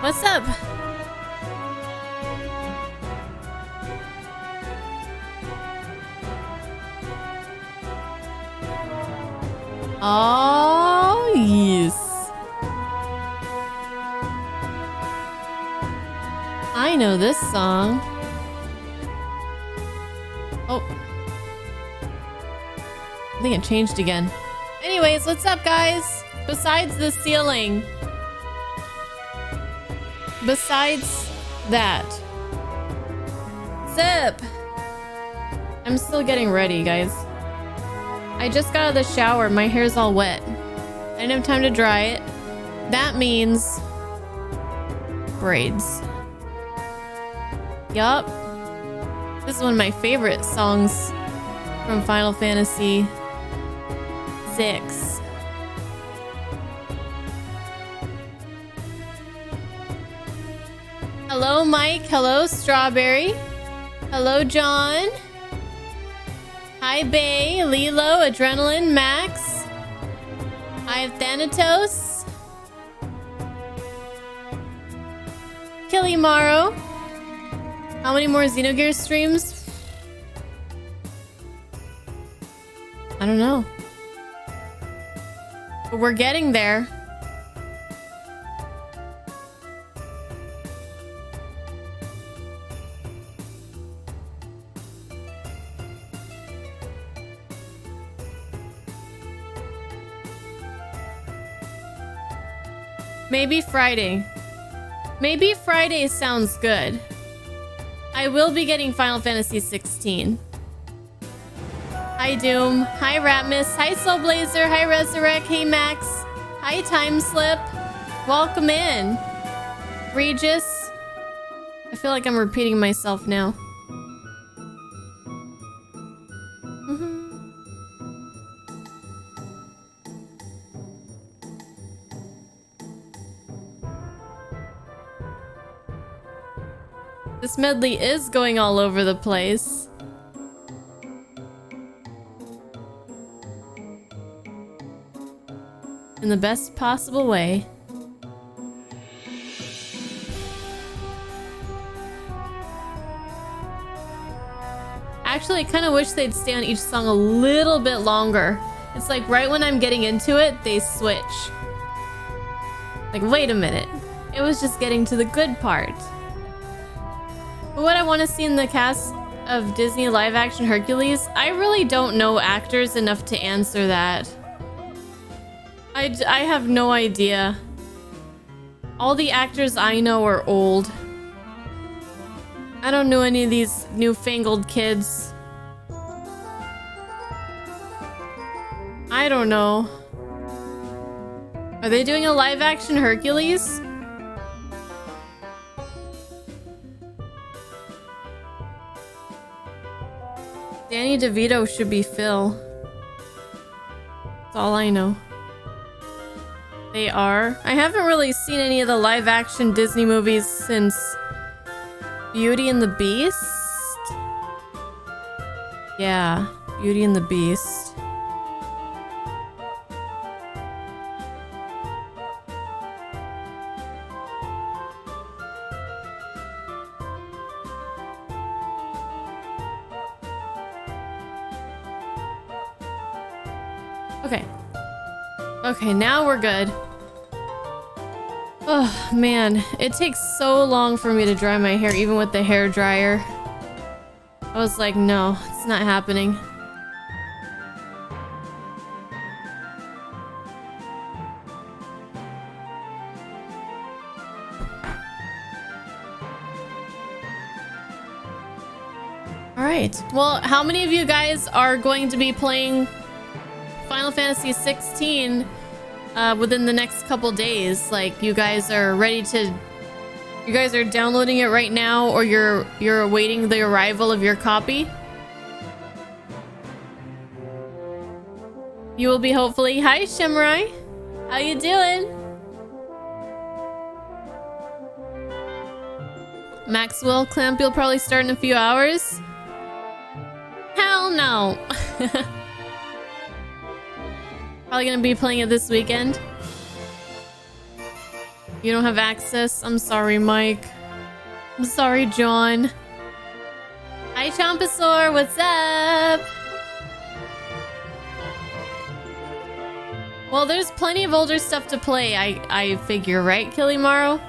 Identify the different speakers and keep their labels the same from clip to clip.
Speaker 1: What's up? Oh, yes. I know this song. Oh. I think it changed again. Anyways, what's up, guys? Besides the ceiling. Besides that. Zip! I'm still getting ready, guys. I just got out of the shower. My hair's all wet. I didn't have time to dry it. That means braids. Yup. This is one of my favorite songs from Final Fantasy VI. Hello, Mike. Hello, Strawberry. Hello, John. Hi, Bay, Lilo, Adrenaline, Max. I have Thanatos. Killimaro. How many more Xenogears streams? I don't know. But we're getting there. Maybe Friday. Maybe Friday sounds good. I will be getting Final Fantasy 16. Hi Doom. Hi Ratmus. Hi Soulblazer. Hi Resurrect. Hey Max. Hi Timeslip. Welcome in. Regis. I feel like I'm repeating myself now. This medley is going all over the place. In the best possible way. Actually, I kind of wish they'd stay on each song a little bit longer. It's like right when I'm getting into it, they switch. Like, wait a minute. It was just getting to the good part. But what I want to see in the cast of Disney live-action Hercules, I really don't know actors enough to answer that. I have no idea. All the actors I know are old. I don't know any of these newfangled kids. I don't know. Are they doing a live-action Hercules? Danny DeVito should be Phil. That's all I know. They are. I haven't really seen any of the live-action Disney movies since Beauty and the Beast. Yeah, Beauty and the Beast. Okay. Okay, now we're good. Oh, man. It takes so long for me to dry my hair, even with the hair dryer. I was like, no, it's not happening. Alright. Well, how many of you guys are going to be playing Final Fantasy 16 within the next couple days? Like, you guys are ready to... You guys are downloading it right now, or you're awaiting the arrival of your copy? You will be, hopefully. Hi, Shimrai. How you doing? Maxwell Clamp, you'll probably start in a few hours. Hell no. Probably gonna be playing it this weekend. You don't have access? I'm sorry, Mike. I'm sorry, John. Hi, Chompasaur. What's up? Well, there's plenty of older stuff to play, I figure, right, Kilimaro?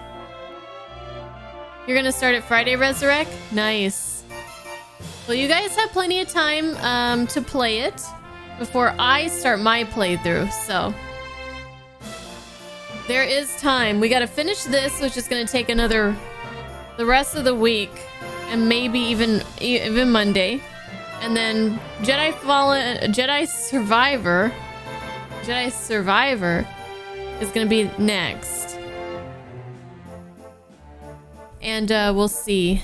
Speaker 1: You're gonna start at Friday Resurrect? Nice. Well, you guys have plenty of time to play it before I start my playthrough, so... There is time. We gotta finish this, which is gonna take the rest of the week, and maybe even Monday. And then Jedi Survivor is gonna be next. And we'll see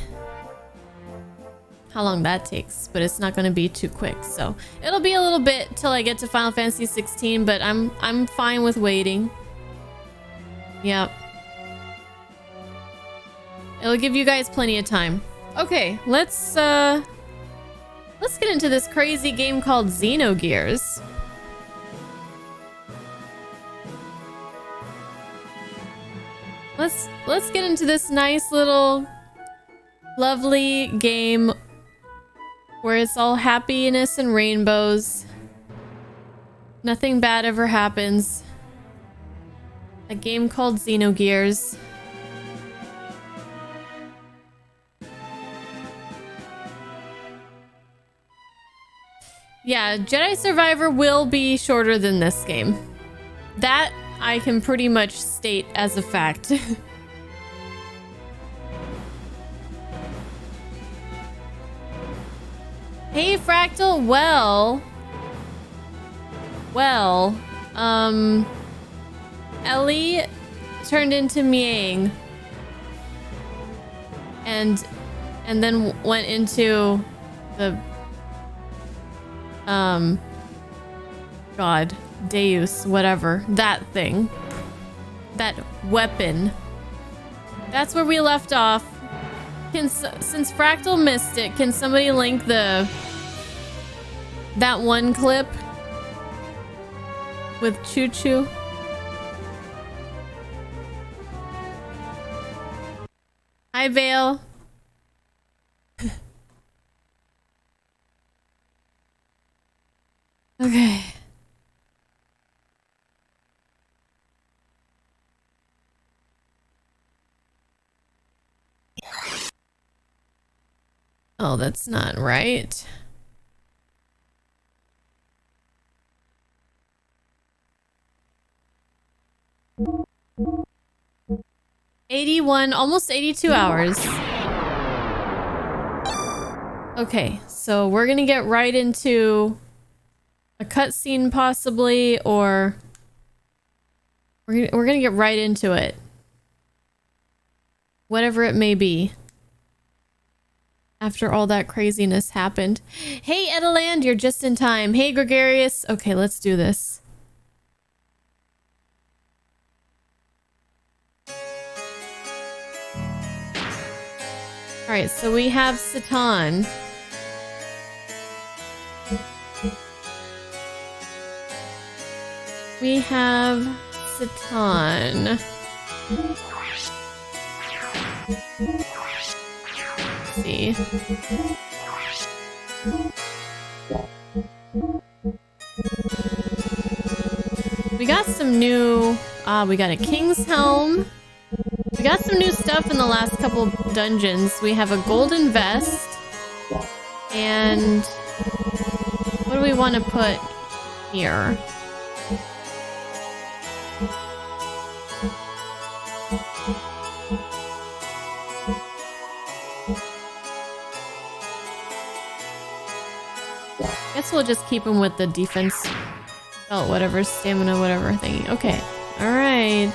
Speaker 1: how long that takes, but it's not gonna be too quick. So it'll be a little bit till I get to Final Fantasy 16, but I'm fine with waiting. Yep. It'll give you guys plenty of time. Okay, let's get into this crazy game called Xenogears. Let's get into this nice little lovely game where it's all happiness and rainbows. Nothing bad ever happens. A game called Xenogears. Yeah, Jedi Survivor will be shorter than this game. That I can pretty much state as a fact. Hey, Fractal. Well, Ellie turned into Miang and then went into the God, Deus, whatever, that thing, that weapon. That's where we left off. Since Fractal missed it, can somebody link that one clip with Choo Choo? Hi, Vale. Okay. Oh, that's not right. Almost 82 hours. Okay, so we're gonna get right into a cutscene possibly, or we're gonna get right into it. Whatever it may be. After all that craziness happened. Hey, Edeland, you're just in time. Hey, Gregarious. Okay, let's do this. Alright, so we have Satan. We have Satan. Let's see. We got some new... we got a King's Helm. We got some new stuff in the last couple dungeons. We have a golden vest. And... what do we want to put here? Guess we'll just keep him with the defense belt, whatever, stamina, whatever thingy. Okay. Alright.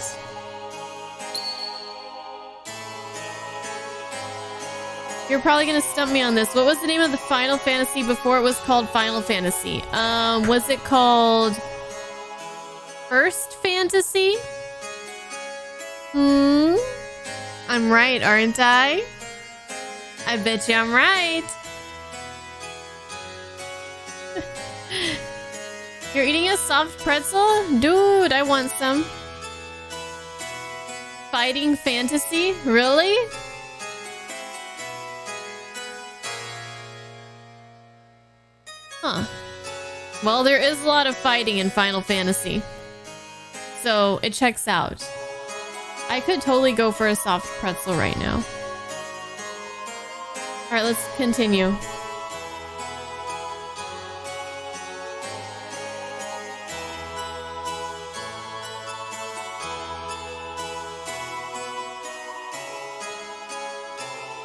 Speaker 1: You're probably gonna stump me on this. What was the name of the Final Fantasy before it was called Final Fantasy? Was it called First Fantasy? I'm right, aren't I? I bet you I'm right. You're eating a soft pretzel? Dude, I want some. Fighting fantasy? Really? Huh. Well, there is a lot of fighting in Final Fantasy. So it checks out. I could totally go for a soft pretzel right now. Alright, let's continue.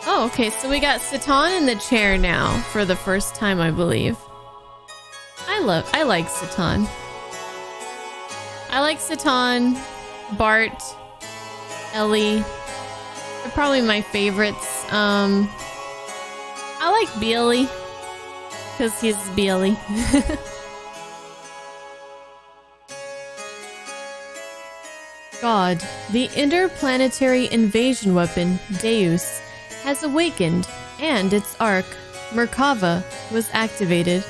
Speaker 1: Oh, okay, so we got Citan in the chair now for the first time, I believe. I like Citan. I like Citan, Bart, Ellie. They're probably my favorites. I like Beely, because he's Beely. God, the interplanetary invasion weapon, Deus, has awakened, and its arc, Merkava, was activated.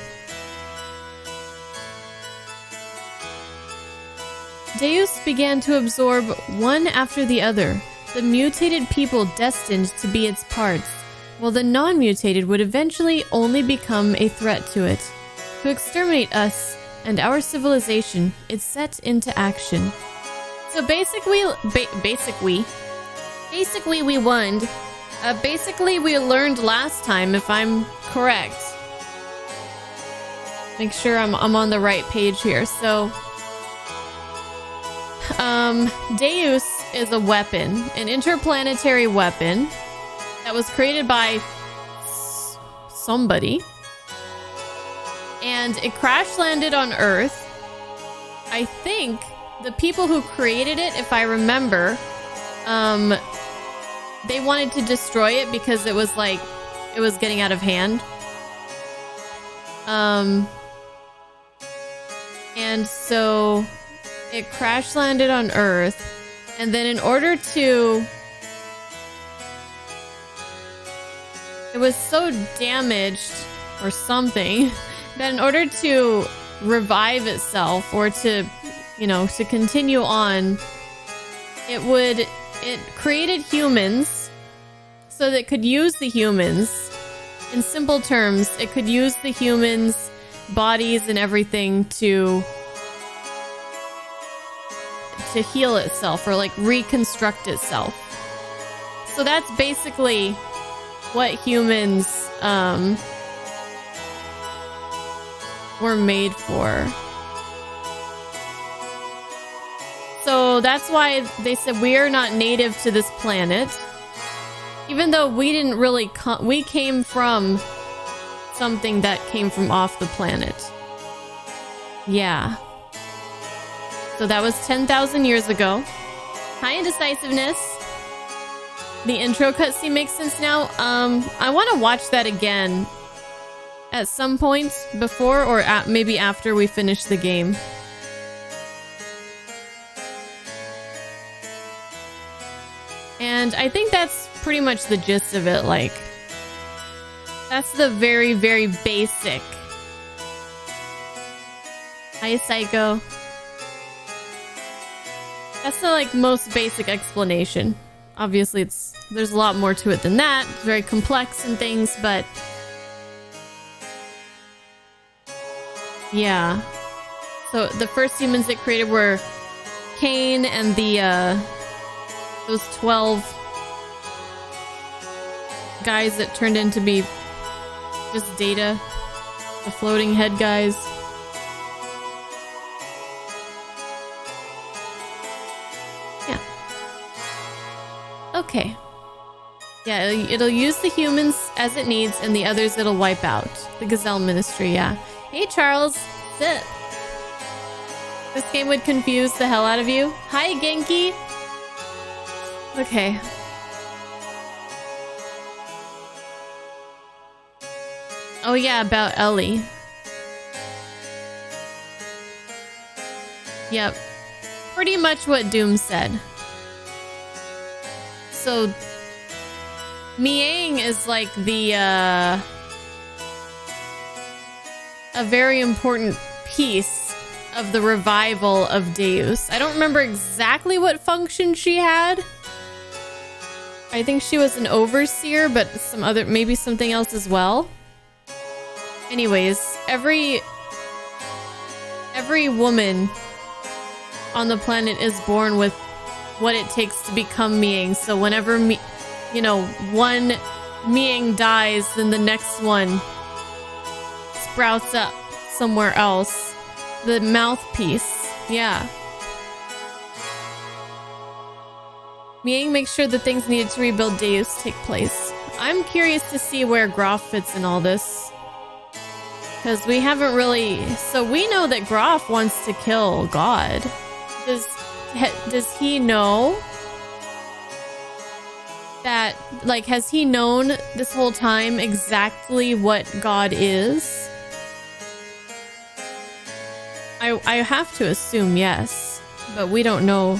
Speaker 1: Deus began to absorb one after the other, the mutated people destined to be its parts, while the non-mutated would eventually only become a threat to it. To exterminate us and our civilization, it set into action. So basically we won. Basically we learned last time, if I'm correct. Make sure I'm on the right page here. So Deus is a weapon, an interplanetary weapon that was created by somebody, and it crash landed on Earth. I think the people who created it, if I remember, they wanted to destroy it because it was like, it was getting out of hand. And so it crash landed on Earth, and then in order to... It was so damaged or something that in order to revive itself or to, you know, to continue on, it created humans so that it could use the humans. In simple terms, it could use the humans' bodies and everything to heal itself or like reconstruct itself. So that's basically what humans were made for. So that's why they said we are not native to this planet, even though we didn't really we came from something that came from off the planet. Yeah. So that was 10,000 years ago. Hi, Indecisiveness. The intro cutscene makes sense now. I want to watch that again at some point before or maybe after we finish the game. And I think that's pretty much the gist of it. Like, that's the very, very basic. Hi, Psycho. That's the like most basic explanation. Obviously, there's a lot more to it than that. It's very complex and things, but yeah. So the first humans it created were Cain and those 12 guys that turned into be just Data, the floating head guys. Yeah. Okay. Yeah, it'll use the humans as it needs, and the others it'll wipe out. The Gazelle Ministry, yeah. Hey, Charles. Sit. This game would confuse the hell out of you. Hi, Genki. Okay. Oh yeah, about Ellie. Yep. Pretty much what Doom said. So Miang is like the a very important piece of the revival of Deus. I don't remember exactly what function she had, I think she was an overseer, but maybe something else as well. Anyways, every woman on the planet is born with what it takes to become Miang. So whenever one Miang dies, then the next one sprouts up somewhere else. The mouthpiece, yeah. Miang makes sure the things needed to rebuild Deus take place. I'm curious to see where Groff fits in all this. Because we haven't really... So we know that Groff wants to kill God. Does he know that... Like, has he known this whole time exactly what God is? I have to assume yes. But we don't know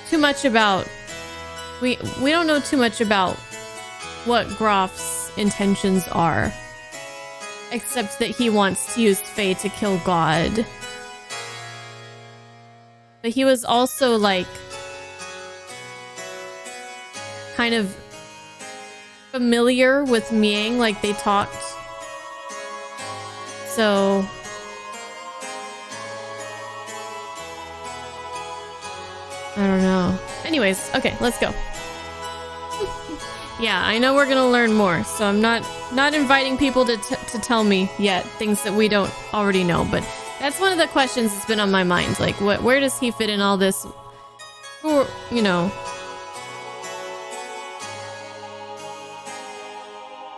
Speaker 1: too much about... We don't know too much about what Groff's intentions are. Except that he wants to use Faye to kill God. But he was also like kind of familiar with Miang, like they talked. So I don't know. Anyways, okay, let's go. Yeah, I know we're gonna learn more, so I'm not inviting people to tell me yet things that we don't already know, but that's one of the questions that's been on my mind. Like, where does he fit in all this? Or, you know,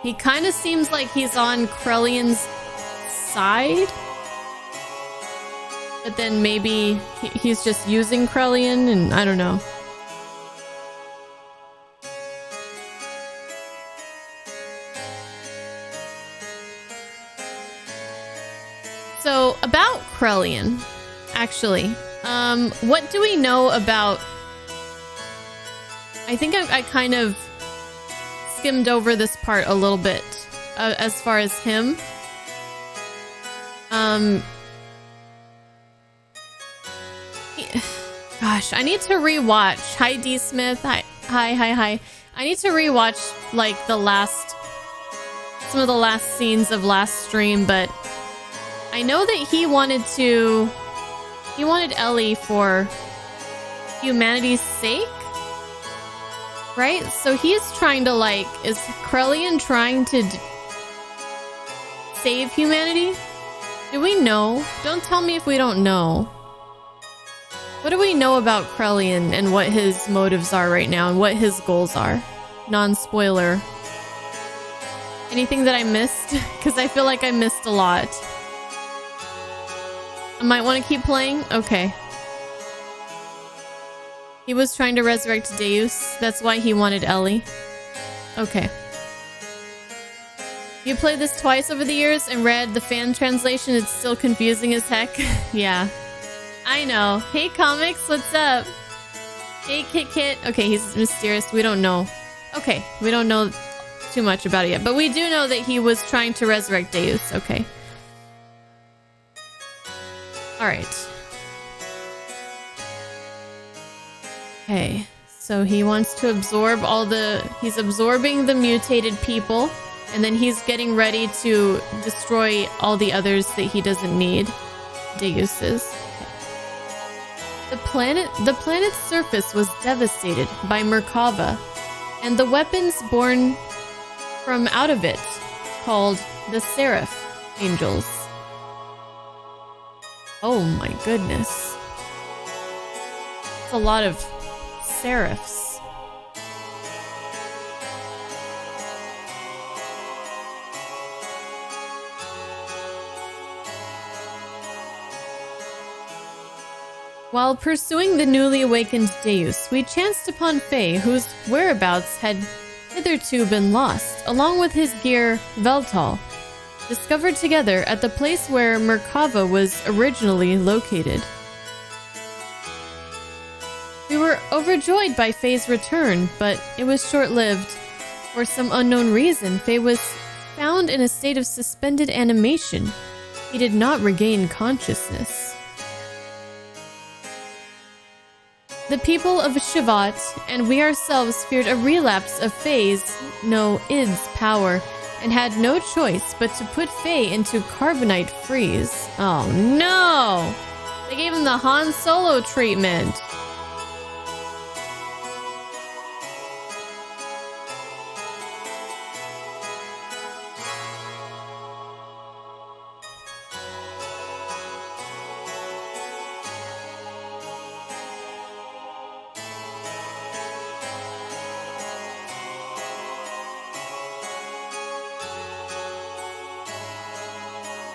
Speaker 1: he kind of seems like he's on Krellian's side, but then maybe he's just using Krellian, and I don't know. So, about Krellian, actually, what do we know about... I think I kind of skimmed over this part a little bit, as far as him. Gosh, I need to rewatch. Hi, D. Smith. Hi. I need to rewatch, like, some of the last scenes of last stream, but... I know that he wanted Ellie for humanity's sake, right? So he's trying to, like, is Krellian trying to save humanity? Do we know? Don't tell me if we don't know. What do we know about Krellian and what his motives are right now and what his goals are? Non-spoiler. Anything that I missed? Because I feel like I missed a lot. I might want to keep playing? Okay. He was trying to resurrect Deus. That's why he wanted Ellie. Okay. You played this twice over the years and read the fan translation. It's still confusing as heck. Yeah. I know. Hey, Comics, what's up? Hey, Kit Kit. Okay, he's mysterious. We don't know. Okay, we don't know too much about it yet. But we do know that he was trying to resurrect Deus. Okay. Alright. Okay, so he wants to absorb he's absorbing the mutated people, and then he's getting ready to destroy all the others that he doesn't need. Deuses. Okay. The planet's surface was devastated by Merkava, and the weapons born from out of it, called the Seraph Angels. Oh my goodness. It's a lot of seraphs. While pursuing the newly awakened Deus, we chanced upon Faye, whose whereabouts had hitherto been lost, along with his gear Veltal, discovered together at the place where Merkava was originally located. We were overjoyed by Faye's return, but it was short-lived. For some unknown reason, Faye was found in a state of suspended animation. He did not regain consciousness. The people of Shivat and we ourselves feared a relapse of Id's power and had no choice but to put Faye into carbonite freeze. Oh no! They gave him the Han Solo treatment.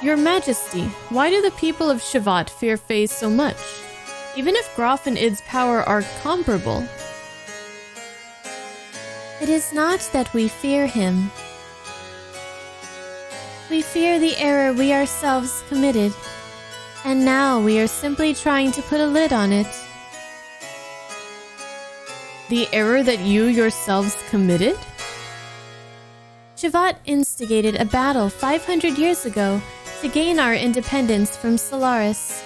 Speaker 1: Your Majesty, why do the people of Shivat fear Faye so much? Even if Graf and Id's power are comparable. It is not that we fear him. We fear the error we ourselves committed, and now we are simply trying to put a lid on it. The error that you yourselves committed? Shivat instigated a battle 500 years ago to gain our independence from Solaris.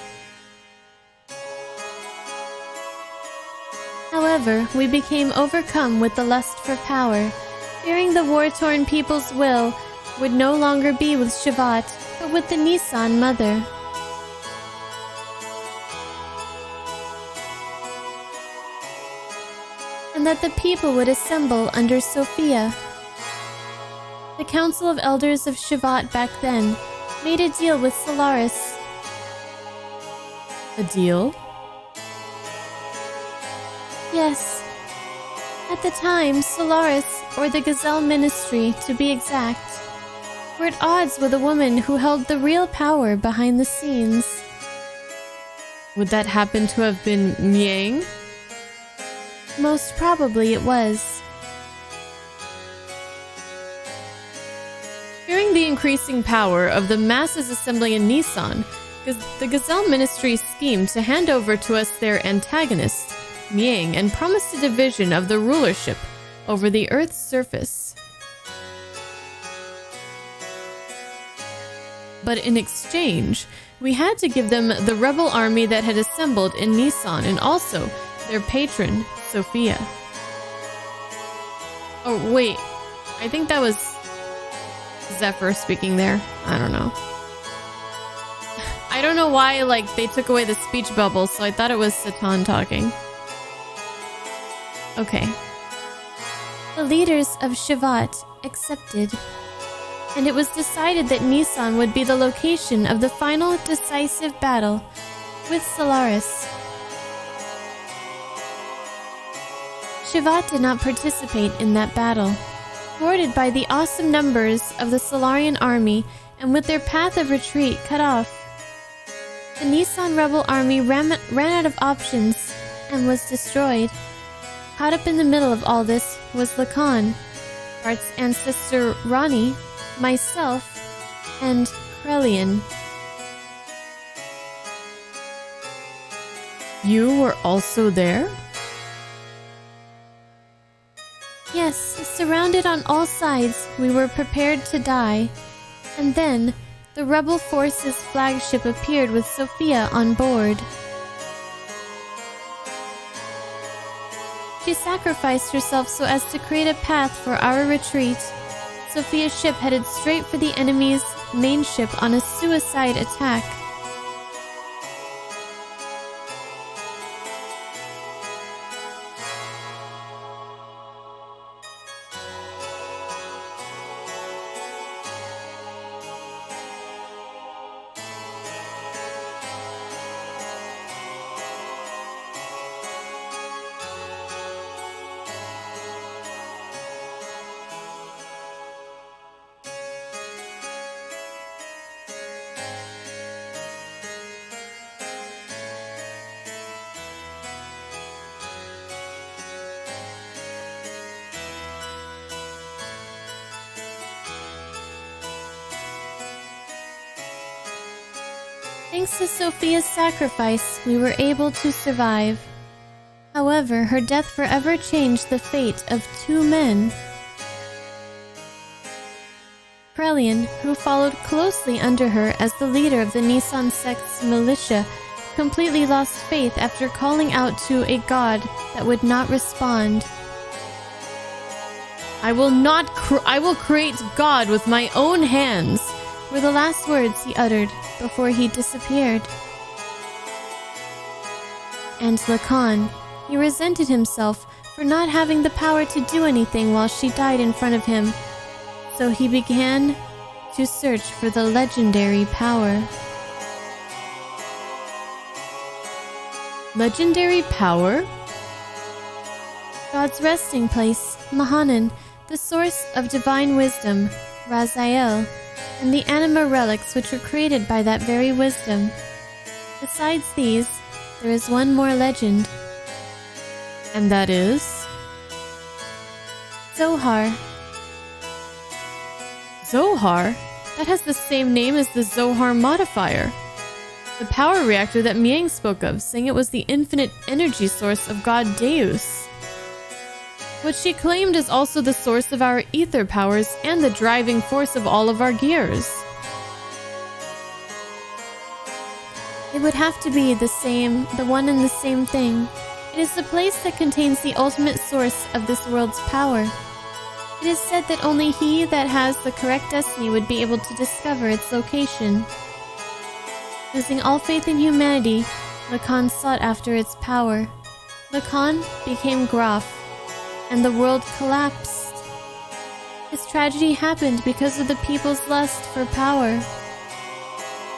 Speaker 1: However, we became overcome with the lust for power, fearing the war-torn people's will would no longer be with Shivat, but with the Nissan Mother. And that the people would assemble under Sophia. The Council of Elders of Shivat back then made a deal with Solaris. A deal? Yes. At the time, Solaris, or the Gazelle Ministry to be exact, were at odds with a woman who held the real power behind the scenes. Would that happen to have been Miang? Most probably it was. Fearing the increasing power of the masses assembling in Nissan, the Gazelle Ministry schemed to hand over to us their antagonist, Miang, and promised a division of the rulership over the Earth's surface. But in exchange, we had to give them the rebel army that had assembled in Nissan and also their patron, Sophia. Oh, wait. I think that was Zephyr speaking there. I don't know. I don't know why, they took away the speech bubble, so I thought it was Satan talking. Okay. The leaders of Shivat accepted, and it was decided that Nissan would be the location of the final decisive battle with Solaris. Shivat did not participate in that battle. Thwarted by the awesome numbers of the Solarian army and with their path of retreat cut off, the Nissan rebel army ran out of options and was destroyed. Caught up in the middle of all this was Lacan, Bart's ancestor Ronnie, myself, and Krelian. You were also there? Yes, surrounded on all sides, we were prepared to die. And then, the rebel force's flagship appeared with Sophia on board. She sacrificed herself so as to create a path for our retreat. Sophia's ship headed straight for the enemy's main ship on a suicide attack. Thanks to Sophia's sacrifice, we were able to survive. However, her death forever changed the fate of 2 men. Krelian, who followed closely under her as the leader of the Nissan sect's militia, completely lost faith after calling out to a god that would not respond. I will create God with my own hands, were the last words he uttered before he disappeared. And Lacan, he resented himself for not having the power to do anything while she died in front of him. So he began to search for the legendary power. Legendary power? God's resting place, Mahanan, the source of divine wisdom, Raziel, and the anima relics which were created by that very wisdom. Besides these, there is one more legend. And that is? Zohar. Zohar? That has the same name as the Zohar modifier. The power reactor that Miang spoke of, saying it was the infinite energy source of God Deus. What she claimed is also the source of our ether powers and the driving force of all of our gears. It would have to be the one and the same thing. It is the place that contains the ultimate source of this world's power. It is said that only he that has the correct destiny would be able to discover its location. Losing all faith in humanity, Lacan sought after its power. Lacan became Graf, and the world collapsed. His tragedy happened because of the people's lust for power.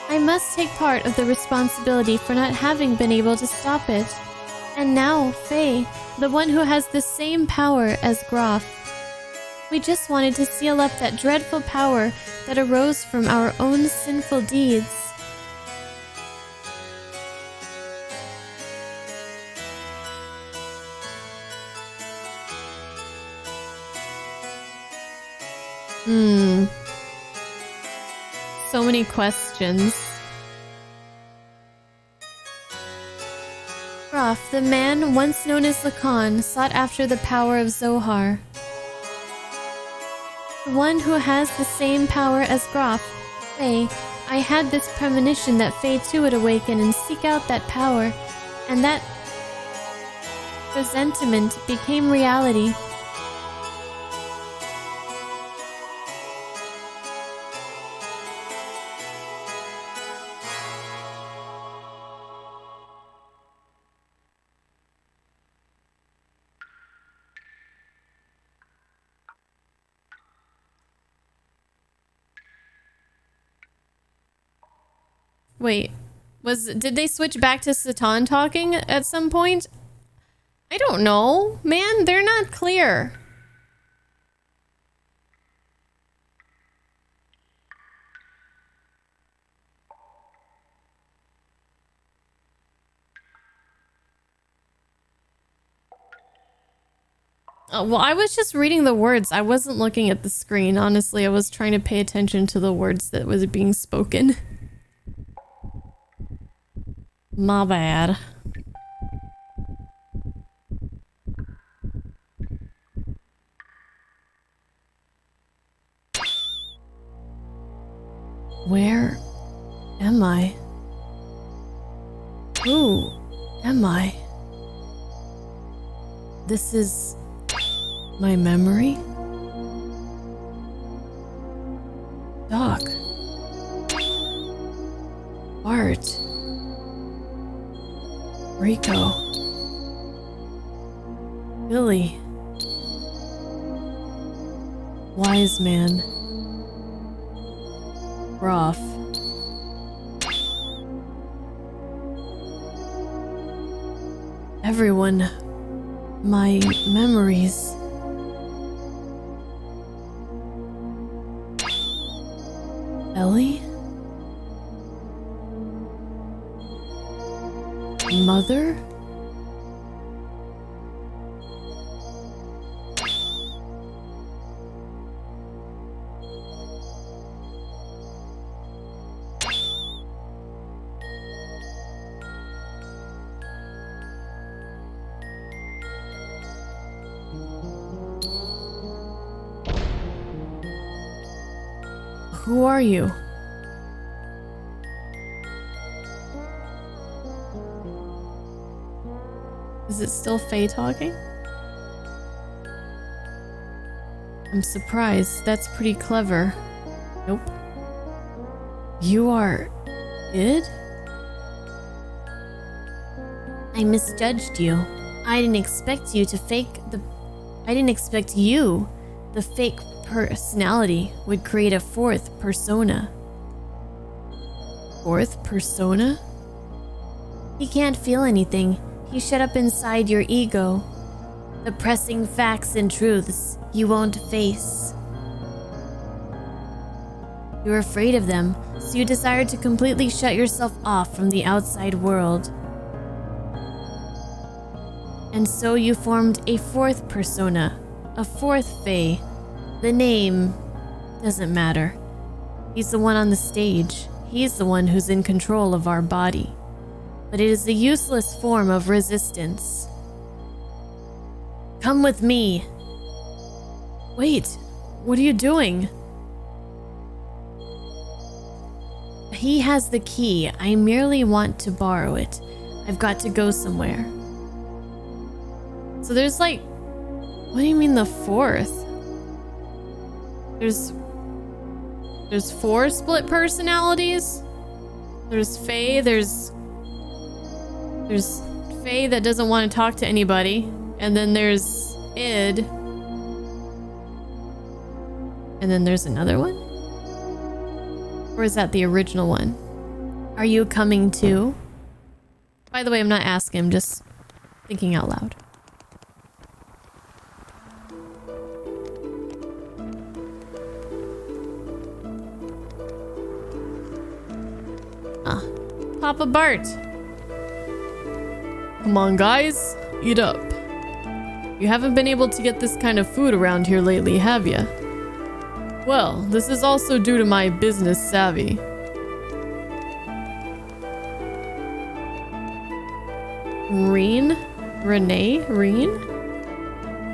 Speaker 1: I must take part of the responsibility for not having been able to stop it. And now, Faye, the one who has the same power as Graf. We just wanted to seal up that dreadful power that arose from our own sinful deeds. So many questions. Graf, the man once known as Lacan, sought after the power of Zohar. The one who has the same power as Graf, Faye. I had this premonition that Faye too would awaken and seek out that power, and that presentiment became reality. Wait, did they switch back to Satan talking at some point? I don't know. Man, they're not clear. Well, I was just reading the words. I wasn't looking at the screen. Honestly, I was trying to pay attention to the words that was being spoken. My bad. Where am I? Who am I? This is my memory? Doc. Art. Rico. Billy. Wise man. Rough. Everyone. My memories. Ellie? Mother? Who are you? Is it still Faye talking? I'm surprised. That's pretty clever. Nope. You are... id? I misjudged you. I didn't expect you, the fake personality, would create a fourth persona. Fourth persona? He can't feel anything. He's shut up inside your ego. The pressing facts and truths you won't face. You're afraid of them, so you desire to completely shut yourself off from the outside world. And so you formed a fourth persona, a fourth Fae. The name doesn't matter. He's the one on the stage. He's the one who's in control of our body. But it is a useless form of resistance. Come with me. Wait, what are you doing? He has the key. I merely want to borrow it. I've got to go somewhere. So there's like... What do you mean the fourth? There's 4 split personalities? There's Faye, there's Faye that doesn't want to talk to anybody. And then there's id. And then there's another one? Or is that the original one? Are you coming too? By the way, I'm not asking, I'm just thinking out loud. Papa Bart. Come on, guys. Eat up. You haven't been able to get this kind of food around here lately, have ya? Well, this is also due to my business savvy. Renee?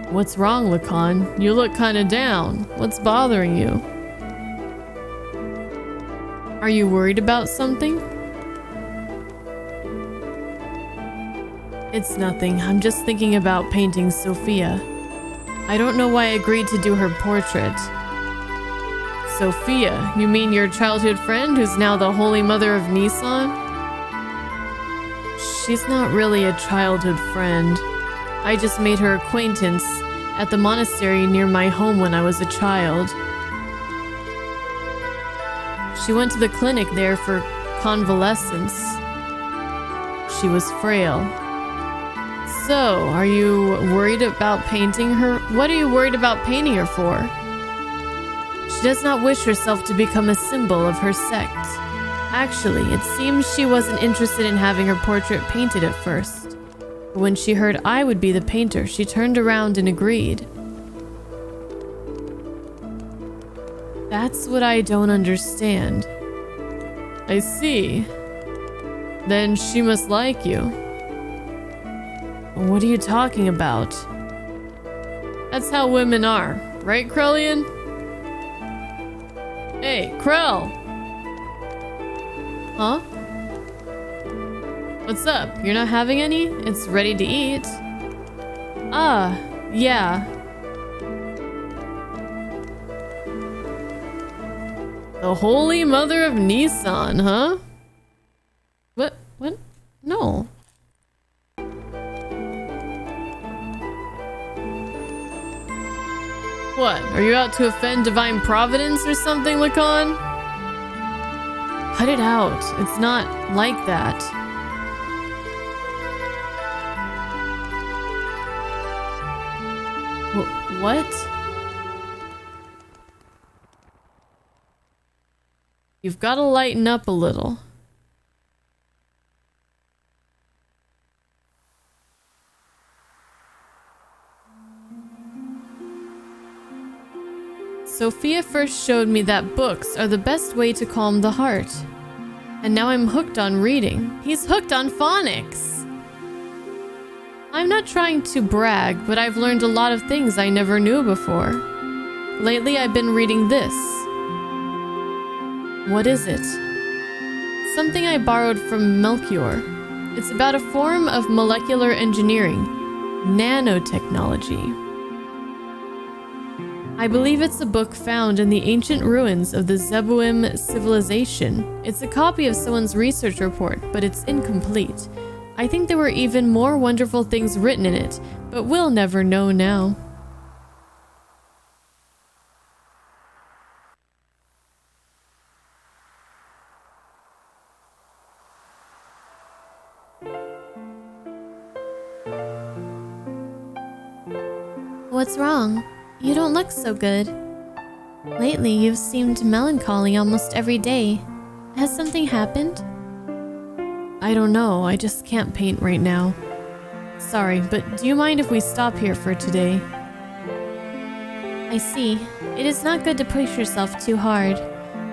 Speaker 1: What's wrong, Lacan? You look kinda down. What's bothering you? Are you worried about something? It's nothing. I'm just thinking about painting Sophia. I don't know why I agreed to do her portrait. Sophia? You mean your childhood friend who's now the Holy Mother of Nissan? She's not really a childhood friend. I just made her acquaintance at the monastery near my home when I was a child. She went to the clinic there for convalescence. She was frail. So, are you worried about painting her? What are you worried about painting her for? She does not wish herself to become a symbol of her sect. Actually, it seems she wasn't interested in having her portrait painted at first. But when she heard I would be the painter, she turned around and agreed. That's what I don't understand. I see. Then she must like you. What are you talking about? That's how women are, right, Krellian? Hey, Krell! Huh? What's up? You're not having any? It's ready to eat. Ah, yeah. The Holy Mother of Nissan, huh? What? No. What? Are you out to offend divine providence or something, Lacan? Cut it out. It's not like that. What? You've got to lighten up a little. Sophia first showed me that books are the best way to calm the heart. And now I'm hooked on reading. He's hooked on phonics! I'm not trying to brag, but I've learned a lot of things I never knew before. Lately, I've been reading this. What is it? Something I borrowed from Melchior. It's about a form of molecular engineering, nanotechnology. I believe it's a book found in the ancient ruins of the Zebuim civilization. It's a copy of someone's research report, but it's incomplete. I think there were even more wonderful things written in it, but we'll never know now. What's wrong? You don't look so good. Lately, you've seemed melancholy almost every day. Has something happened? I don't know, I just can't paint right now. Sorry, but do you mind if we stop here for today? I see. It is not good to push yourself too hard.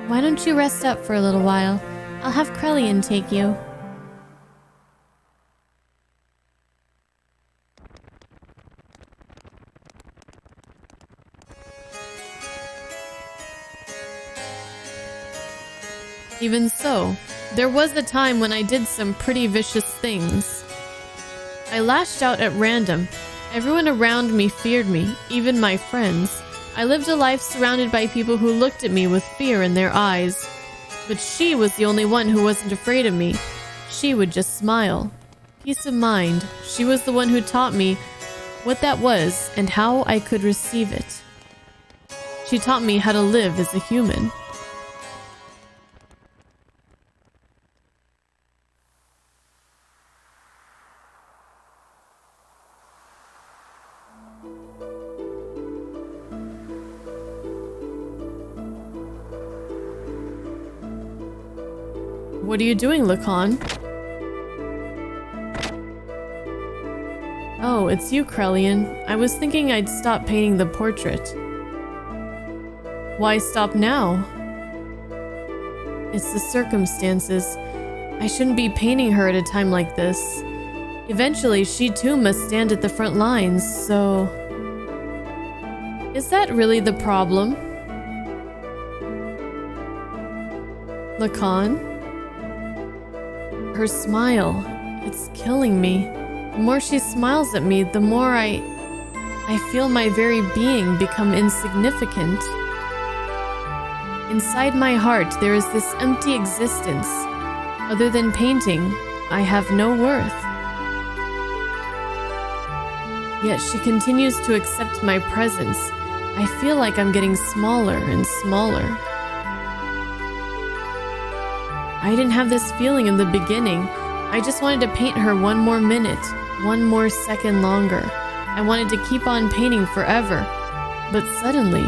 Speaker 1: Why don't you rest up for a little while? I'll have Krellian take you. Even so, there was a time when I did some pretty vicious things. I lashed out at random. Everyone around me feared me, even my friends. I lived a life surrounded by people who looked at me with fear in their eyes. But she was the only one who wasn't afraid of me. She would just smile. Peace of mind. She was the one who taught me what that was and how I could receive it. She taught me how to live as a human. What are you doing, Lacan? Oh, it's you, Krellian. I was thinking I'd stop painting the portrait. Why stop now? It's the circumstances. I shouldn't be painting her at a time like this. Eventually, she too must stand at the front lines, so... Is that really the problem? Lacan? Her smile, it's killing me. The more she smiles at me, the more I feel my very being become insignificant. Inside my heart, there is this empty existence. Other than painting, I have no worth. Yet she continues to accept my presence. I feel like I'm getting smaller and smaller. I didn't have this feeling in the beginning. I just wanted to paint her one more minute, one more second longer. I wanted to keep on painting forever. But suddenly,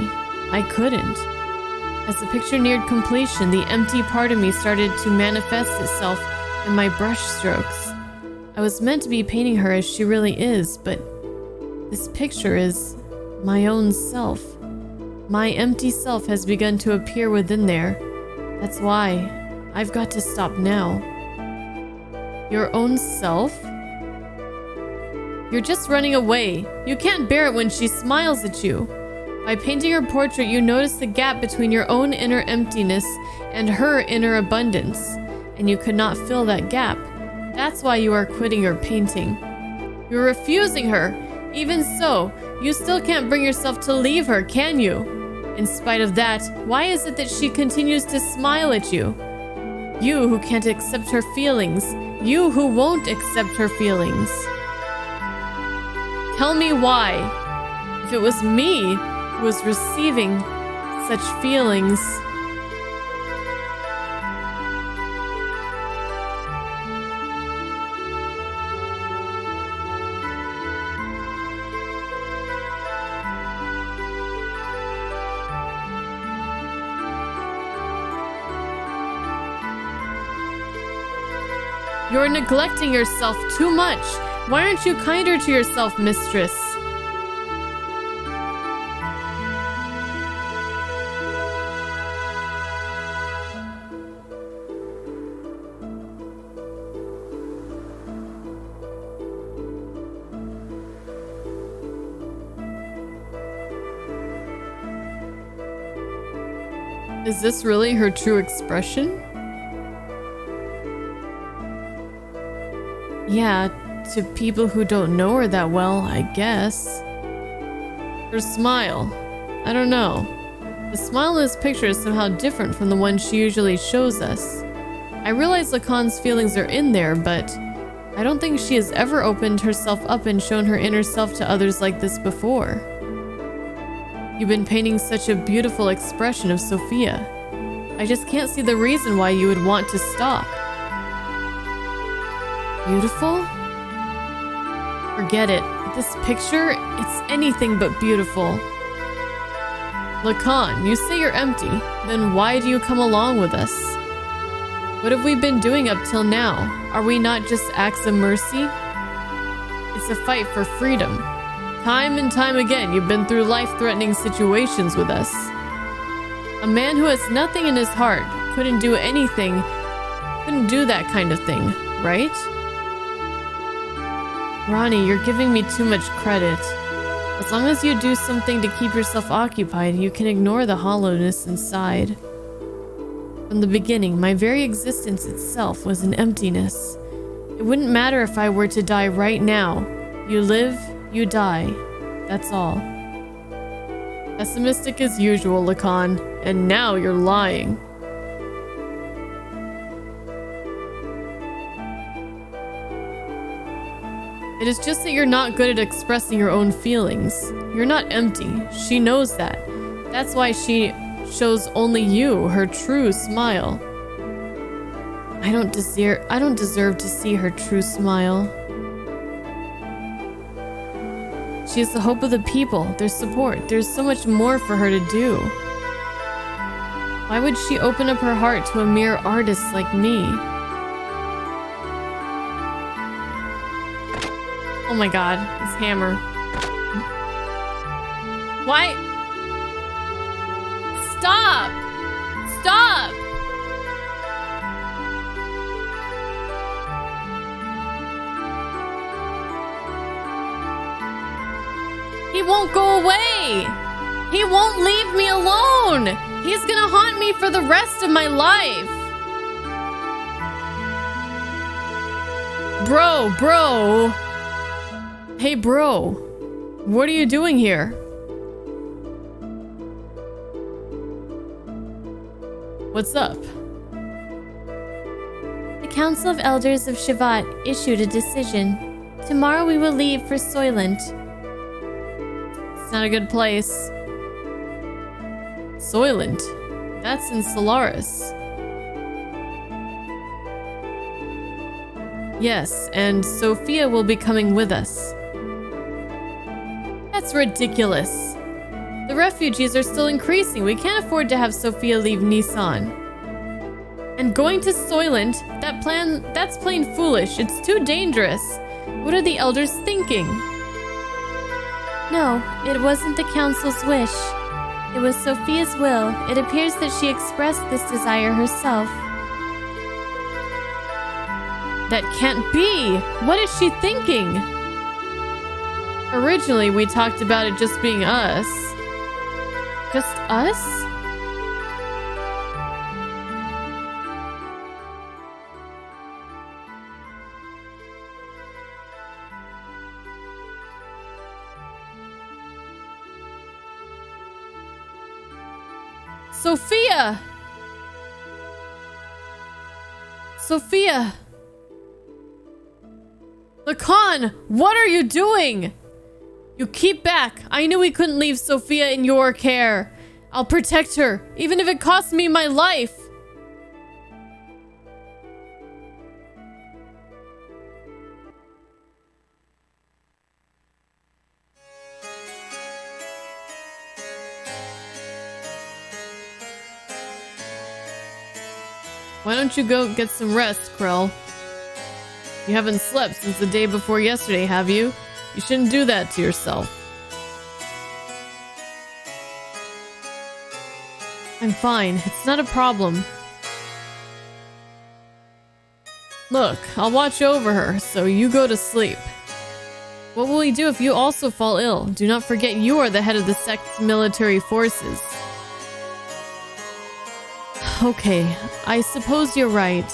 Speaker 1: I couldn't. As the picture neared completion, the empty part of me started to manifest itself in my brush strokes. I was meant to be painting her as she really is, but this picture is my own self. My empty self has begun to appear within there. That's why I've got to stop now. Your own self? You're just running away. You can't bear it when she smiles at you. By painting her portrait, you notice the gap between your own inner emptiness and her inner abundance, and you could not fill that gap. That's why you are quitting your painting. You're refusing her. Even so, you still can't bring yourself to leave her, can you? In spite of that, why is it that she continues to smile at you? You who can't accept her feelings. You who won't accept her feelings. Tell me why. If it was me who was receiving such feelings. You're neglecting yourself too much. Why aren't you kinder to yourself, mistress? Is this really her true expression? Yeah, to people who don't know her that well, I guess. Her smile. I don't know. The smile in this picture is somehow different from the one she usually shows us. I realize Lacan's feelings are in there, but I don't think she has ever opened herself up and shown her inner self to others like this before. You've been painting such a beautiful expression of Sophia. I just can't see the reason why you would want to stop. Beautiful? Forget it. This picture, it's anything but beautiful. Lacan, you say you're empty. Then why do you come along with us? What have we been doing up till now? Are we not just acts of mercy? It's a fight for freedom. Time and time again, you've been through life-threatening situations with us. A man who has nothing in his heart couldn't do that kind of thing, right? Ronnie, you're giving me too much credit. As long as you do something to keep yourself occupied, you can ignore the hollowness inside. From the beginning, my very existence itself was an emptiness. It wouldn't matter if I were to die right now. You live, you die. That's all. Pessimistic as usual, Lacan. And now you're lying. It is just that you're not good at expressing your own feelings. You're not empty. She knows that. That's why she shows only you her true smile. I don't deserve to see her true smile. She is the hope of the people, their support. There's so much more for her to do. Why would she open up her heart to a mere artist like me? Oh my god, this hammer. Why? Stop! Stop! He won't go away! He won't leave me alone! He's gonna haunt me for the rest of my life! Bro! Hey, bro. What are you doing here? What's up?
Speaker 2: The Council of Elders of Shivat issued a decision. Tomorrow we will leave for Soylent.
Speaker 1: It's not a good place. Soylent? That's in Solaris. Yes, and Sophia will be coming with us. That's ridiculous. The refugees are still increasing. We can't afford to have Sophia leave Nissan. And going to Soylent, that's plain foolish. It's too dangerous. What are the elders thinking?
Speaker 2: No, it wasn't the council's wish. It was Sophia's will. It appears that she expressed this desire herself.
Speaker 1: That can't be! What is she thinking? Originally, we talked about it just being us. Just us? Sophia! Sophia! Lacan, what are you doing? You keep back. I knew we couldn't leave Sophia in your care. I'll protect her, even if it costs me my life. Why don't you go get some rest, Krell? You haven't slept since the day before yesterday, have you? You shouldn't do that to yourself. I'm fine. It's not a problem. Look, I'll watch over her, so you go to sleep. What will we do if you also fall ill? Do not forget you are the head of the sect's military forces. Okay, I suppose you're right.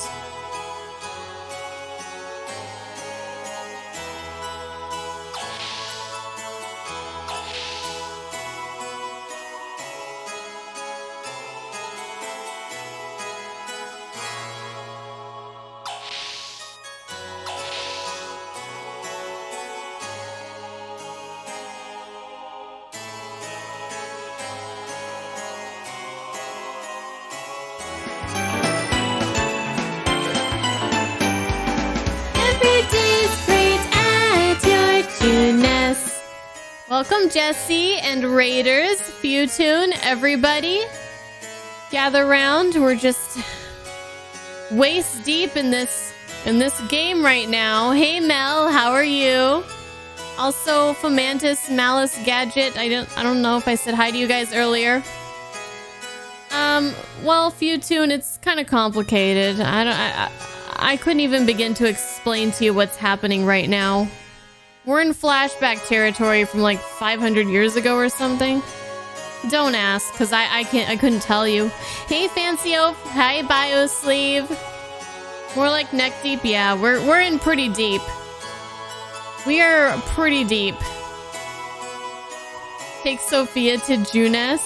Speaker 1: Welcome, Jesse and Raiders, Futune, everybody. Gather round. We're just waist deep in this game right now. Hey, Mel, how are you? Also, Fomantis, Malice, Gadget. I don't know if I said hi to you guys earlier. Well, Futune, it's kind of complicated. I couldn't even begin to explain to you what's happening right now. We're in flashback territory from like 500 years ago or something. Don't ask, because I couldn't tell you. Hey, Fancy Oaf. Hi, Biosleeve. We're like neck deep. Yeah, we're in pretty deep. We are pretty deep. Take Sophia to Junes.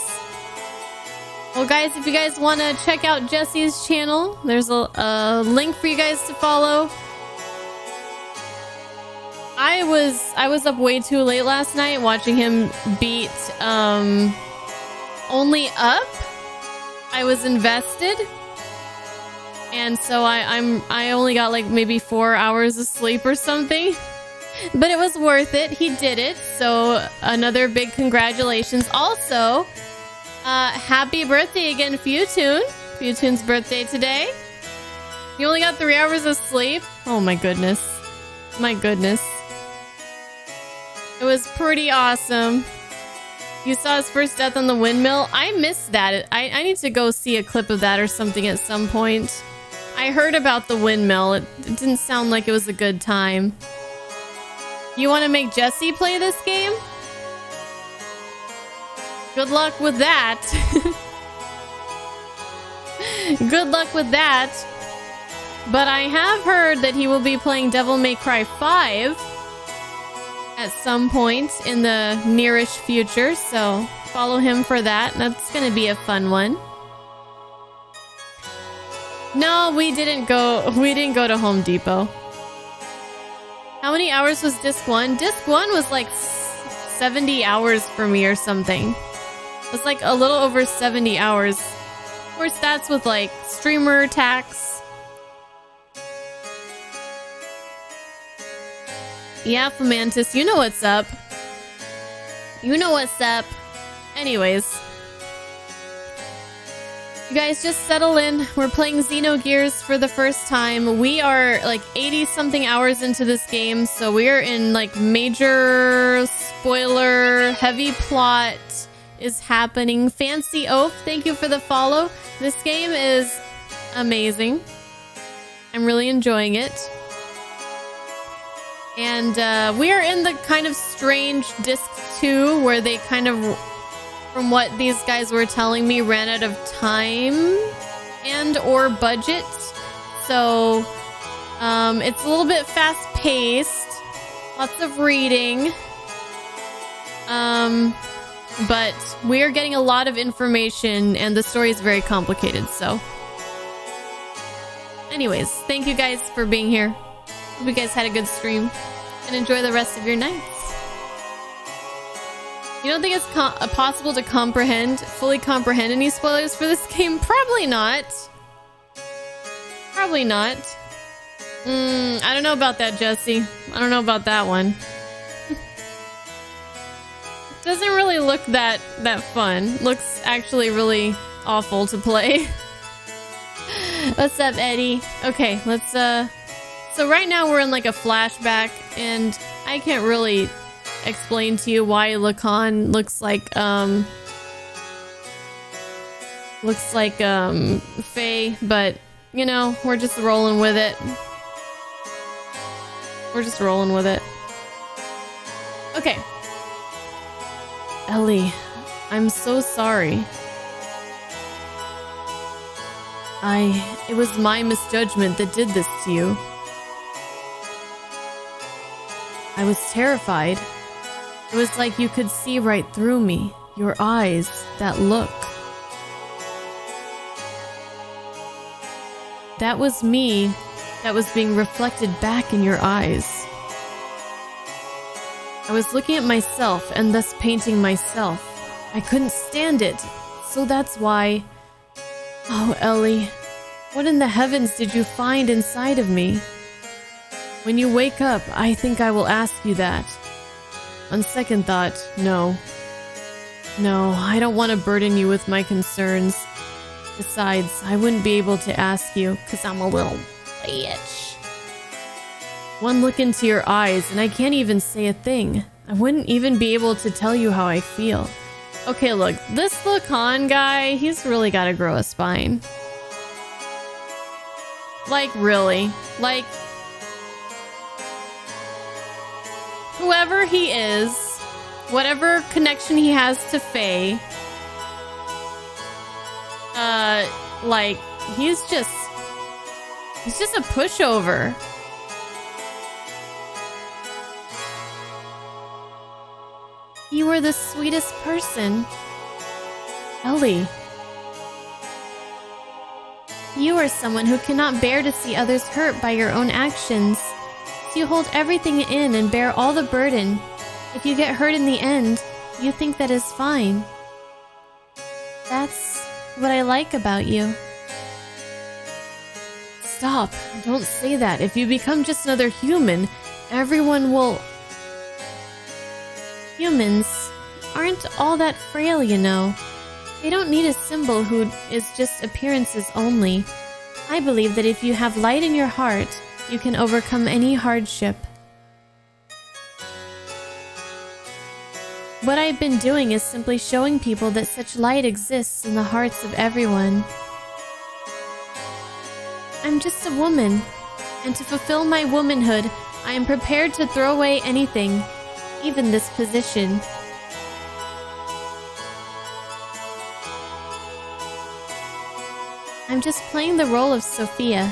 Speaker 1: Well, guys, if you guys want to check out Jesse's channel, there's a link for you guys to follow. I was up way too late last night watching him beat Only Up. I was invested, and so I only got like maybe 4 hours of sleep or something, but it was worth it. He did it, so another big congratulations. Also, happy birthday again, Futune. Futune's birthday today. You only got 3 hours of sleep. Oh my goodness, my goodness. It was pretty awesome. You saw his first death on the windmill? I missed that. I need to go see a clip of that or something at some point. I heard about the windmill. It didn't sound like it was a good time. You want to make Jesse play this game? Good luck with that. Good luck with that. But I have heard that he will be playing Devil May Cry 5 at some point in the nearish future, so follow him for that. That's gonna be a fun one. No, we didn't go to Home Depot. How many hours was disc 1? Disc 1 was like 70 hours for me or something. It was like a little over 70 hours. Of course, that's with like streamer tax. Yeah, Fomantis, you know what's up. You know what's up. Anyways. You guys just settle in. We're playing Xenogears for the first time. We are like 80-something hours into this game, so we are in like major spoiler, heavy plot is happening. Fancy Oaf, thank you for the follow. This game is amazing. I'm really enjoying it. And we are in the kind of strange disc 2 where they kind of, from what these guys were telling me, ran out of time and or budget. So it's a little bit fast paced, lots of reading. But we are getting a lot of information and the story is very complicated. So anyways, thank you guys for being here. Hope you guys had a good stream and enjoy the rest of your nights. You don't think it's possible to fully comprehend any spoilers for this game? Probably not. Probably not. I don't know about that, Jesse. I don't know about that one. Doesn't really look that fun. Looks actually really awful to play. What's up, Eddie? Okay, let's so right now we're in like a flashback, and I can't really explain to you why Lacan looks like Faye, but you know, we're just rolling with it. We're just rolling with it. Okay. Ellie, I'm so sorry. It was my misjudgment that did this to you. I was terrified. It was like you could see right through me. Your eyes, that look. That was me that was being reflected back in your eyes. I was looking at myself and thus painting myself. I couldn't stand it, so that's why... Oh, Ellie, what in the heavens did you find inside of me? When you wake up, I think I will ask you that. On second thought, no. No, I don't want to burden you with my concerns. Besides, I wouldn't be able to ask you, because I'm a little bitch. One look into your eyes, and I can't even say a thing. I wouldn't even be able to tell you how I feel. Okay, look, this Lacan guy, he's really got to grow a spine. Like, really. Like, whoever he is, whatever connection he has to Faye, like, he's just a pushover. You are the sweetest person. Ellie. You are someone who cannot bear to see others hurt by your own actions. So you hold everything in and bear all the burden. If you get hurt in the end, you think that is fine. That's what I like about you. Stop. Don't say that. If you become just another human, everyone will... Humans aren't all that frail, you know. They don't need a symbol who is just appearances only. I believe that if you have light in your heart, you can overcome any hardship. What I've been doing is simply showing people that such light exists in the hearts of everyone. I'm just a woman, and to fulfill my womanhood, I am prepared to throw away anything, even this position. I'm just playing the role of Sophia,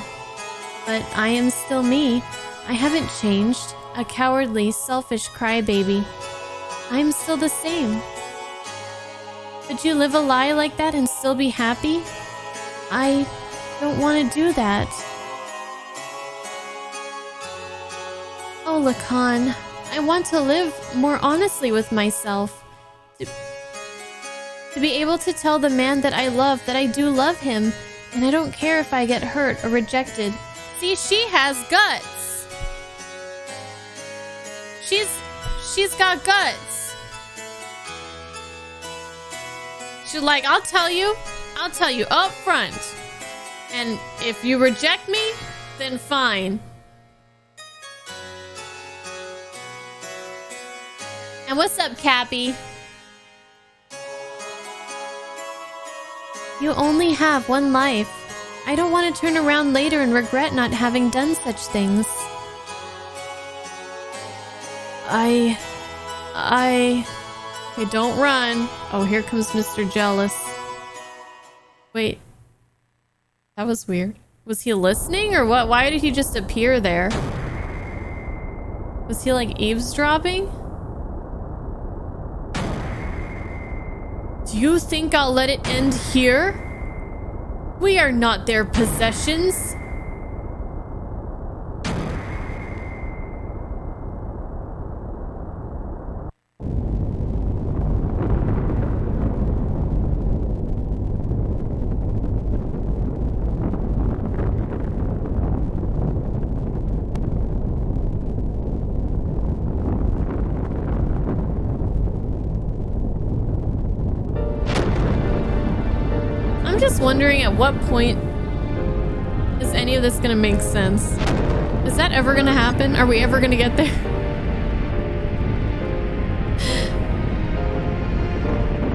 Speaker 1: but I am still me. I haven't changed, a cowardly, selfish crybaby. I'm still the same. Could you live a lie like that and still be happy? I don't want to do that. Oh, Lacan, I want to live more honestly with myself. To be able to tell the man that I love that I do love him, and I don't care if I get hurt or rejected. See, she has guts. She's got guts. She's like, I'll tell you up front. And if you reject me, then fine. And what's up, Cappy? You only have one life. I don't want to turn around later and regret not having done such things. Okay, don't run. Oh, here comes Mr. Jealous. Wait. That was weird. Was he listening or what? Why did he just appear there? Was he like eavesdropping? Do you think I'll let it end here? We are not their possessions. Wondering at what point is any of this gonna make sense? Is that ever gonna happen? Are we ever gonna get there?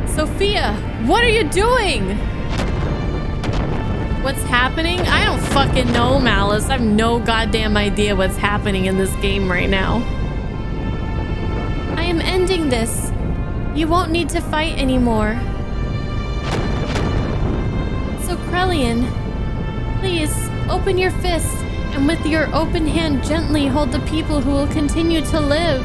Speaker 1: Sophia, what are you doing? What's happening? I don't fucking know, Malice. I have no goddamn idea what's happening in this game right now. I am ending this. You won't need to fight anymore. So Krellian, please open your fist and with your open hand gently hold the people who will continue to live.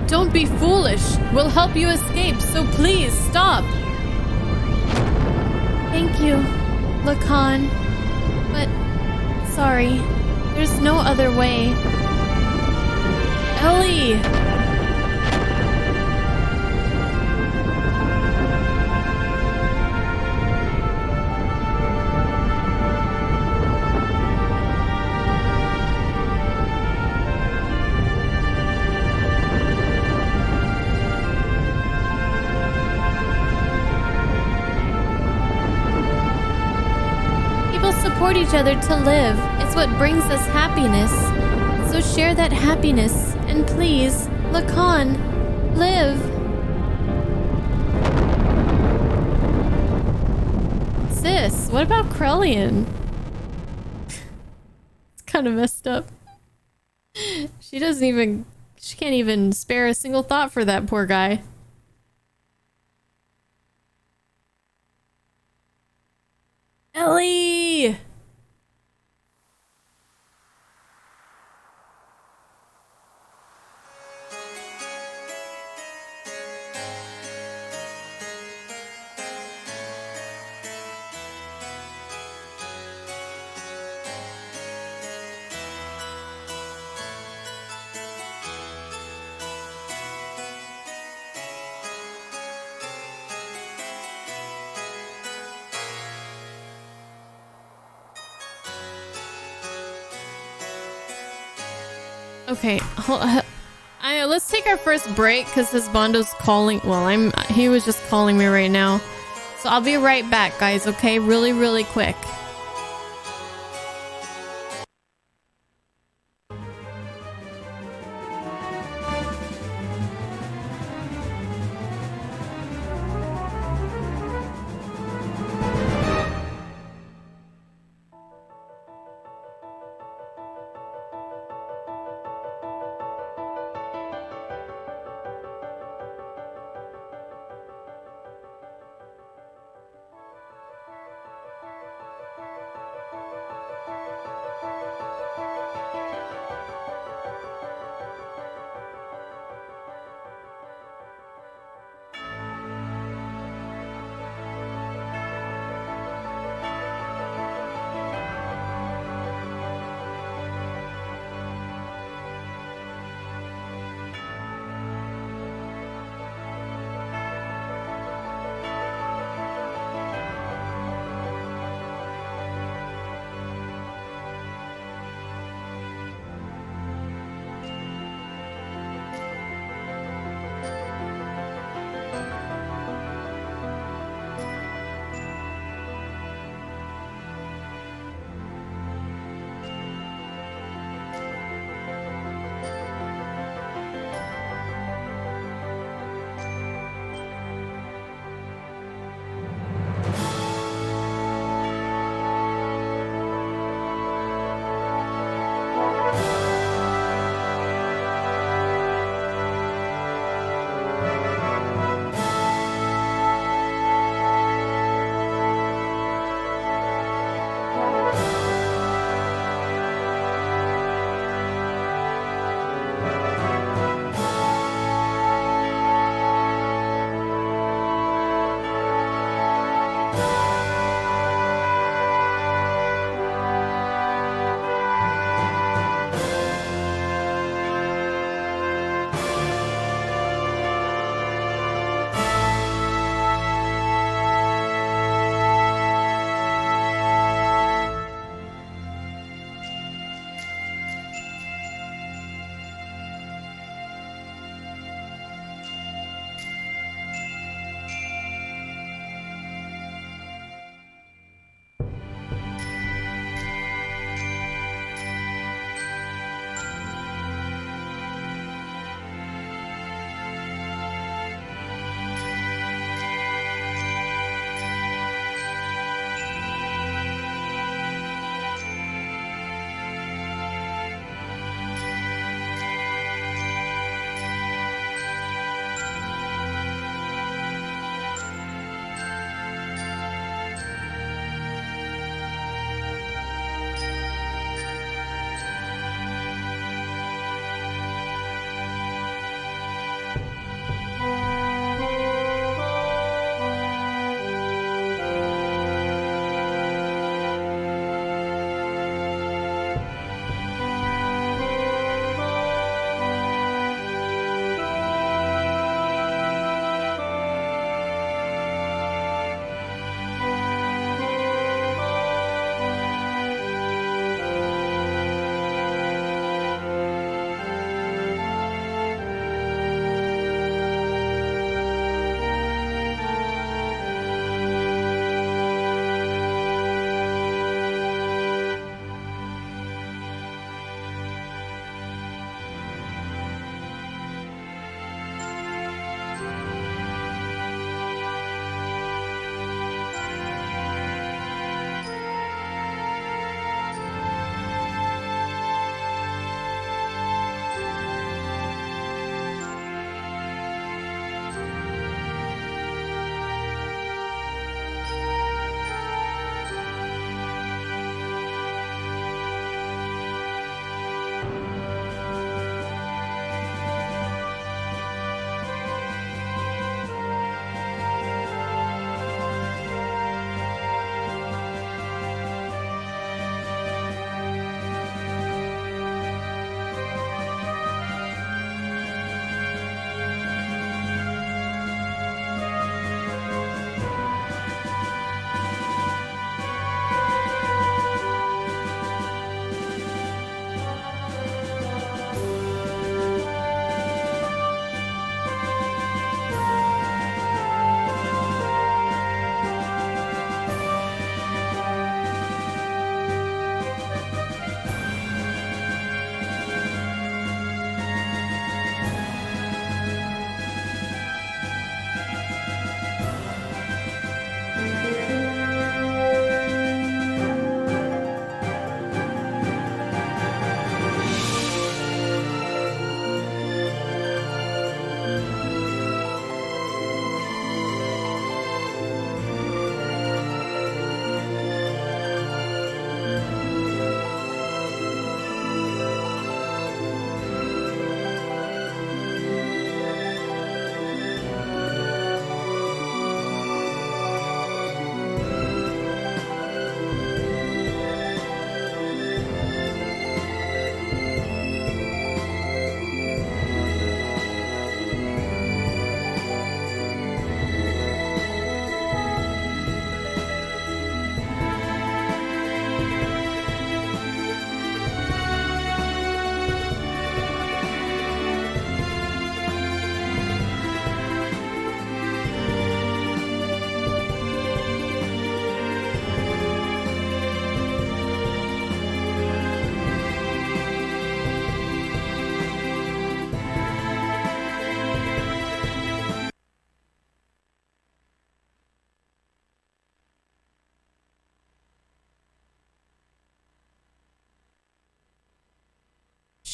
Speaker 1: Don't be foolish. We'll help you escape, so please stop. Thank you, Lacan. But, sorry, there's no other way. Ellie!
Speaker 2: support each other to live. It's what brings us happiness. So share that happiness. And please, Lacan, live.
Speaker 1: Sis, what about Krellian? It's kind of messed up. She can't even spare a single thought for that poor guy. Ellie! Okay, let's take our first break because Husbando's calling. Well, he was just calling me right now. So I'll be right back, guys, okay? Really, really quick.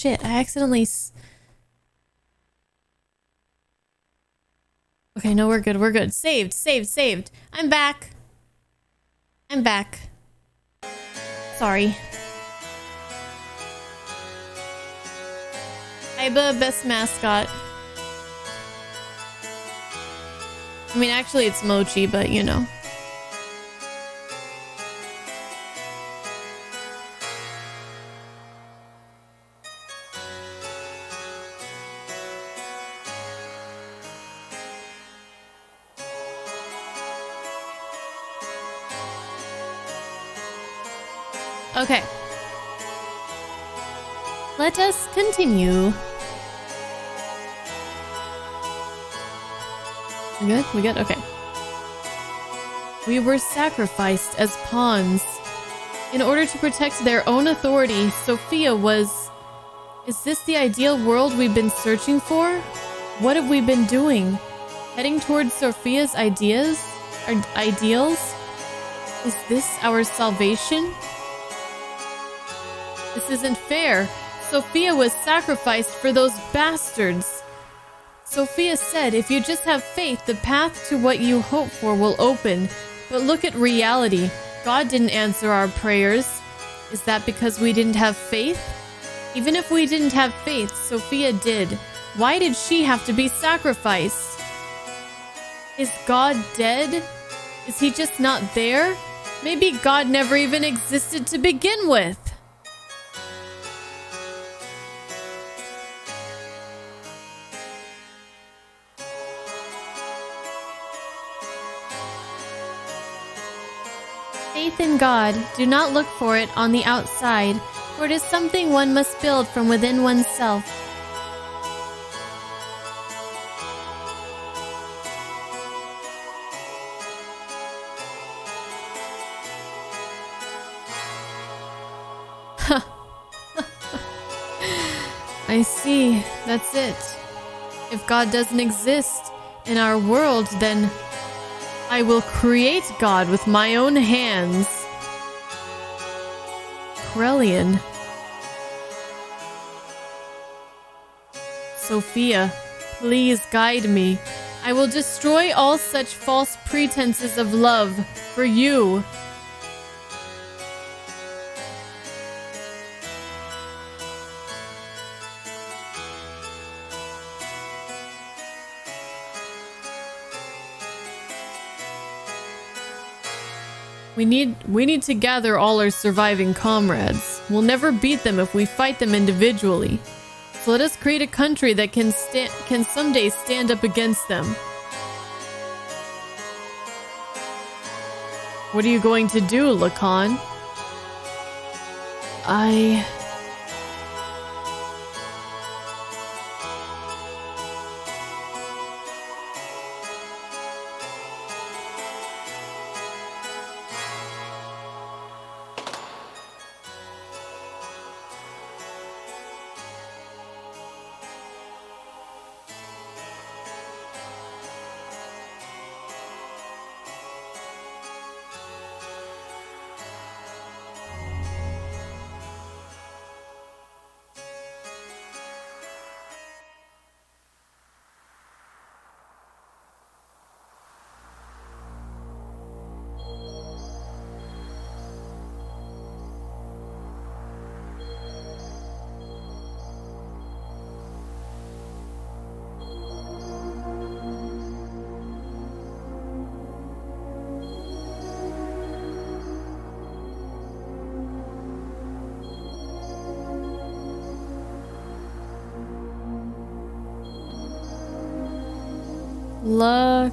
Speaker 1: shit, I accidentally... Okay, no, we're good, we're good. Saved, saved, saved. I'm back. I'm back. Sorry. Iba, best mascot. I mean, actually it's Mochi, but you know. Okay. Let us continue. We good? We good? Okay. We were sacrificed as pawns. In order to protect their own authority, Sophia was... Is this the ideal world we've been searching for? What have we been doing? Heading towards Sophia's ideas? Or ideals? Is this our salvation? This isn't fair. Sophia was sacrificed for those bastards. Sophia said, if you just have faith, the path to what you hope for will open. But look at reality. God didn't answer our prayers. Is that because we didn't have faith? Even if we didn't have faith, Sophia did. Why did she have to be sacrificed? Is God dead? Is he just not there? Maybe God never even existed to begin with. Faith in God, do not look for it on the outside, for it is something one must build from within oneself. I see, that's it. If God doesn't exist in our world, then I will create God with my own hands. Krellian. Sophia, please guide me. I will destroy all such false pretenses of love for you. We need to gather all our surviving comrades. We'll never beat them if we fight them individually. So let us create a country that can someday stand up against them. What are you going to do, Lacan? Lacan.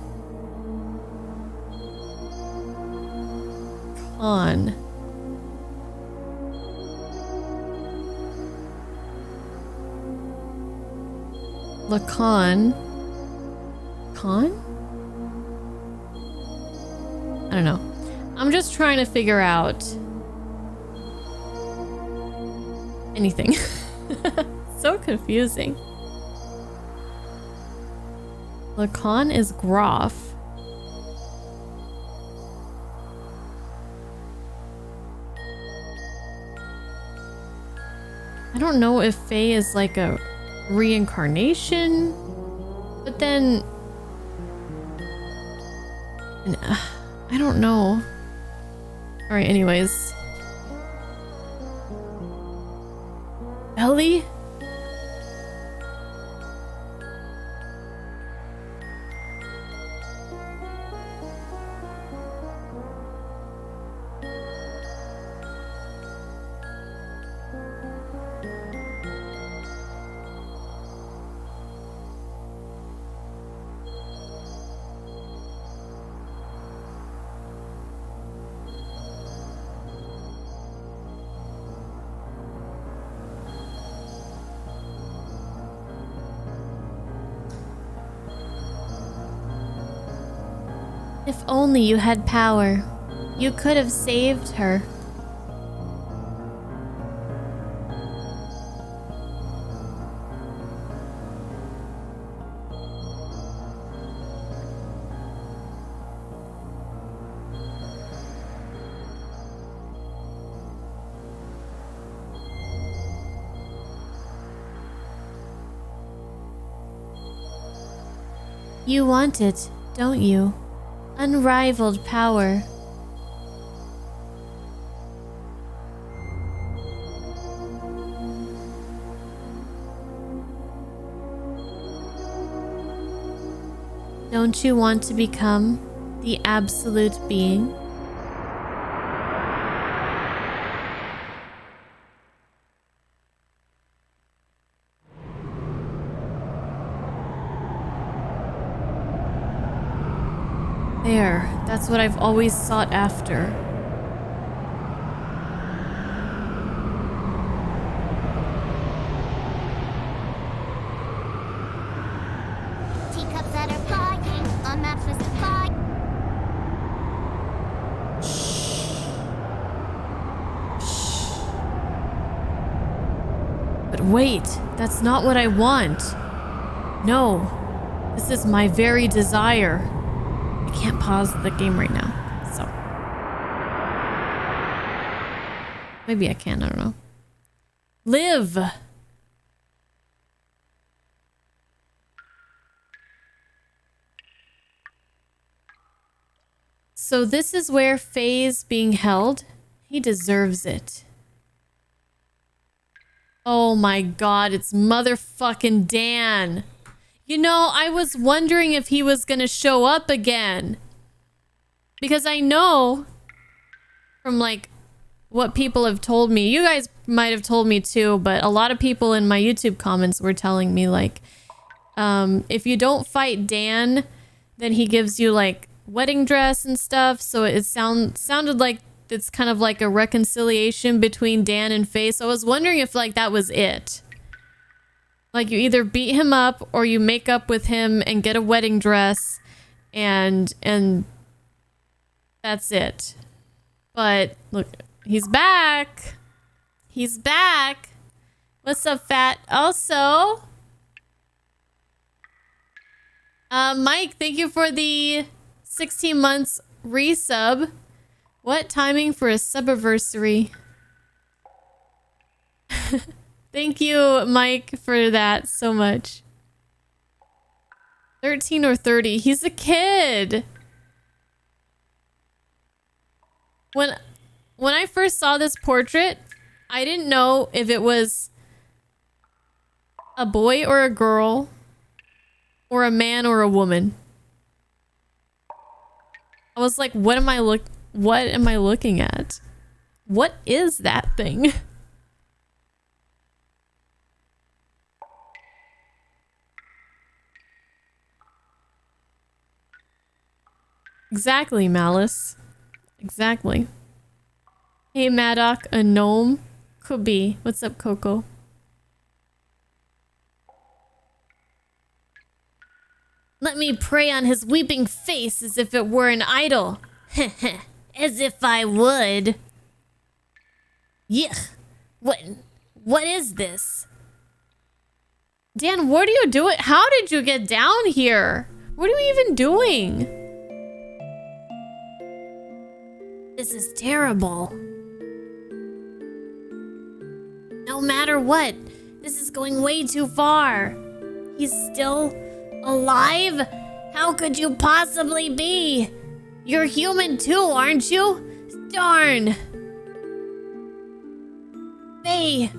Speaker 1: Lacan. Con? I don't know. I'm just trying to figure out anything. So confusing. Lacan is Groff. I don't know if Faye is like a reincarnation, but then I don't know. All right, anyways. Ellie?
Speaker 2: If only you had power, you could have saved her. You want it, don't you? Unrivaled power. Don't you want to become the absolute being?
Speaker 1: There, that's what I've always sought after.
Speaker 3: Teacups that are flying on maps with the fly.
Speaker 1: But wait, that's not what I want. No, this is my very desire. I can't pause the game right now, so. Maybe I can, I don't know. Live! So this is where Faye's being held. He deserves it. Oh my god, it's motherfucking Dan. You know, I was wondering if he was gonna show up again. Because I know from like what people have told me, you guys might have told me too, but a lot of people in my YouTube comments were telling me like, if you don't fight Dan, then he gives you like wedding dress and stuff. So it sounded like it's kind of like a reconciliation between Dan and Faye. So I was wondering if like that was it. Like you either beat him up or you make up with him and get a wedding dress and that's it. But look, he's back. He's back. What's up, Fat? Also, Mike, thank you for the 16 months resub. What timing for a subiversary? Thank you, Mike, for that so much. 13 or 30. He's a kid. When I first saw this portrait, I didn't know if it was a boy or a girl or a man or a woman. I was like, what am I looking at? What is that thing? Exactly, Malice. Exactly. Hey, Maddock, a gnome? Could be. What's up, Coco? Let me prey on his weeping face as if it were an idol. As if I would. Yuck. What is this? Dan, what are you doing? How did you get down here? What are you even doing? This is terrible. No
Speaker 2: No matter what, this is going way too far. He's still alive? How could you possibly be? You're human too, aren't you? Darn. Faye.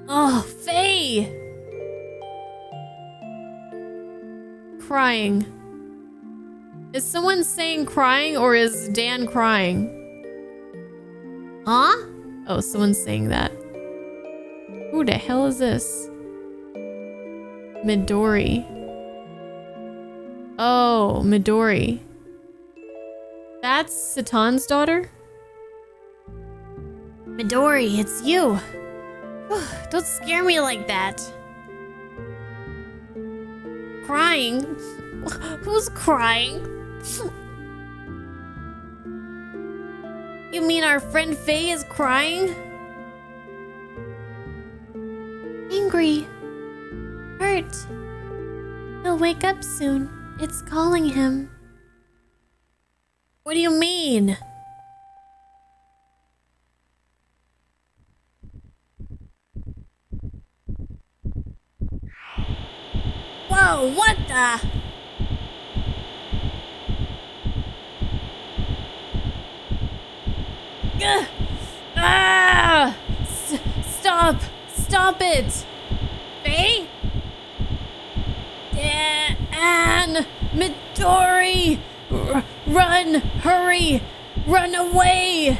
Speaker 2: Oh, Faye.
Speaker 1: Crying. Is someone saying crying or is Dan crying?
Speaker 2: Huh?
Speaker 1: Oh, someone's saying that. Who the hell is this? Midori. Oh, Midori. That's Satan's daughter?
Speaker 2: Midori, it's you. Don't scare me like that. Crying? Who's crying? You mean our friend Faye is crying? Angry. Hurt. He'll wake up soon. It's calling him.
Speaker 1: What do you mean?
Speaker 2: Whoa, what the?
Speaker 1: Ugh. Ah! Stop! Stop it!
Speaker 2: Faye?
Speaker 1: Dan! Midori! Run! Hurry! Run away!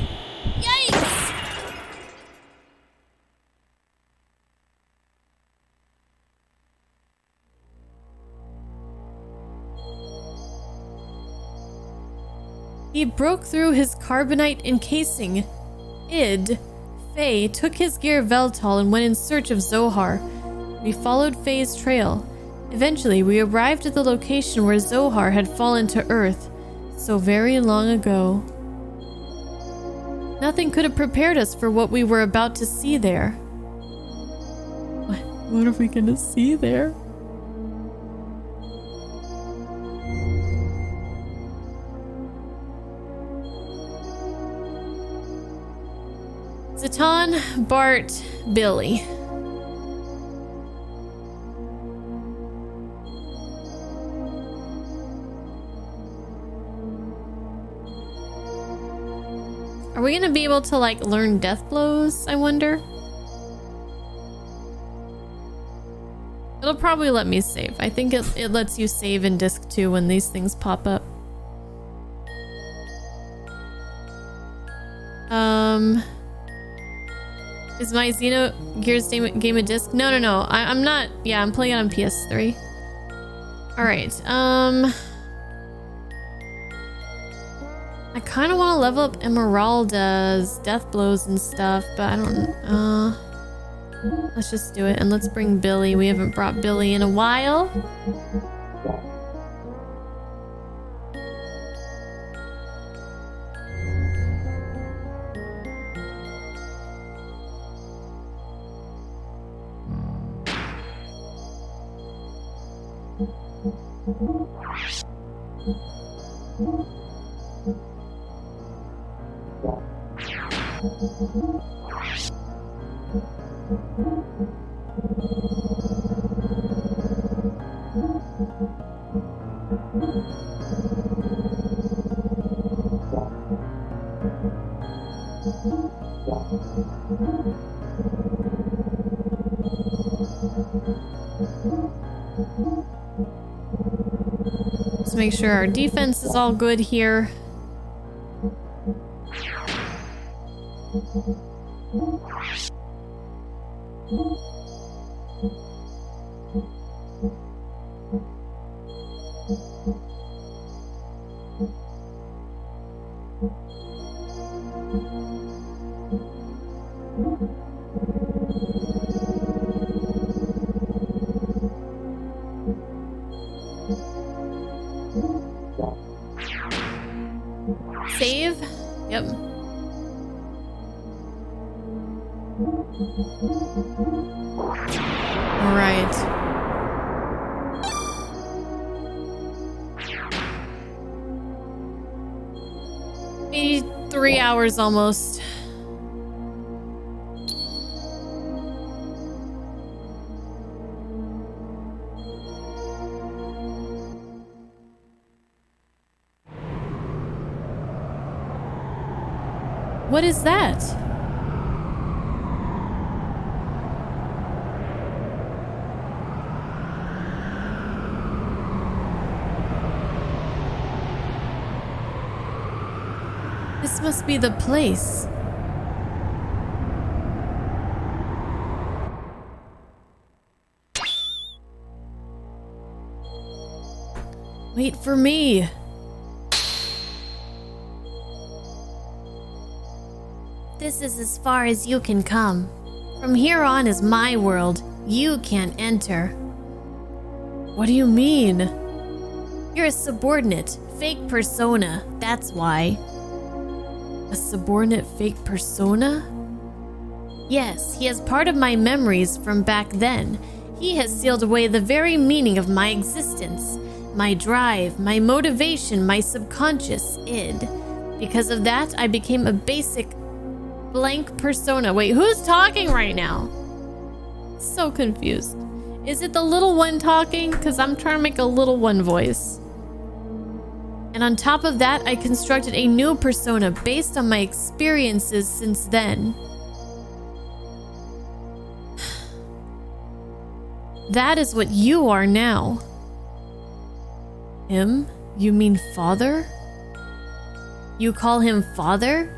Speaker 2: Yikes!
Speaker 1: He broke through his carbonite encasing. Faye took his gear Veltal and went in search of Zohar. We followed Faye's trail. Eventually, we arrived at the location where Zohar had fallen to Earth so very long ago. Nothing could have prepared us for what we were about to see there. What are we gonna see there? Zatan, Bart, Billy. Are we gonna be able to like learn death blows, I wonder? It'll probably let me save. I think it lets you save in disc 2 when these things pop up. Is my Xenogears game a disc? No. I'm not. Yeah, I'm playing it on PS3. Alright, I kind of want to level up Emeralda's death blows and stuff, but I don't... let's just do it, and let's bring Billy. We haven't brought Billy in a while. Let's make sure our defense is all good here. Save? Yep. All right. Maybe 3 hours almost. What is that? This must be the place. Wait for me.
Speaker 2: This is as far as you can come. From here on is my world. You can't enter.
Speaker 1: What do you mean?
Speaker 2: You're a subordinate, fake persona, that's why.
Speaker 1: A subordinate fake persona?
Speaker 2: Yes, he has part of my memories from back then. He has sealed away the very meaning of my existence, my drive, my motivation, my subconscious id. Because of that, I became a basic blank persona. Wait, who's talking right now?
Speaker 1: So confused. Is it the little one talking? Because I'm trying to make a little one voice. And on top of that, I constructed a new persona based on my experiences since then. That is what you are now. Him? You mean father? You call him father?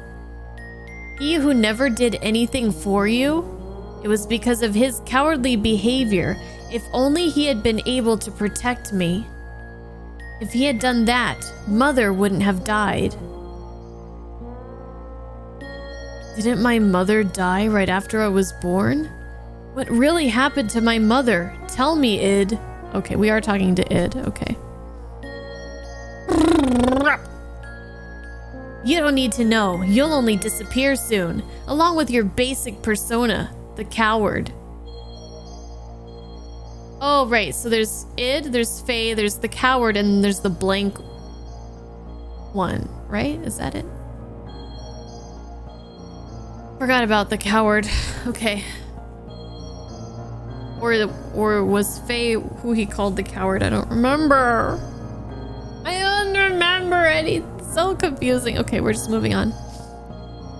Speaker 1: He who never did anything for you? It was because of his cowardly behavior. If only he had been able to protect me. If he had done that, Mother wouldn't have died. Didn't my mother die right after I was born? What really happened to my mother? Tell me, id. Okay, we are talking to id. Okay.
Speaker 2: You don't need to know. You'll only disappear soon, along with your basic persona, the coward.
Speaker 1: Oh, right. So there's id, there's Faye, there's the coward, and there's the blank one, right? Is that it? Forgot about the coward. Okay. Or was Faye who he called the coward? I don't remember. I don't remember it. It's so confusing. Okay, we're just moving on.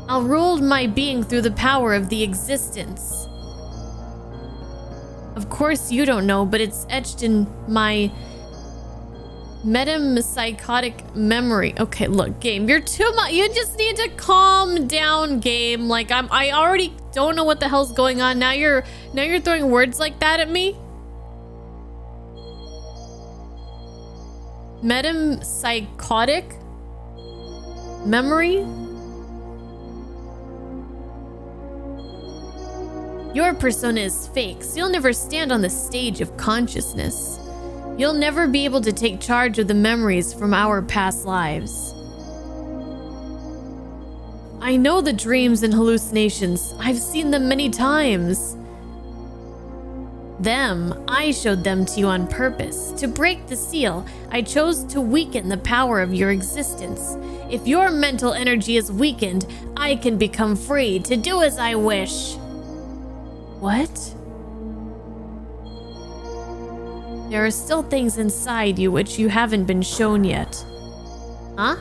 Speaker 2: I'll rule my being through the power of the existence. Of course you don't know, but it's etched in my metempsychotic memory.
Speaker 1: Okay, look, game, you're too much. You just need to calm down, game. Like I already don't know what the hell's going on. Now you're throwing words like that at me. Metempsychotic memory.
Speaker 2: Your persona is fake, so you'll never stand on the stage of consciousness. You'll never be able to take charge of the memories from our past lives.
Speaker 1: I know the dreams and hallucinations. I've seen them many times.
Speaker 2: I showed them to you on purpose. To break the seal, I chose to weaken the power of your existence. If your mental energy is weakened, I can become free to do as I wish.
Speaker 1: What?
Speaker 2: There are still things inside you which you haven't been shown yet. Huh?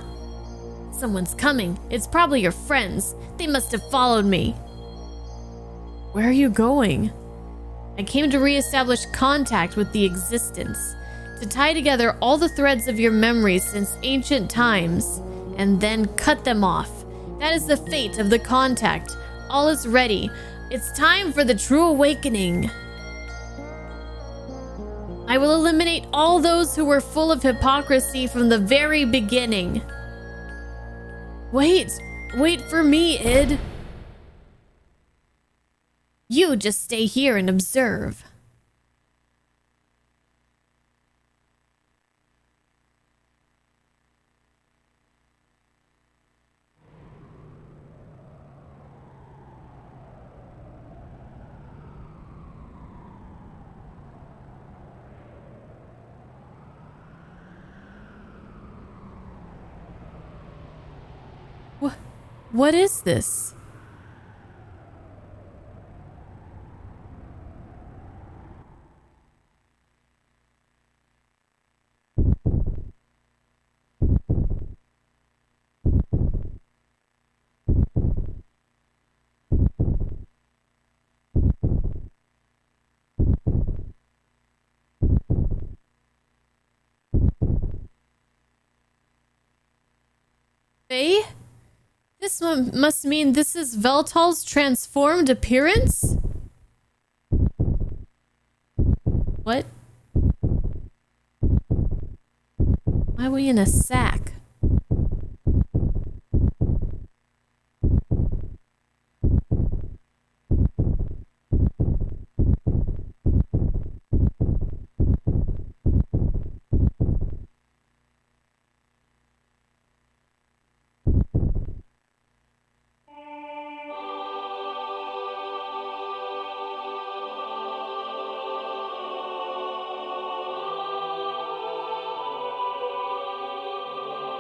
Speaker 2: Someone's coming. It's probably your friends. They must have followed me.
Speaker 1: Where are you going?
Speaker 2: I came to reestablish contact with the existence, to tie together all the threads of your memories since ancient times, and then cut them off. That is the fate of the contact. All is ready. It's time for the true awakening. I will eliminate all those who were full of hypocrisy from the very beginning.
Speaker 1: Wait for me, id.
Speaker 2: You just stay here and observe.
Speaker 1: What is this? This one must mean this is Veltal's transformed appearance? What? Why are we in a sack?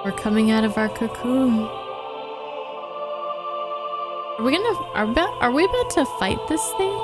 Speaker 1: We're coming out of our cocoon. Are we about to fight this thing?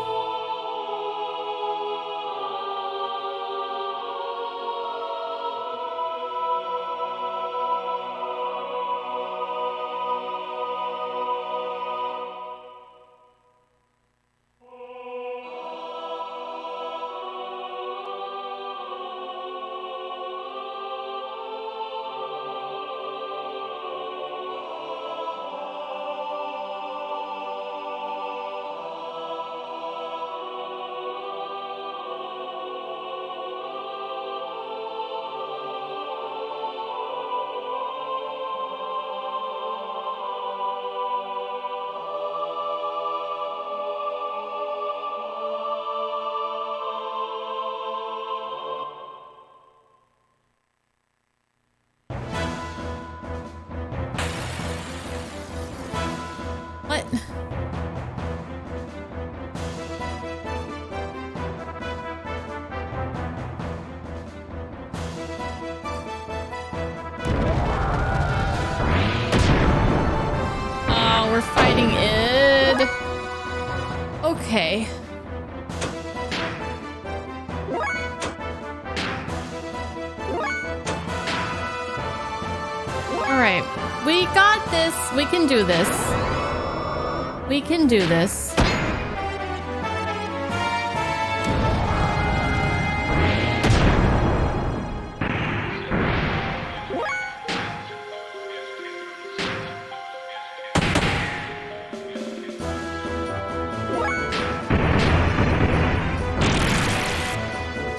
Speaker 1: What? Oh, we're fighting Id. Okay. All right. We got this. We can do this. We can do this.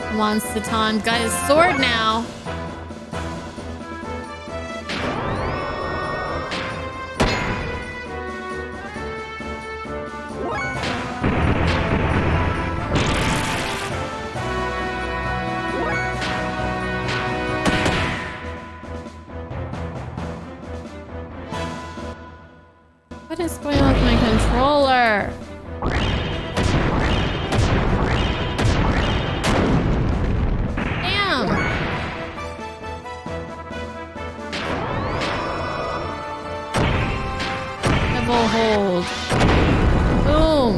Speaker 1: Come on, Satan. Got his sword now. What is going on with my controller? Damn! Double hold. Boom!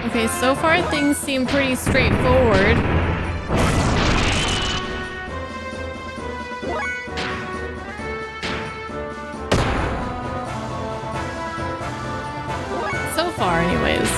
Speaker 1: Okay, so far things seem pretty straightforward. So far, anyways.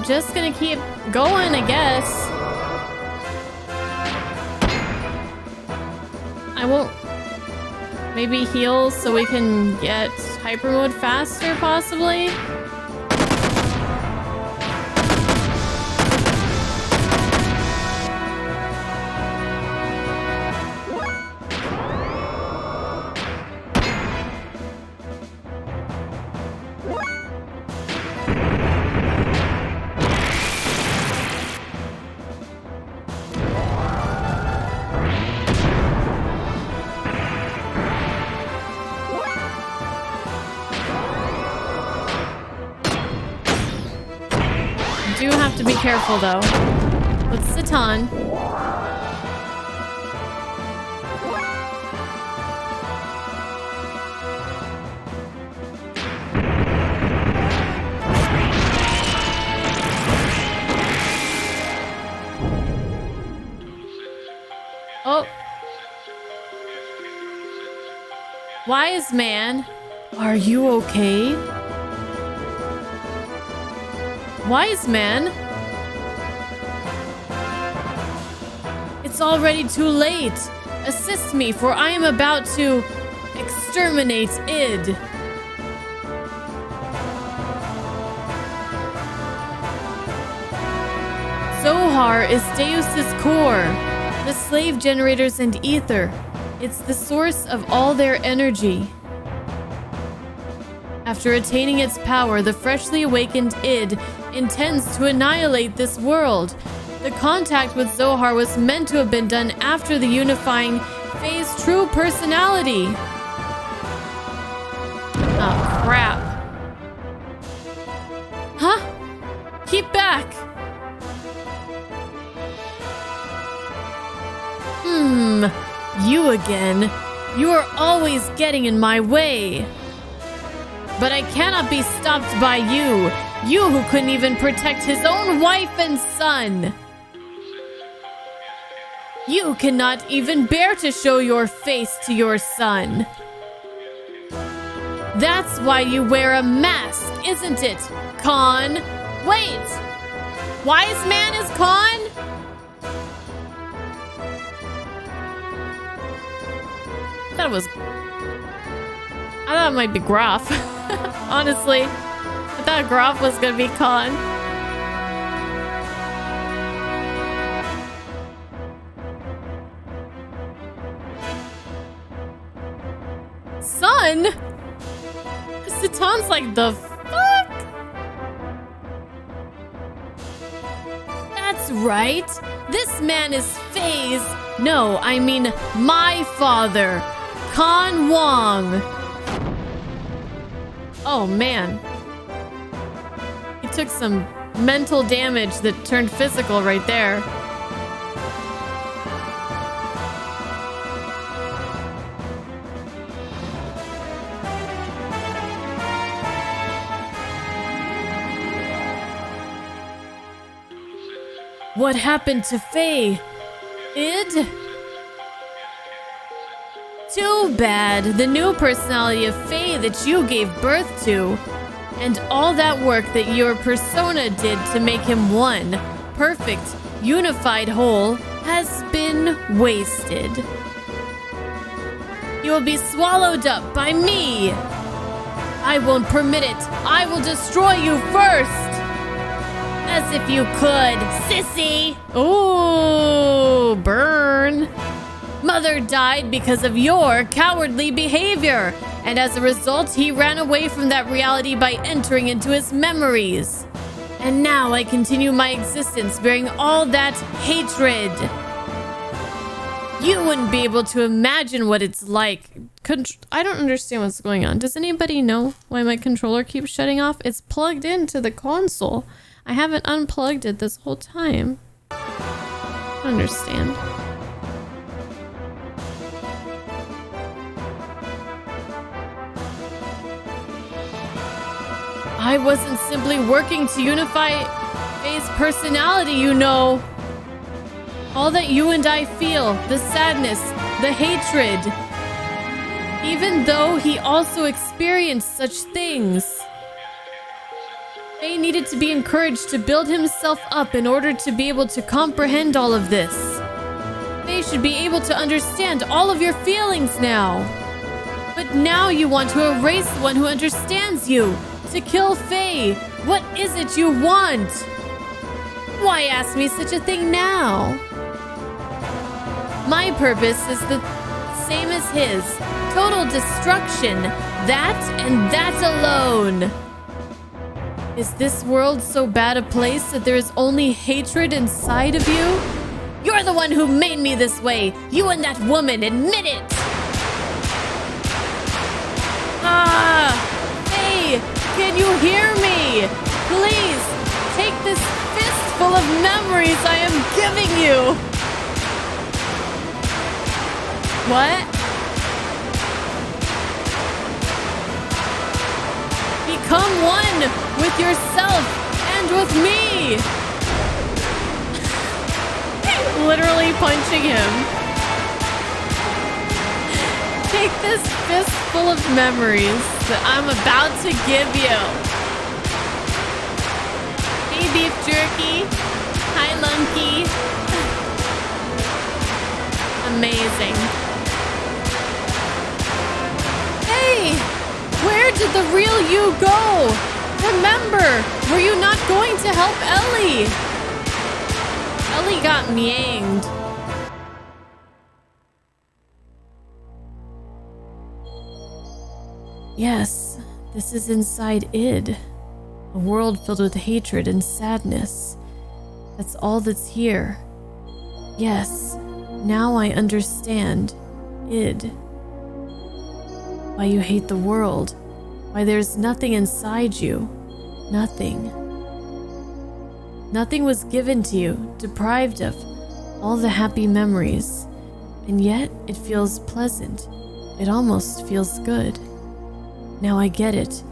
Speaker 1: just gonna keep going, I guess. I won't... Maybe heal so we can get hyper mode faster, possibly? Do have to be careful though. With Satan. Oh. Wise man, are you okay? Wise man? It's already too late. Assist me, for I am about to exterminate id. Zohar is Deus's core, the slave generators and ether. It's the source of all their energy. After attaining its power, the freshly awakened id intends to annihilate this world. The contact with Zohar was meant to have been done after the unifying Faye's true personality. Oh, crap. Huh? Keep back. You again. You are always getting in my way. But I cannot be stopped by you. You who couldn't even protect his own wife and son. You cannot even bear to show your face to your son. That's why you wear a mask, isn't it, Khan? Wait! Wise man is Khan? I thought it might be Groff. Honestly, I thought Groff was gonna be Khan. Son? Satan's like, the fuck? That's right. This man is Faye's. No, I mean my father, Khan Wong. Oh man. He took some mental damage that turned physical right there. What happened to Faye? Id? Too bad. The new personality of Faye that you gave birth to, and all that work that your persona did to make him one perfect, unified whole, has been wasted. You will be swallowed up by me. I won't permit it. I will destroy you first. As if you could, sissy! Ooh, burn. Mother died because of your cowardly behavior, and as a result, he ran away from that reality by entering into his memories. And now I continue my existence bearing all that hatred. You wouldn't be able to imagine what it's like. I don't understand what's going on. Does anybody know why my controller keeps shutting off? It's plugged into the console. I haven't unplugged it this whole time. I don't understand. I wasn't simply working to unify Faye's personality, you know. All that you and I feel, the sadness, the hatred. Even though he also experienced such things. Faye needed to be encouraged to build himself up in order to be able to comprehend all of this. Faye should be able to understand all of your feelings now. But now you want to erase the one who understands you, to kill Faye. What is it you want? Why ask me such a thing now? My purpose is the same as his. Total destruction. That and that alone. Is this world so bad a place that there is only hatred inside of you? You're the one who made me this way. You and that woman, admit it. Hey, can you hear me? Please, take this fistful of memories I am giving you. What? Become one with yourself and with me. Literally punching him. Take this fistful of memories that I'm about to give you. Hey, beef jerky. Hi, Lunky. Amazing. Hey, where did the real you go? Remember, were you not going to help Ellie? Ellie got meanged. Yes, this is inside id. A world filled with hatred and sadness. That's all that's here. Yes, now I understand id. Why you hate the world. Why there's nothing inside you. Nothing. Nothing was given to you, deprived of all the happy memories. And yet it feels pleasant. It almost feels good. Now I get it.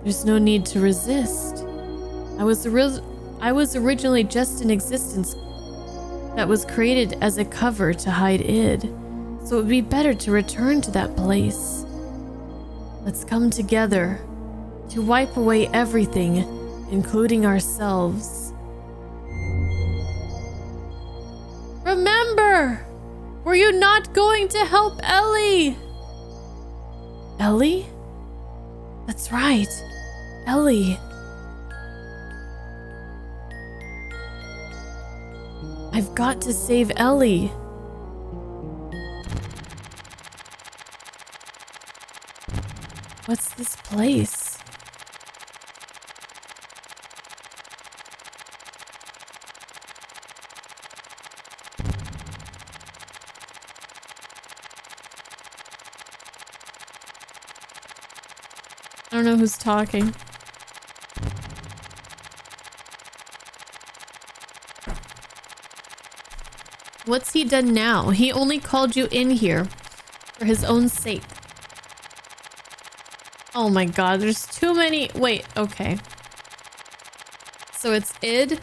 Speaker 1: There's no need to resist. I was originally just an existence that was created as a cover to hide id. So it would be better to return to that place. Let's come together to wipe away everything, including ourselves. Remember! Were you not going to help Ellie? Ellie? That's right. Ellie. I've got to save Ellie. What's this place? I don't know who's talking. What's he done now? He only called you in here for his own sake. Oh my god, there's too many. Wait, okay. So it's id.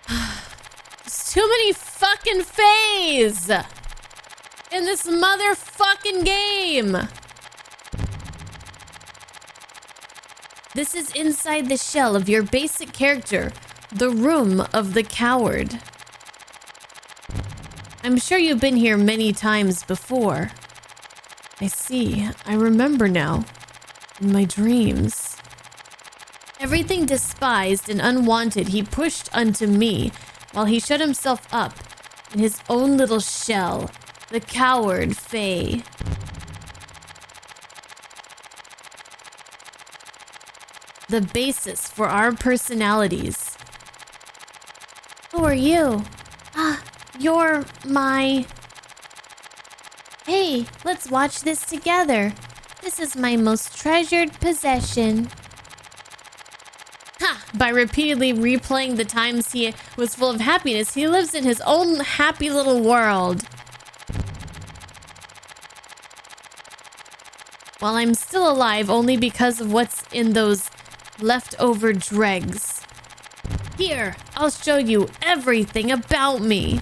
Speaker 1: There's too many fucking Fays in this motherfucking game. This is inside the shell of your basic character, the room of the coward. I'm sure you've been here many times before. I see. I remember now. In my dreams. Everything despised and unwanted he pushed unto me while he shut himself up in his own little shell, the coward Faye. The basis for our personalities.
Speaker 2: Who are you? You're my... Hey, let's watch this together. This is my most treasured possession.
Speaker 1: Ha! By repeatedly replaying the times he was full of happiness, he lives in his own happy little world. While I'm still alive only because of what's in those leftover dregs. Here, I'll show you everything about me.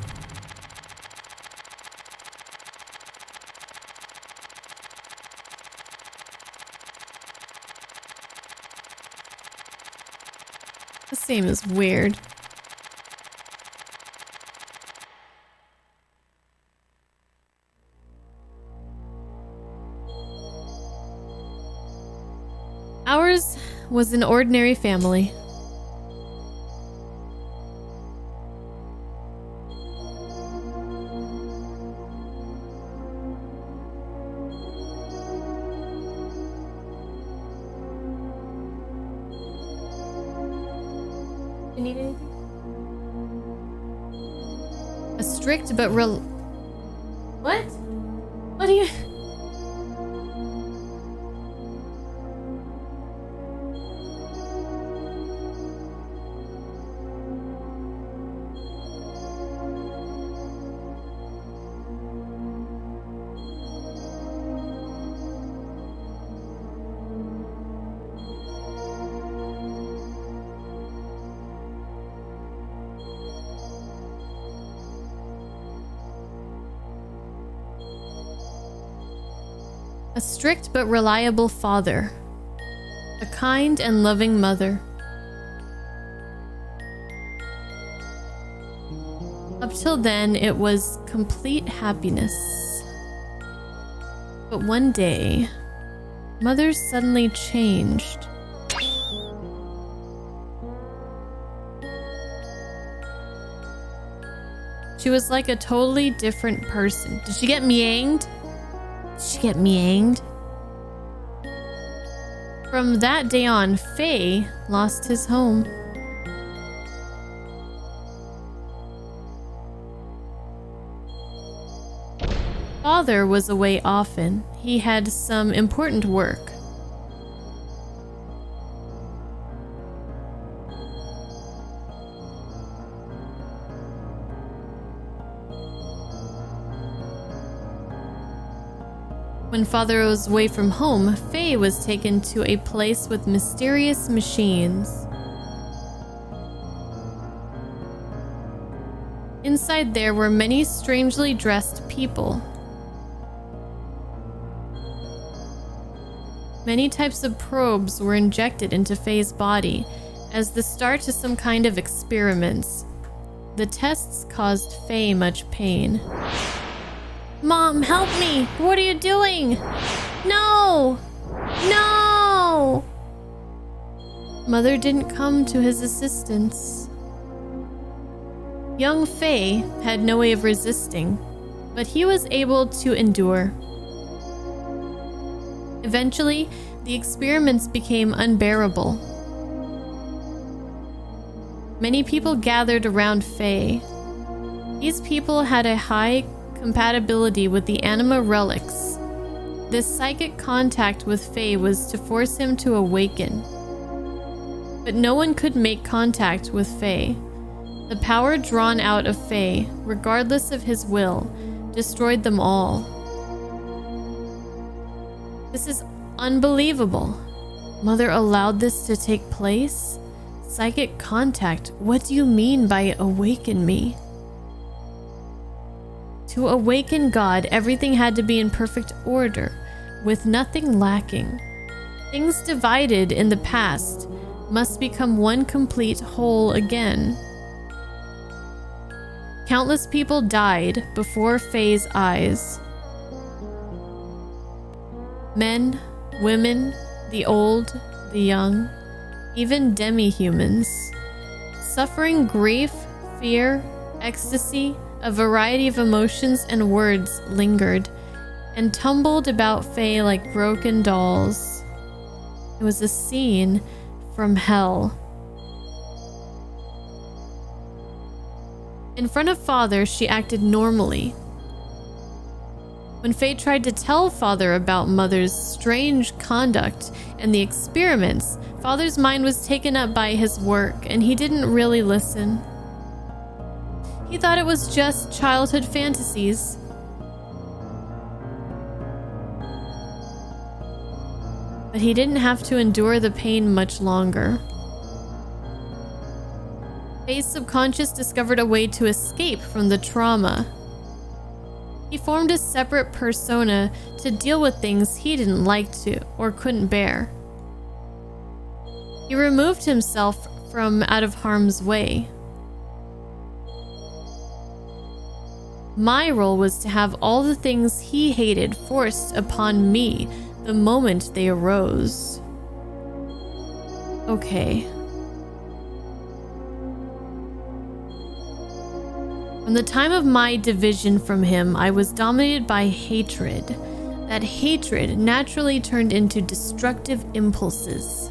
Speaker 1: Same is weird. Ours was an ordinary family. You need anything? A strict but What? What do you... A strict but reliable father. A kind and loving mother. Up till then, it was complete happiness. But one day, Mother suddenly changed. She was like a totally different person. Did she get meanged? From that day on, Faye lost his home. Father was away often. He had some important work. When Father was away from home, Faye was taken to a place with mysterious machines. Inside there were many strangely dressed people. Many types of probes were injected into Faye's body as the start to some kind of experiments. The tests caused Faye much pain.
Speaker 2: Mom, help me! What are you doing? No! No!
Speaker 1: Mother didn't come to his assistance. Young Faye had no way of resisting, but he was able to endure. Eventually, the experiments became unbearable. Many people gathered around Faye. These people had a high compatibility with the anima relics. This psychic contact with Faye was to force him to awaken. But no one could make contact with Faye. The power drawn out of Faye, regardless of his will, destroyed them all. This is unbelievable. Mother allowed this to take place? Psychic contact, what do you mean by awaken me? To awaken God, everything had to be in perfect order, with nothing lacking. Things divided in the past must become one complete whole again. Countless people died before Faye's eyes. Men, women, the old, the young, even demi-humans. Suffering, grief, fear, ecstasy, a variety of emotions and words lingered and tumbled about Faye like broken dolls. It was a scene from hell. In front of Father, she acted normally. When Faye tried to tell Father about Mother's strange conduct and the experiments, Father's mind was taken up by his work and he didn't really listen. He thought it was just childhood fantasies. But he didn't have to endure the pain much longer. Faye's subconscious discovered a way to escape from the trauma. He formed a separate persona to deal with things he didn't like to or couldn't bear. He removed himself from out of harm's way. My role was to have all the things he hated forced upon me the moment they arose. Okay. From the time of my division from him, I was dominated by hatred. That hatred naturally turned into destructive impulses.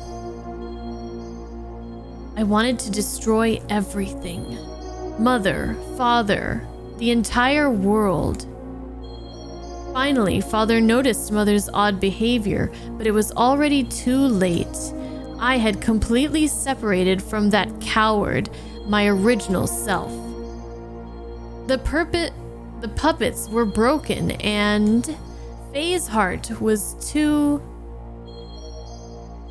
Speaker 1: I wanted to destroy everything. Mother, father, the entire world. Finally, father noticed mother's odd behavior, but it was already too late. I had completely separated from that coward, my original self. The puppets were broken, and Faye's heart was too...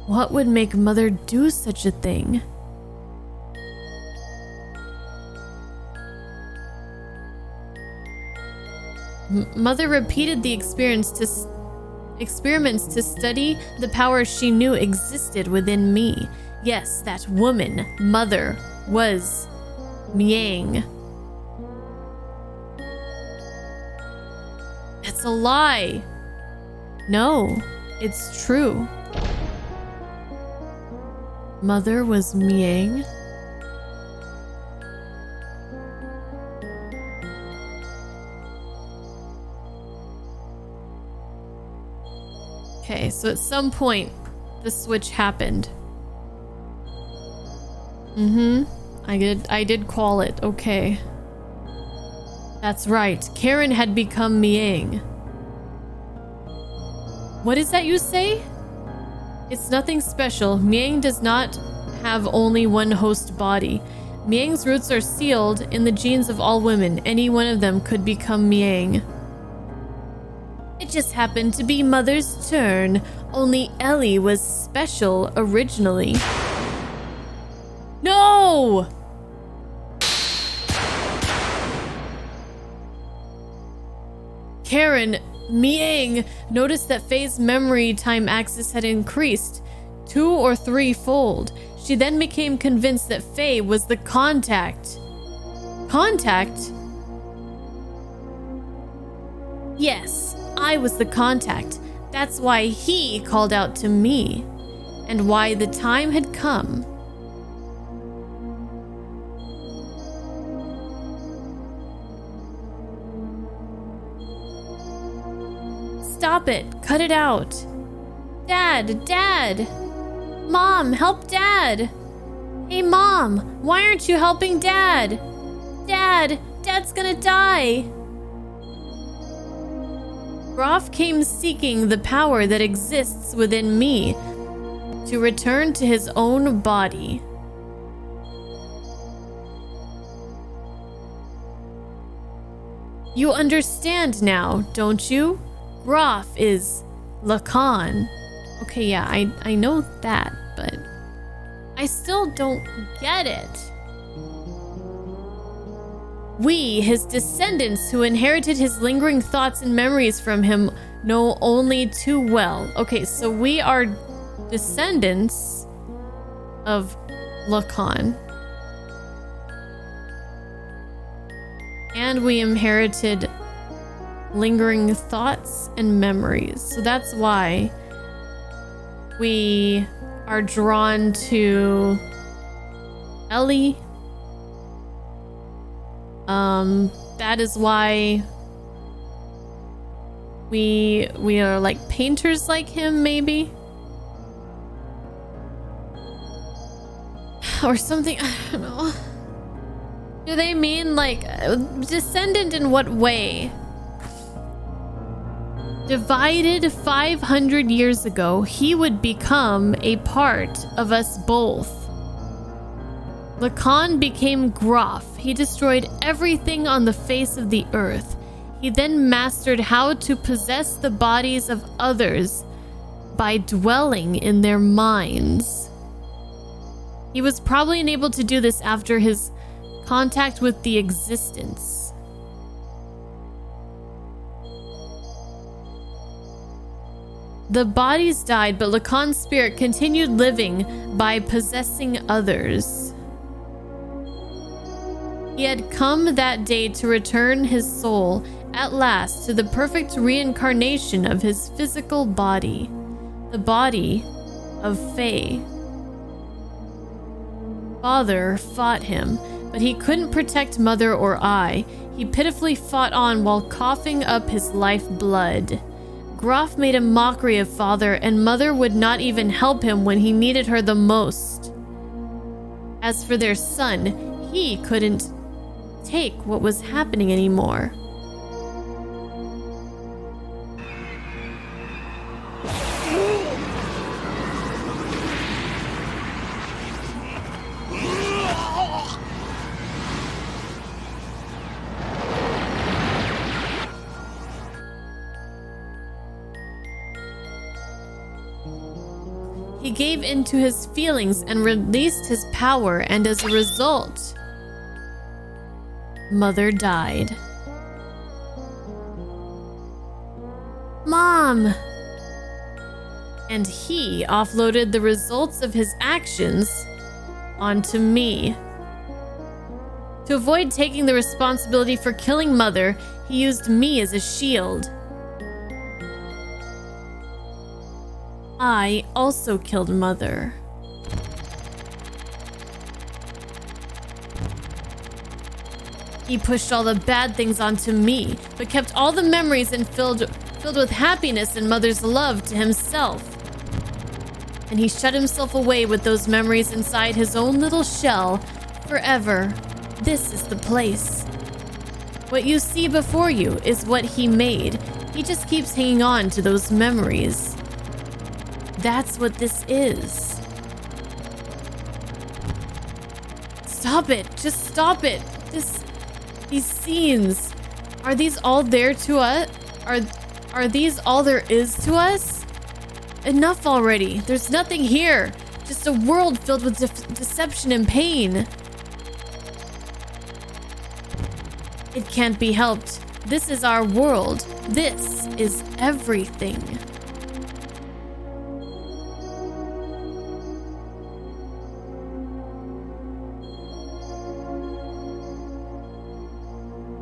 Speaker 1: What would make mother do such a thing? Mother repeated the experiments to study the power she knew existed within me. Yes, that woman, mother, was Miang. That's a lie. No, it's true. Mother was Miang. Okay, so at some point, the switch happened. I did call it, okay. That's right, Karen had become Miang. What is that you say? It's nothing special. Miang does not have only one host body. Miang's roots are sealed in the genes of all women. Any one of them could become Miang. It just happened to be Mother's turn. Only Ellie was special originally. No! Karen, Miang noticed that Faye's memory time axis had increased 2 or 3-fold. She then became convinced that Faye was the contact. Contact? Yes, I was the contact. That's why he called out to me, and why the time had come. Stop it! Cut it out! Dad! Dad! Mom, help Dad! Hey Mom, why aren't you helping Dad? Dad! Dad's gonna die! Groff came seeking the power that exists within me to return to his own body. You understand now, don't you? Groff is Lacan. Okay, yeah, I know that, but I still don't get it. We, his descendants who inherited his lingering thoughts and memories from him, know only too well. Okay, so we are descendants of Lacan. And we inherited lingering thoughts and memories. So that's why we are drawn to Ellie. That is why we are like painters like him, maybe, or something. I don't know. Do they mean like descendant in what way? Divided 500 years ago, he would become a part of us both. Lacan became Groff. He destroyed everything on the face of the earth. He then mastered how to possess the bodies of others by dwelling in their minds. He was probably unable to do this after his contact with the existence. The bodies died, but Lacan's spirit continued living by possessing others. He had come that day to return his soul at last to the perfect reincarnation of his physical body, the body of Faye. Father fought him, but he couldn't protect Mother or I. He pitifully fought on while coughing up his life blood. Groff made a mockery of Father, and Mother would not even help him when he needed her the most. As for their son, he couldn't take what was happening anymore. He gave into his feelings and released his power, and as a result, Mother died.
Speaker 2: Mom!
Speaker 1: And he offloaded the results of his actions onto me. To avoid taking the responsibility for killing Mother, he used me as a shield. I also killed Mother. He pushed all the bad things onto me, but kept all the memories and filled with happiness and Mother's love to himself. And he shut himself away with those memories inside his own little shell forever. This is the place. What you see before you is what he made. He just keeps hanging on to those memories. That's what this is. Stop it. Just stop it. These scenes. Are these all there to us? Are these all there is to us? Enough already. There's nothing here. Just a world filled with deception and pain. It can't be helped. This is our world. This is everything.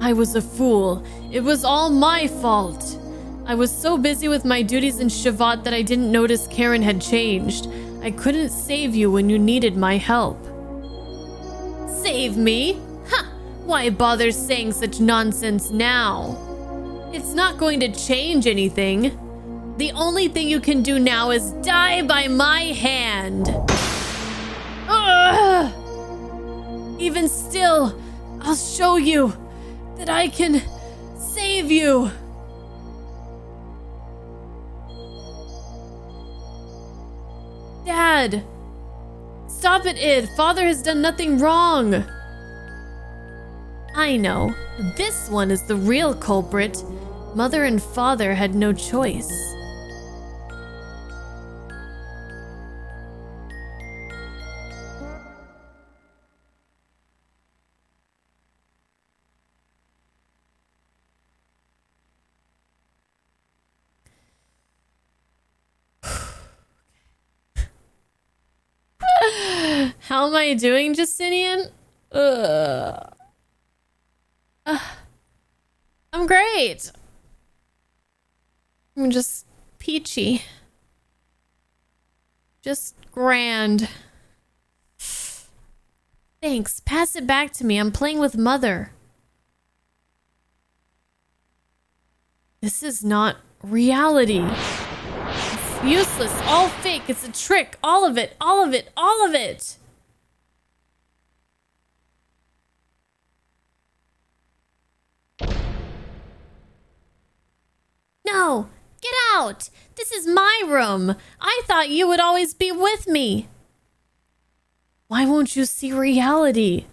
Speaker 1: I was a fool. It was all my fault. I was so busy with my duties in Shavat that I didn't notice Karen had changed. I couldn't save you when you needed my help. Save me? Huh! Why bother saying such nonsense now? It's not going to change anything. The only thing you can do now is die by my hand. Ugh! Even still, I'll show you that I can save you. Dad! Stop it, Id. Father has done nothing wrong. I know. This one is the real culprit. Mother and Father had no choice. How am I doing, Justinian? I'm great. I'm just peachy. Just grand. Thanks. Pass it back to me. I'm playing with Mother. This is not reality. It's useless. All fake. It's a trick. All of it. All of it. All of it.
Speaker 2: No! Get out! This is my room! I thought you would always be with me!
Speaker 1: Why won't you see reality?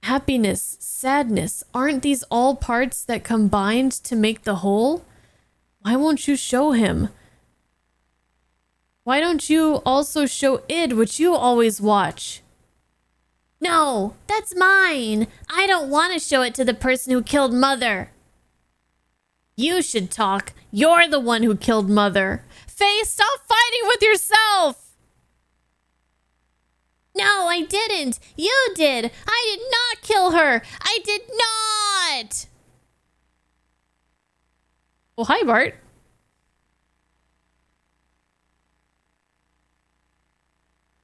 Speaker 1: Happiness, sadness, aren't these all parts that combined to make the whole? Why won't you show him? Why don't you also show Id what you always watch?
Speaker 2: No! That's mine! I don't want to show it to the person who killed Mother!
Speaker 1: You should talk. You're the one who killed Mother. Faye, stop fighting with yourself! No, I didn't. You did. I did not kill her. I did not. Well, hi, Bart.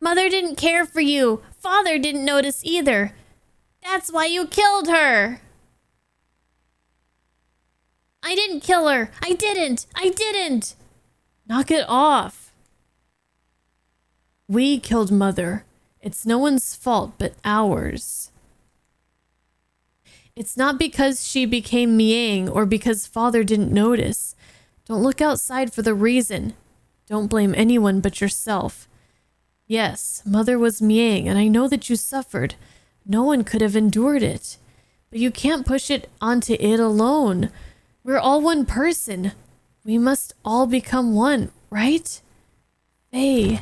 Speaker 2: Mother didn't care for you. Father didn't notice either. That's why you killed her. I didn't kill her. I didn't. I didn't.
Speaker 1: Knock it off. We killed Mother. It's no one's fault but ours. It's not because she became Miang or because Father didn't notice. Don't look outside for the reason. Don't blame anyone but yourself. Yes, Mother was Miang, and I know that you suffered. No one could have endured it. But you can't push it onto it alone. We're all one person. We must all become one, right? Faye.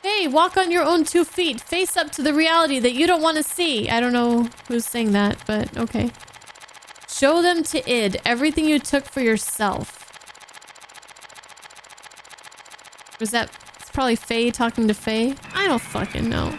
Speaker 1: Hey, walk on your own 2 feet. Face up to the reality that you don't want to see. I don't know who's saying that, but okay. Show them to id everything you took for yourself. Was that... It's probably Faye talking to Faye? I don't fucking know.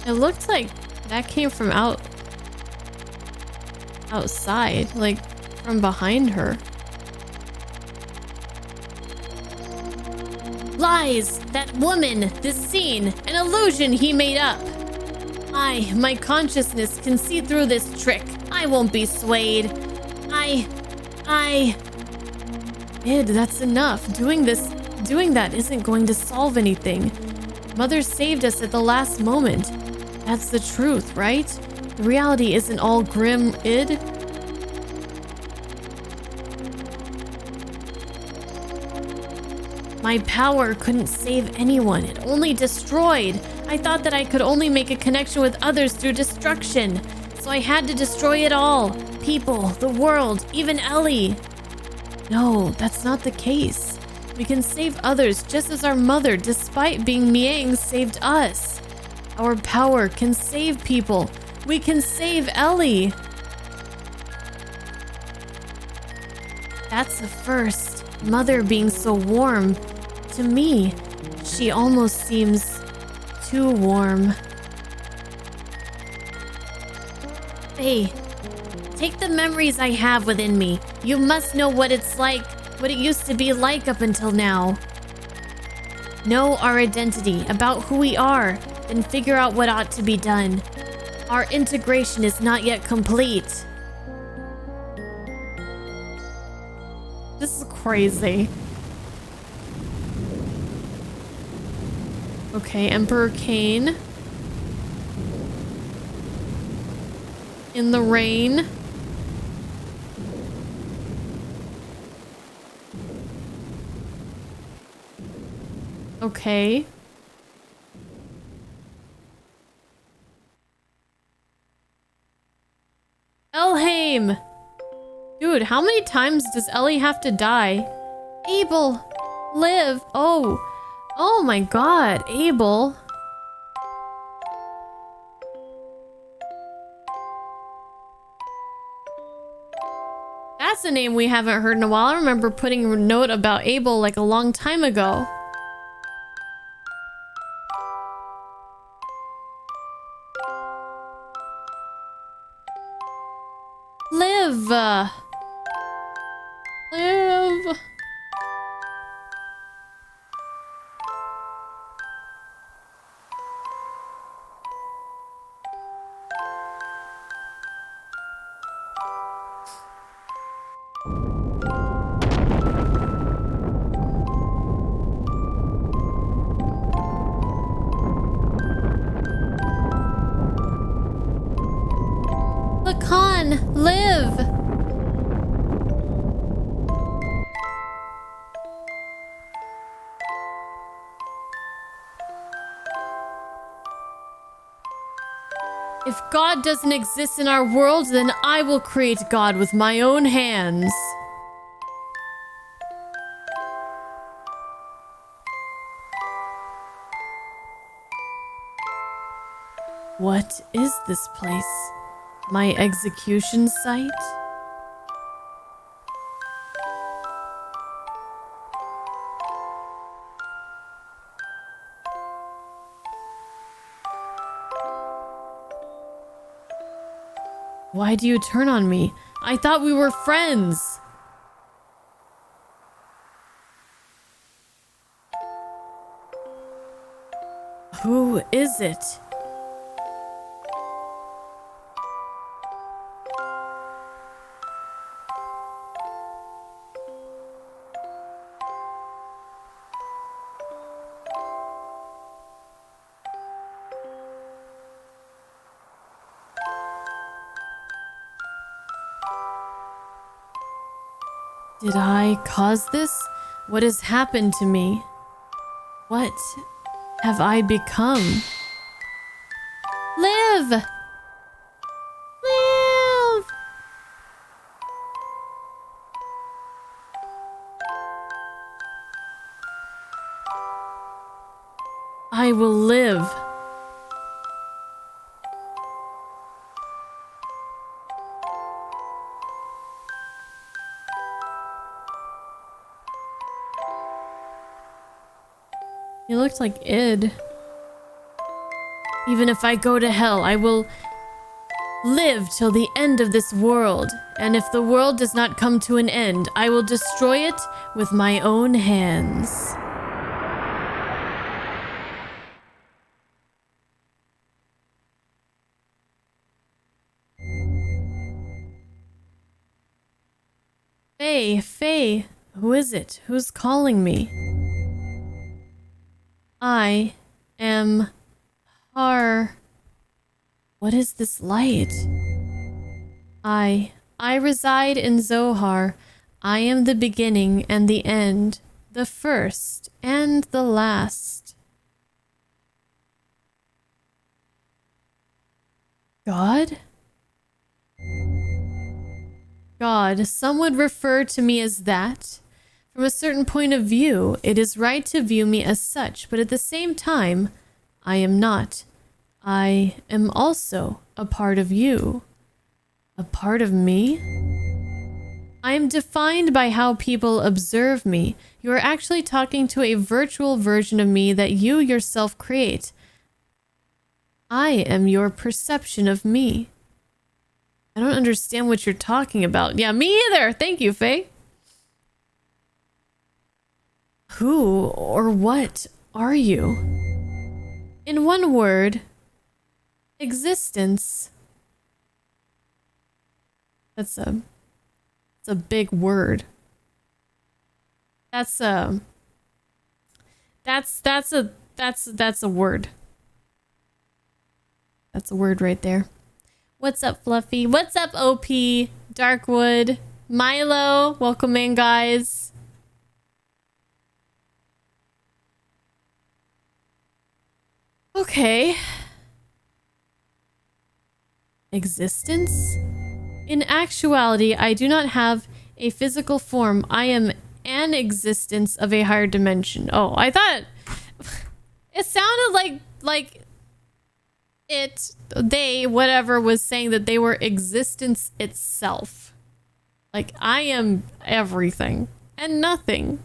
Speaker 1: It looked like that came from outside, like from behind her.
Speaker 2: Lies! That woman! This scene! An illusion he made up!
Speaker 1: My consciousness can see through this trick. I won't be swayed. Id, that's enough. Doing that isn't going to solve anything. Mother saved us at the last moment. That's the truth, right? The reality isn't all grim, Id. My power couldn't save anyone. It only destroyed. I thought that I could only make a connection with others through destruction. So I had to destroy it all. People, the world, even Ellie. No, that's not the case. We can save others just as our mother, despite being Miang, saved us. Our power can save people. We can save Ellie. That's the first. Mother being so warm. To me, she almost seems too warm.
Speaker 2: Hey, take the memories I have within me. You must know what it's like, what it used to be like up until now. Know our identity, about who we are, and figure out what ought to be done. Our integration is not yet complete.
Speaker 1: This is crazy. Okay, Emperor Cain. In the rain. Okay. Elhaim! Dude, how many times does Ellie have to die? Abel! Live! Oh! Oh my god, Abel. That's a name we haven't heard in a while. I remember putting a note about Abel like a long time ago. Live! Live! If God doesn't exist in our world, then I will create God with my own hands. What is this place? My execution site? Why do you turn on me? I thought we were friends. Who is it? Did I cause this? What has happened to me? What have I become? Live! Live! I will live. You looked like id. Even if I go to hell, I will live till the end of this world. And if the world does not come to an end, I will destroy it with my own hands. Faye, who is it? Who's calling me? I am Har. What is this light? I reside in Zohar. I am the beginning and the end, the first and the last. God? God, some would refer to me as that. From a certain point of view, it is right to view me as such, but at the same time, I am not. I am also a part of you. A part of me? I am defined by how people observe me. You are actually talking to a virtual version of me that you yourself create. I am your perception of me. I don't understand what you're talking about. Yeah, me either. Thank you, Faye. Who or what are you? In one word, existence. That's a big word. That's a word. That's a word right there. What's up, Fluffy? What's up, OP? Darkwood, Milo, welcome in, guys. Okay. Existence? In actuality, I do not have a physical form. I am an existence of a higher dimension. Oh, I thought it sounded like whatever was saying that they were existence itself. Like, I am everything and nothing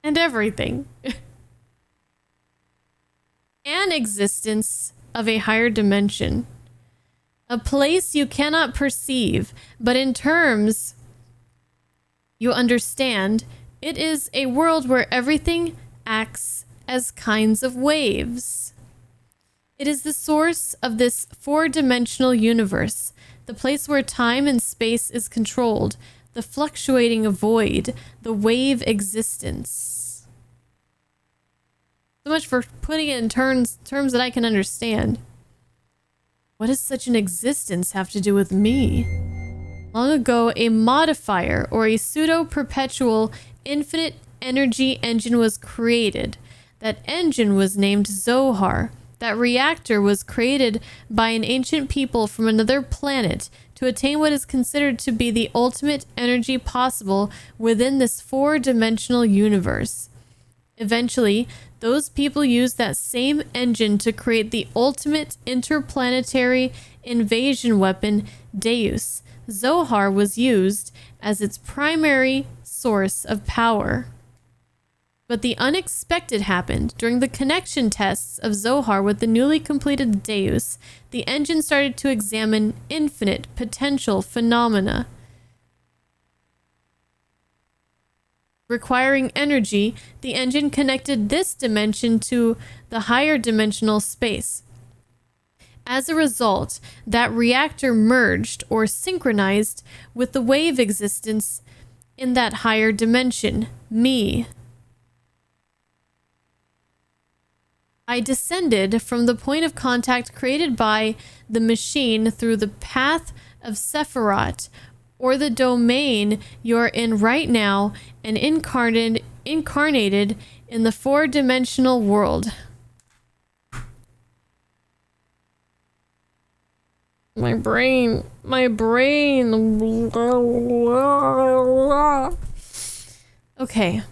Speaker 1: and everything. An existence of a higher dimension. A place you cannot perceive, but in terms you understand, it is a world where everything acts as kinds of waves. It is the source of this four-dimensional universe, the place where time and space is controlled, the fluctuating void, the wave existence. So much for putting it in terms that I can understand. What does such an existence have to do with me? Long ago, a modifier or a pseudo-perpetual infinite energy engine was created. That engine was named Zohar. That reactor was created by an ancient people from another planet to attain what is considered to be the ultimate energy possible within this four-dimensional universe. Eventually, those people used that same engine to create the ultimate interplanetary invasion weapon, Deus. Zohar was used as its primary source of power. But the unexpected happened. During the connection tests of Zohar with the newly completed Deus, the engine started to examine infinite potential phenomena. Requiring energy, the engine connected this dimension to the higher dimensional space. As a result, that reactor merged or synchronized with the wave existence in that higher dimension, me. I descended from the point of contact created by the machine through the path of Sephiroth, or the domain you're in right now, and incarnated in the four-dimensional world. My brain. Okay.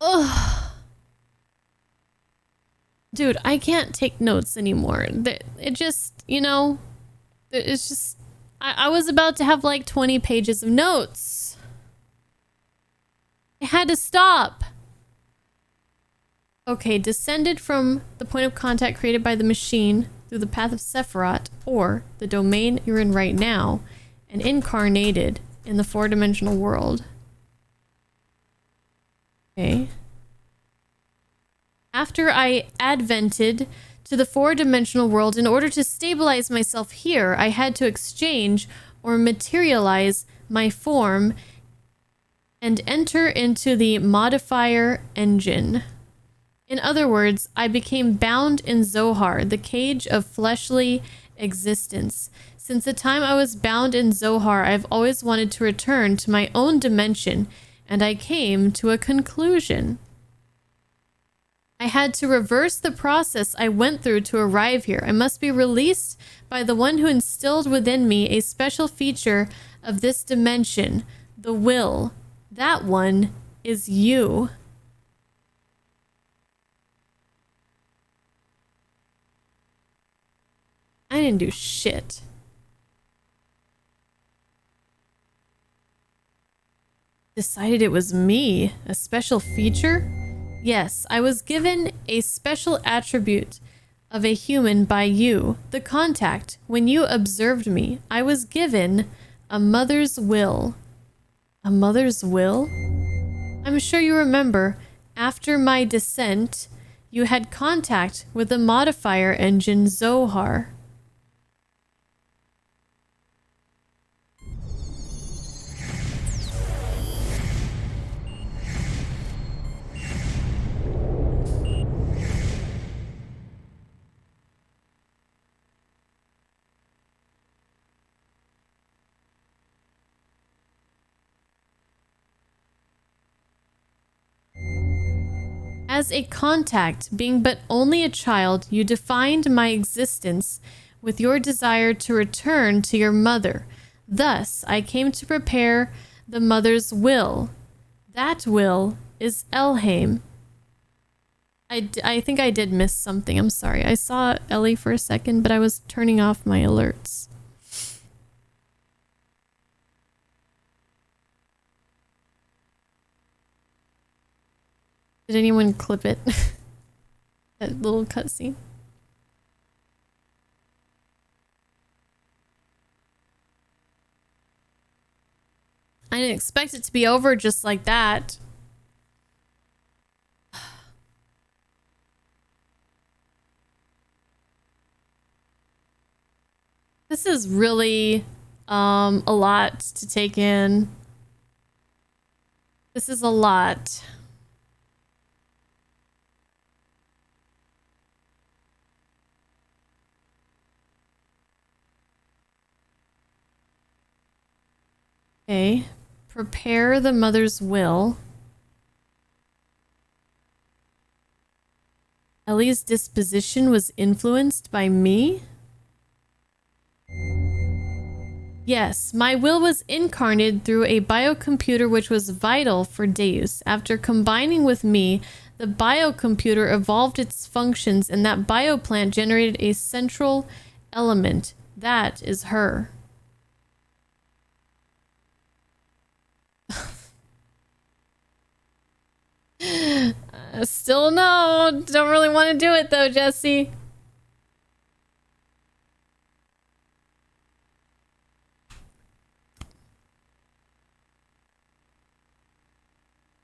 Speaker 1: Ugh. Dude, I can't take notes anymore. It just, you know, it's just, I was about to have like 20 pages of notes. I had to stop. Okay, descended from the point of contact created by the machine through the path of Sephiroth, or the domain you're in right now, and incarnated in the four-dimensional world. Okay. After I advented to the four-dimensional world, in order to stabilize myself here, I had to exchange or materialize my form and enter into the modifier engine. In other words, I became bound in Zohar, the cage of fleshly existence. Since the time I was bound in Zohar, I've always wanted to return to my own dimension, and I came to a conclusion. I had to reverse the process I went through to arrive here. I must be released by the one who instilled within me a special feature of this dimension, the will. That one is you. I didn't do shit. Decided it was me. A special feature? Yes, I was given a special attribute of a human by you, the contact. When you observed me, I was given a mother's will. A mother's will? I'm sure you remember, after my descent, you had contact with the modifier engine Zohar. As a contact, being but only a child, you defined my existence with your desire to return to your mother. Thus, I came to prepare the mother's will. That will is Elheim. I think I did miss something. I'm sorry. I saw Ellie for a second, but I was turning off my alerts. Did anyone clip it? That little cutscene? I didn't expect it to be over just like that. This is really a lot to take in. This is a lot. Okay, prepare the mother's will. Ellie's disposition was influenced by me? Yes, my will was incarnated through a biocomputer which was vital for Deus. After combining with me, the biocomputer evolved its functions and that bioplant generated a central element. That is her. Still no. Don't really want to do it though, Jesse.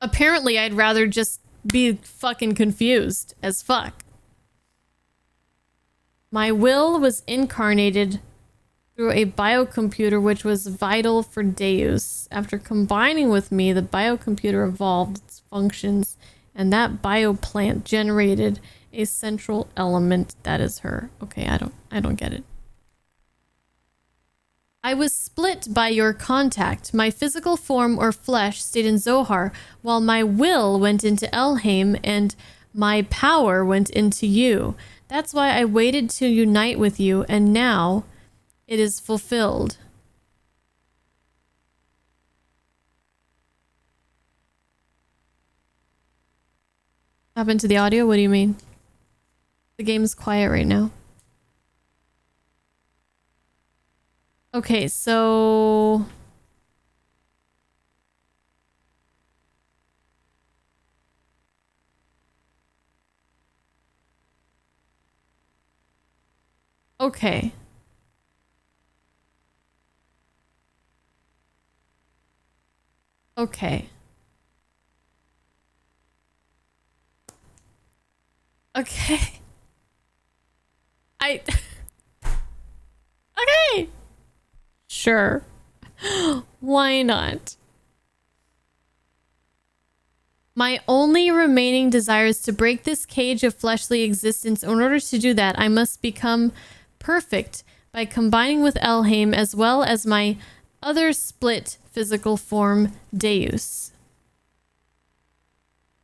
Speaker 1: Apparently, I'd rather just be fucking confused as fuck. My will was incarnated through a biocomputer which was vital for Deus. After combining with me, the biocomputer evolved its functions and that bioplant generated a central element. That is her. Okay, I don't get it. I was split by your contact. My physical form or flesh stayed in Zohar, while my will went into Elheim and my power went into you. That's why I waited to unite with you, and now it is fulfilled. What happened to the audio? What do you mean? The game's quiet right now. Okay, so... Okay. Okay. Okay. Okay! Sure. Why not? My only remaining desire is to break this cage of fleshly existence. In order to do that, I must become perfect by combining with Elheim as well as my other split physical form, Deus.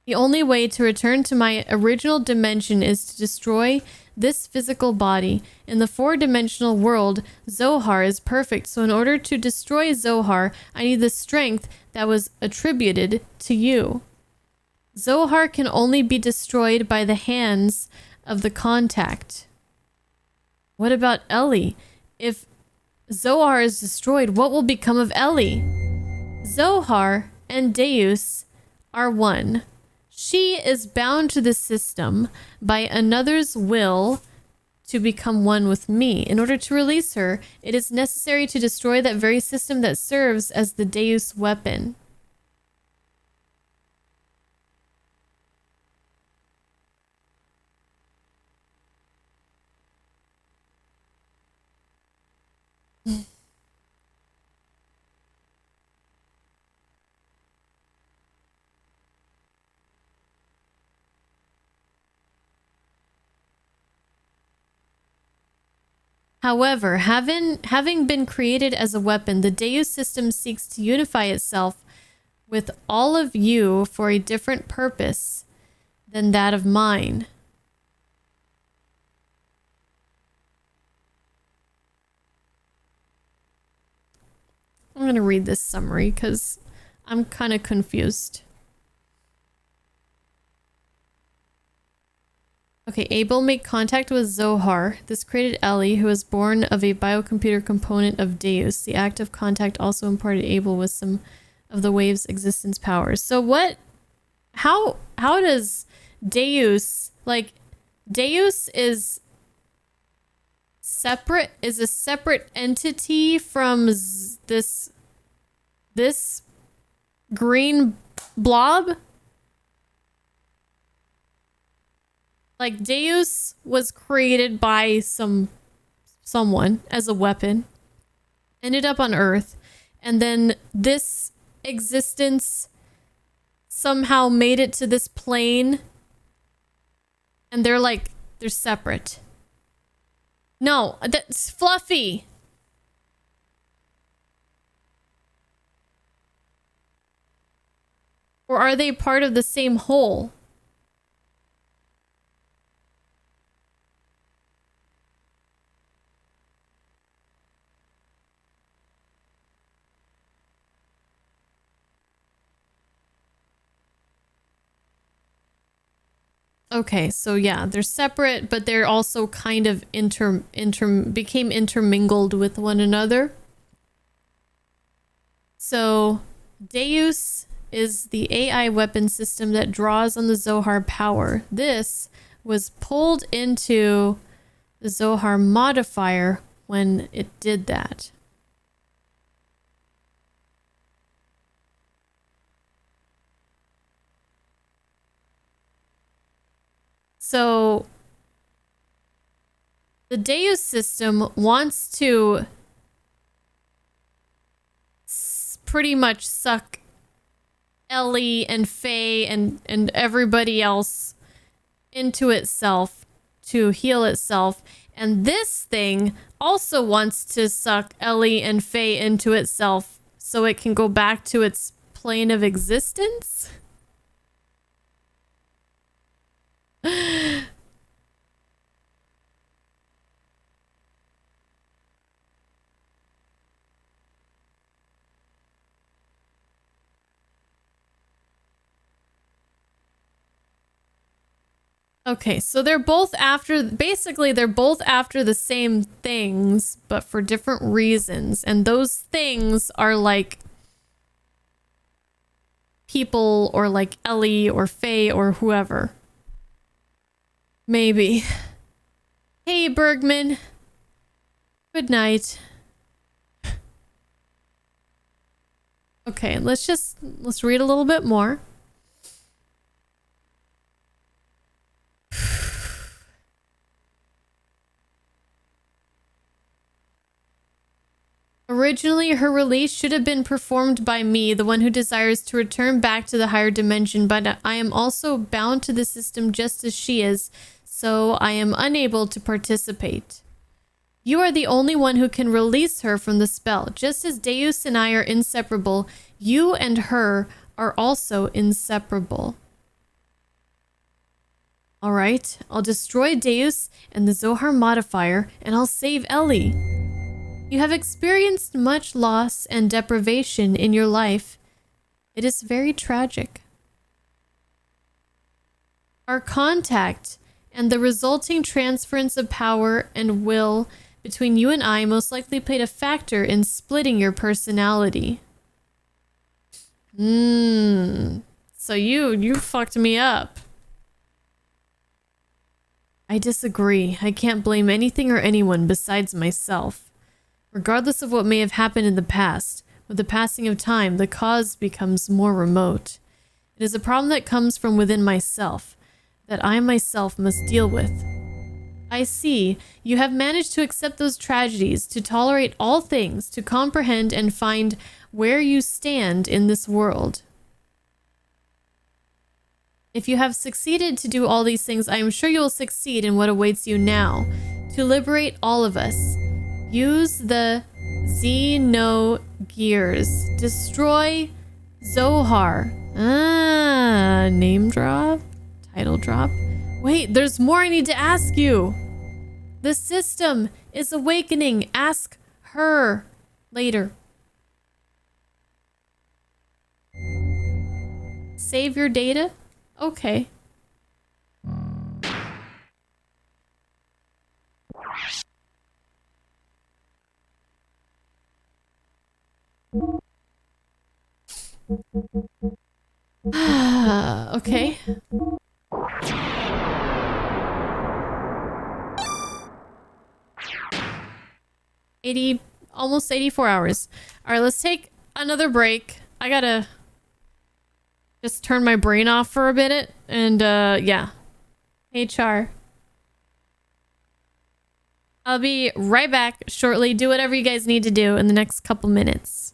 Speaker 1: The only way to return to my original dimension is to destroy this physical body. In the four-dimensional world, Zohar is perfect, so in order to destroy Zohar, I need the strength that was attributed to you. Zohar can only be destroyed by the hands of the contact. What about Ellie? If Zohar is destroyed, what will become of Ellie? Zohar and Deus are one. She is bound to the system by another's will to become one with me. In order to release her, it is necessary to destroy that very system that serves as the Deus weapon. However, having been created as a weapon, the Deus system seeks to unify itself with all of you for a different purpose than that of mine. I'm going to read this summary because I'm kind of confused. Okay, Abel made contact with Zohar. This created Ellie, who was born of a biocomputer component of Deus. The act of contact also imparted Abel with some of the wave's existence powers. So what, how does Deus, like, Deus is separate, is a separate entity from this green blob? Like, Deus was created by someone as a weapon, ended up on Earth, and then this existence somehow made it to this plane, and they're separate. No, that's Fluffy. Or are they part of the same whole? Okay, so yeah, they're separate, but they're also kind of became intermingled with one another. So Deus is the AI weapon system that draws on the Zohar power. This was pulled into the Zohar modifier when it did that. So the Deus system wants to pretty much suck Ellie and Faye and everybody else into itself to heal itself. And this thing also wants to suck Ellie and Faye into itself so it can go back to its plane of existence. Okay, so they're both after, basically they're both after the same things, but for different reasons. And those things are like people or like Ellie or Faye or whoever. Maybe. Hey, Bergman. Good night. Okay, let's read a little bit more. Originally, her release should have been performed by me, the one who desires to return back to the higher dimension, but I am also bound to the system just as she is, so I am unable to participate. You are the only one who can release her from the spell. Just as Deus and I are inseparable, you and her are also inseparable. Alright, I'll destroy Deus and the Zohar modifier, and I'll save Ellie. You have experienced much loss and deprivation in your life. It is very tragic. Our contact and the resulting transference of power and will between you and I most likely played a factor in splitting your personality. So you fucked me up. I disagree. I can't blame anything or anyone besides myself. Regardless of what may have happened in the past, with the passing of time, the cause becomes more remote. It is a problem that comes from within myself, that I myself must deal with. I see, you have managed to accept those tragedies, to tolerate all things, to comprehend and find where you stand in this world. If you have succeeded to do all these things, I am sure you will succeed in what awaits you now, to liberate all of us. Use the Xenogears. Destroy Zohar. Name drop? Title drop? Wait, there's more I need to ask you. The system is awakening. Ask her later. Save your data? Okay. Okay. Almost 84 hours. All right, let's take another break. I gotta just turn my brain off for a minute and yeah. HR. I'll be right back shortly. Do whatever you guys need to do in the next couple minutes.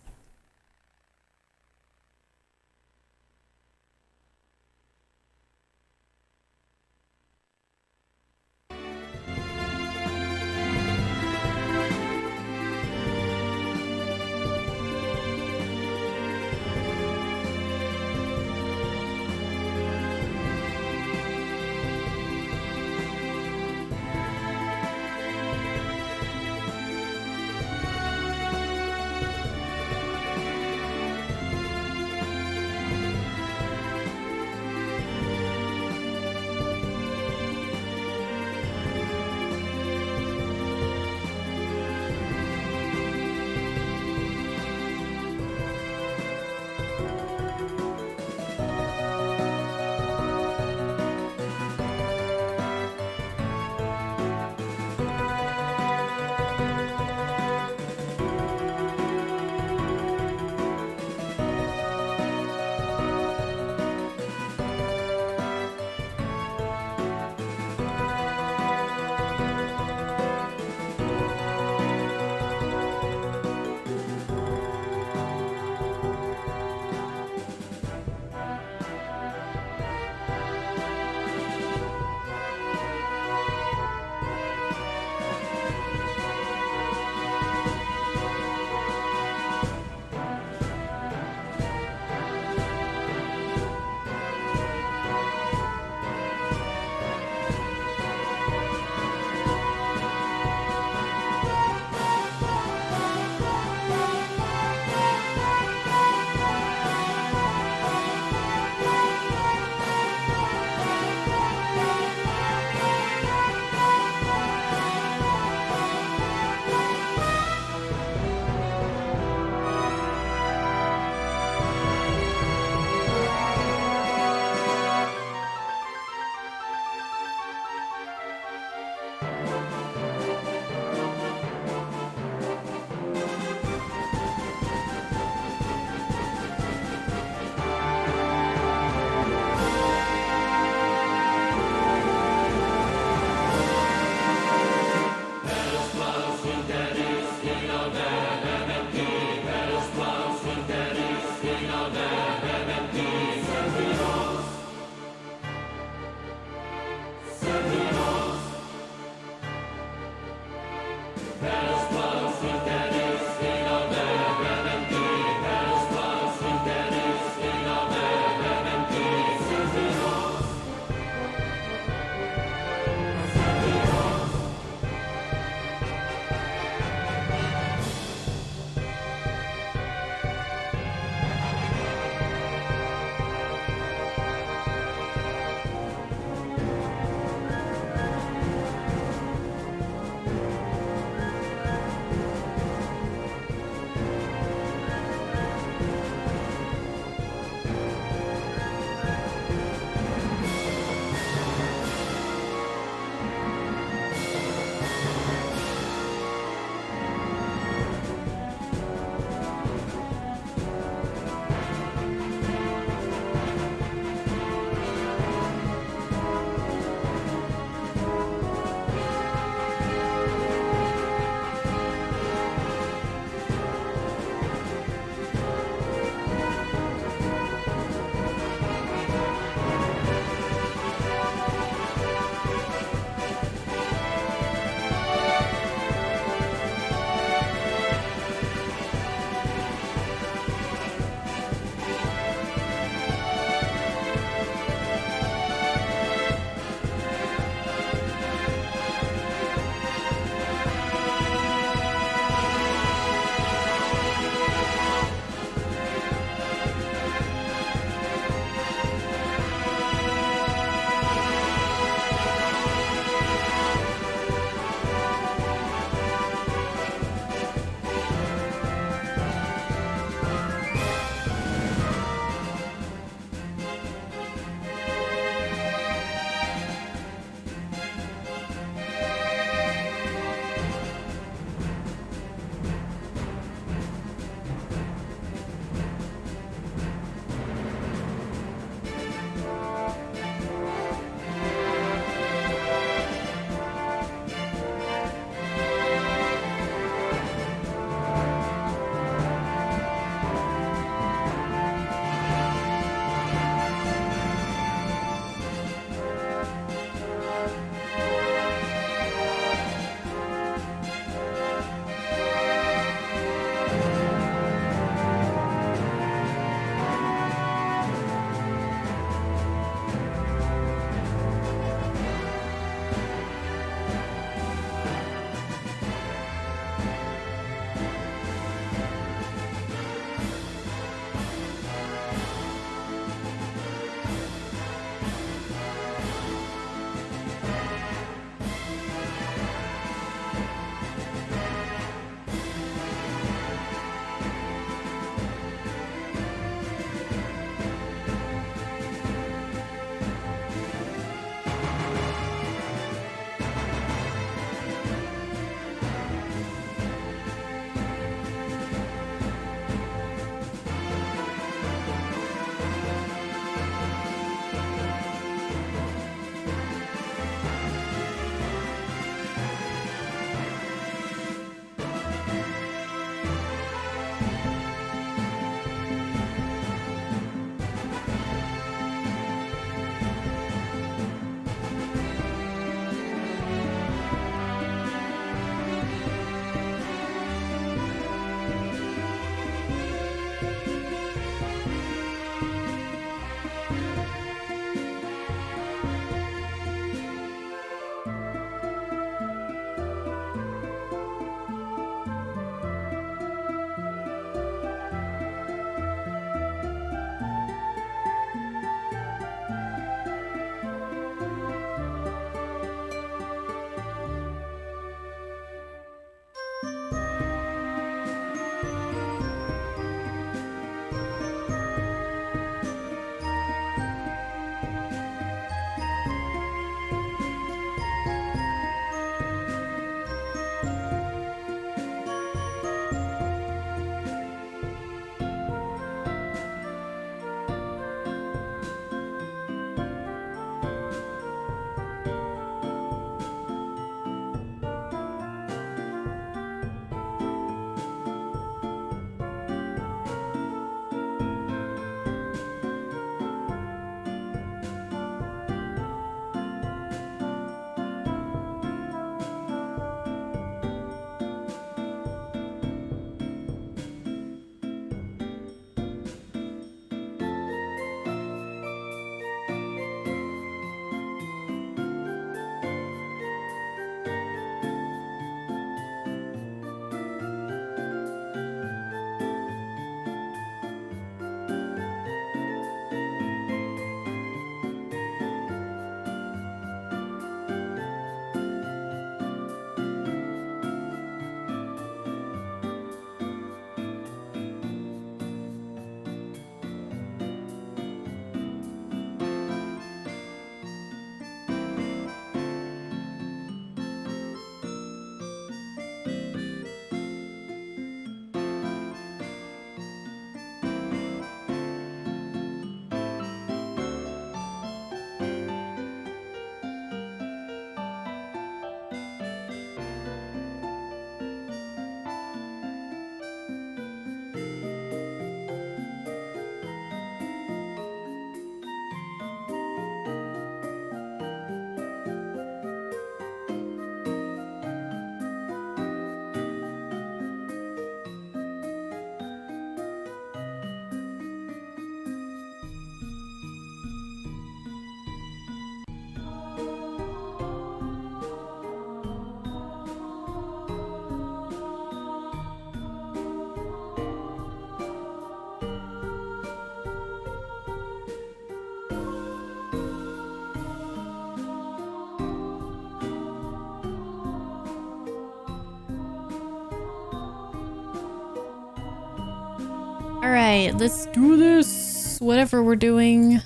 Speaker 1: All right, let's do this. Whatever we're doing.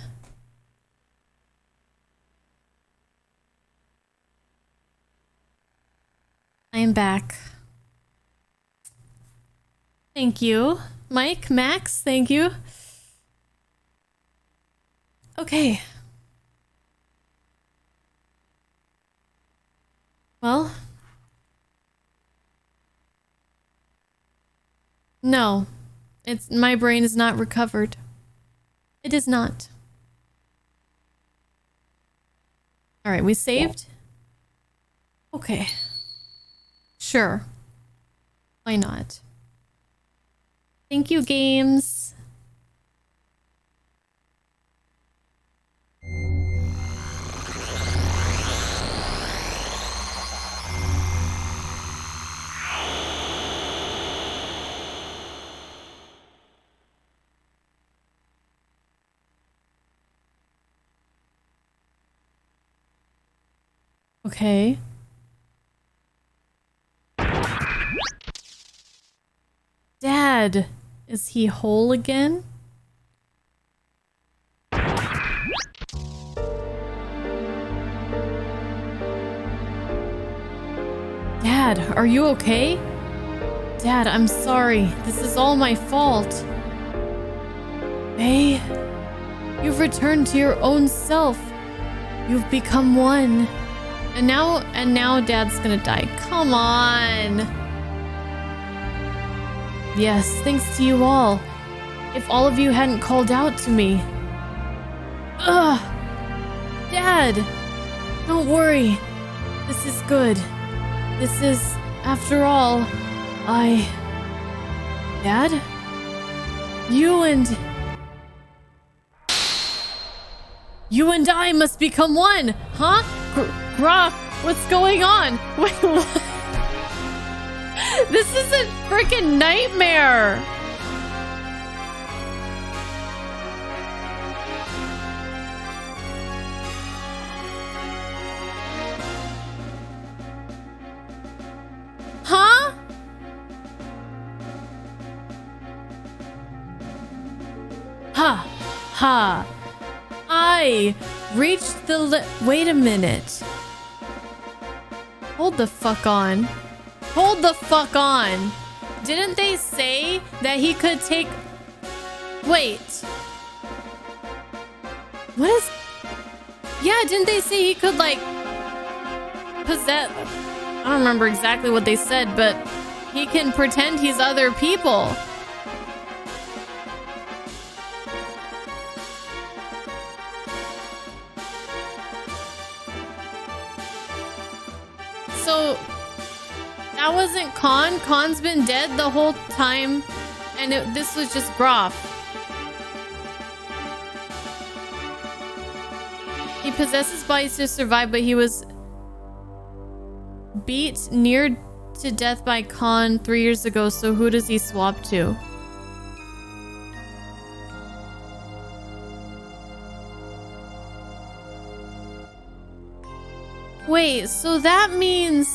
Speaker 1: I am back. Thank you. Mike, Max, thank you. Okay. Well. No. My brain is not recovered. It is not. All right, we saved. Okay. Sure. Why not? Thank you, games. Okay. Dad, is he whole again? Dad, are you okay? Dad, I'm sorry. This is all my fault. May, you've returned to your own self. You've become one. And now Dad's gonna die. Come on. Yes, thanks to you all. If all of you hadn't called out to me. Ugh. Dad, don't worry. This is good. This is, after all, Dad? You and I must become one, huh? Graf, what's going on? Wait, what? This is a freaking nightmare. Huh? Ha! Ha! I reached the wait a minute. Hold the fuck on. Hold the fuck on. Didn't they say that he could take... Wait. What is... Yeah, didn't they say he could, like, possess... I don't remember exactly what they said, but he can pretend he's other people. So, that wasn't Khan? Khan's been dead the whole time, and this was just Graf. He possesses bodies to survive, but he was beat near to death by Khan 3 years ago, so who does he swap to? Wait, so that means...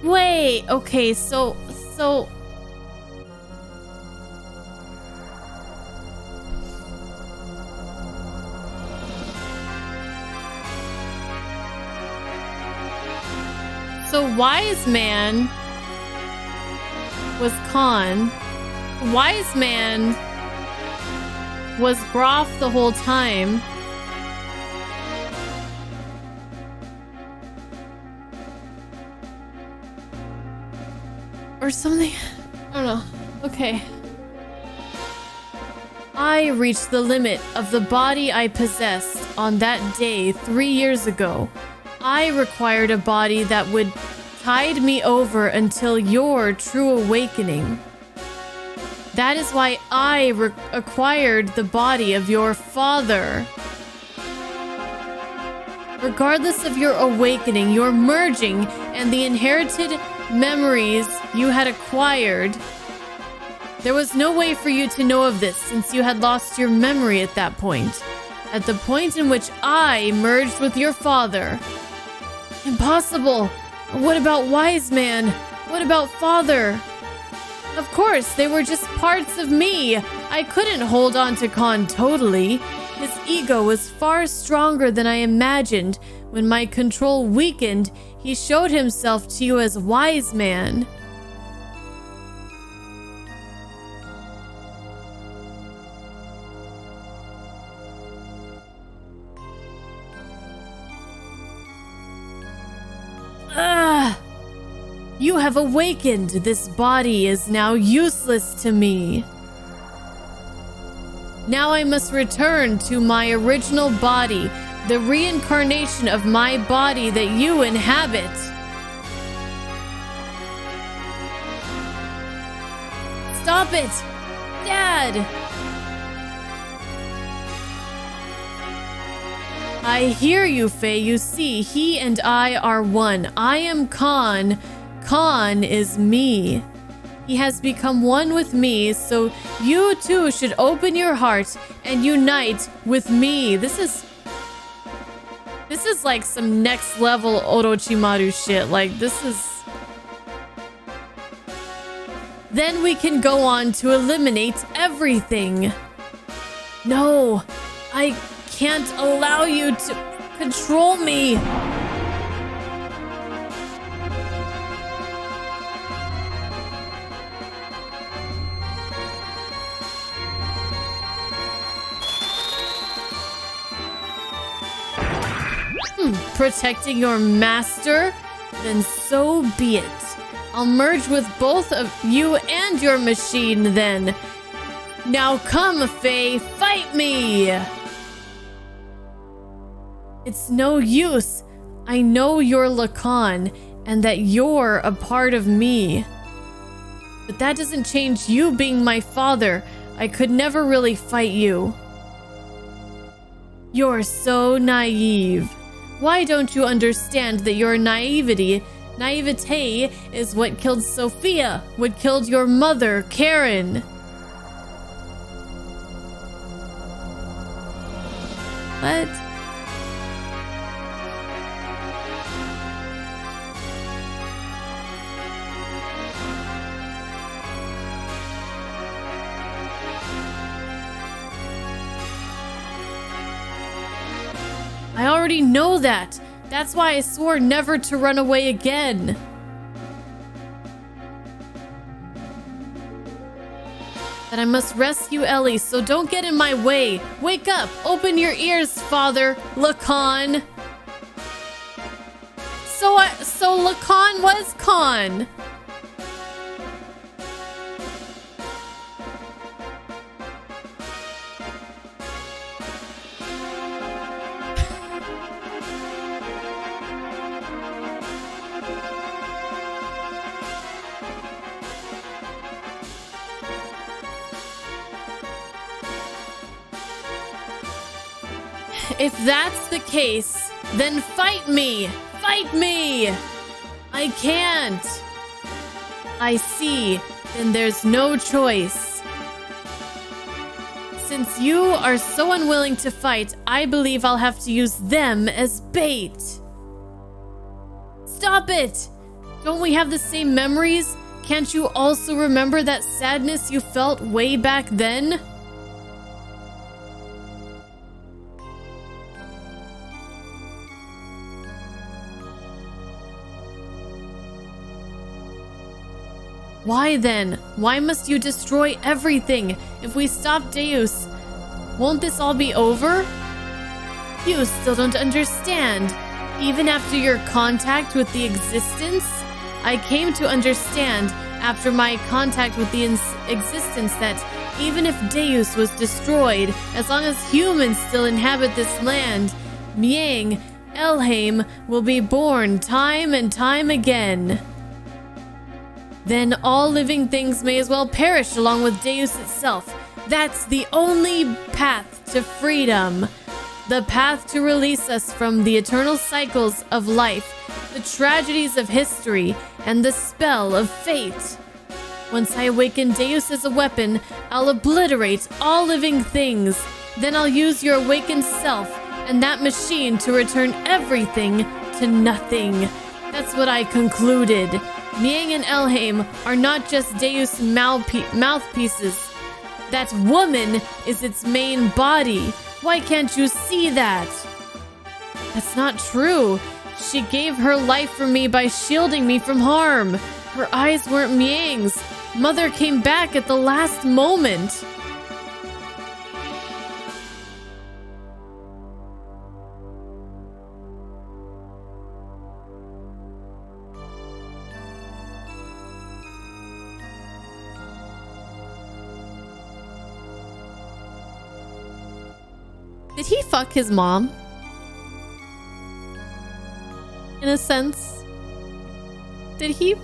Speaker 1: Wait, okay, so... So Wise Man was Khan. Wise Man was Graf the whole time. Or something. I don't know. Okay. I reached the limit of the body I possessed on that day 3 years ago. I required a body that would tide me over until your true awakening. That is why I acquired the body of your father. Regardless of your awakening, your merging, and the inherited memories you had acquired, there was no way for you to know of this since you had lost your memory at that point. At the point in which I merged with your father. Impossible! What about Wise Man? What about Father? Of course, they were just parts of me. I couldn't hold on to Khan totally. His ego was far stronger than I imagined. When my control weakened, he showed himself to you as wise man. You have awakened. This body is now useless to me. Now I must return to my original body, the reincarnation of my body that you inhabit. Stop it! Dad! I hear you, Faye. You see, he and I are one. I am Khan. Khan is me. He has become one with me, so you too should open your heart and unite with me. This is like some next level Orochimaru shit. Like, this is... Then we can go on to eliminate everything. No, I can't allow you to control me. Protecting your master? Then so be it. I'll merge with both of you and your machine then. Now come, Faye, fight me! It's no use. I know you're Lacan and that you're a part of me. But that doesn't change you being my father. I could never really fight you. You're so naive. Why don't you understand that your naivete is what killed Sophia, what killed your mother, Karen? What? I already know that. That's why I swore never to run away again. That I must rescue Ellie, so don't get in my way. Wake up! Open your ears, Father Lacan. So Lacan was Khan. If that's the case, then fight me! Fight me! I can't! I see, then there's no choice. Since you are so unwilling to fight, I believe I'll have to use them as bait. Stop it! Don't we have the same memories? Can't you also remember that sadness you felt way back then? Why then? Why must you destroy everything? If we stop Deus, won't this all be over? You still don't understand. Even after your contact with the existence, I came to understand after my contact with the existence that even if Deus was destroyed, as long as humans still inhabit this land, Miang, Elheim will be born time and time again. Then all living things may as well perish along with Deus itself. That's the only path to freedom. The path to release us from the eternal cycles of life, the tragedies of history, and the spell of fate. Once I awaken Deus as a weapon, I'll obliterate all living things. Then I'll use your awakened self and that machine to return everything to nothing. That's what I concluded. Miang and Elheim are not just Deus mouthpieces. That woman is its main body. Why can't you see that? That's not true. She gave her life for me by shielding me from harm. Her eyes weren't Miang's. Mother came back at the last moment. Did he fuck his mom? In a sense. Did he?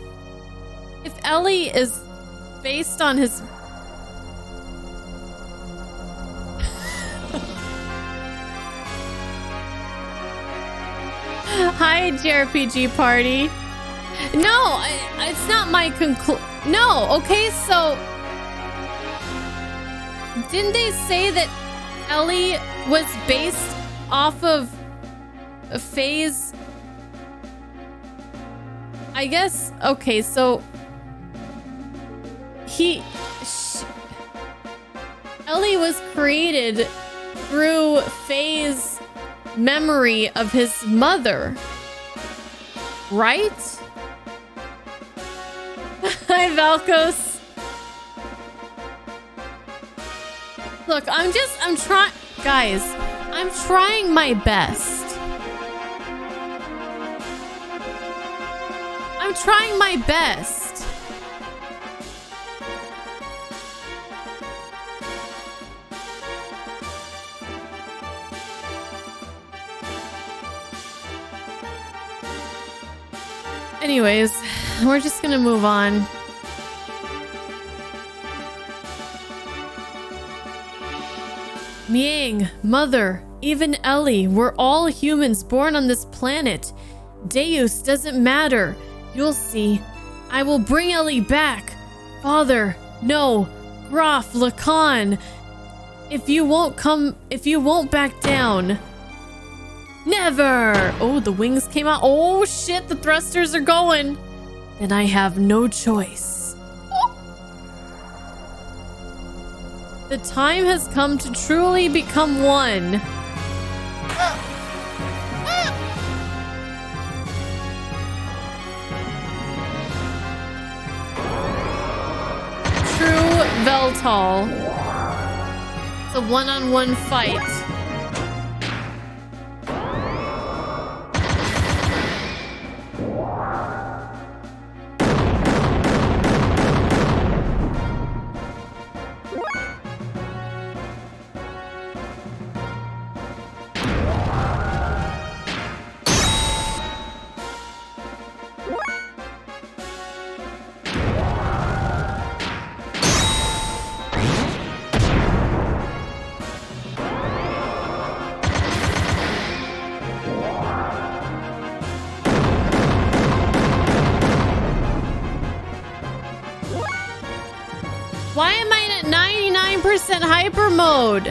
Speaker 1: If Ellie is based on his... Hi, JRPG party. No, it's not my No, okay, so... Didn't they say that Ellie was based off of a phase? I guess, okay, so Ellie was created through Faye's memory of his mother, right? Hi, Valkos. Look, I'm trying, guys, I'm trying my best. I'm trying my best. Anyways, we're just gonna move on. Miang, Mother, even Ellie, we're all humans born on this planet. Deus doesn't matter. You'll see. I will bring Ellie back. Father, no. Graf, Lacan. If you won't back down. Never! Oh, the wings came out. Oh shit, the thrusters are going. Then I have no choice. The time has come to truly become one. True Veltal. It's a one-on-one fight. Why am I at 99% hyper mode?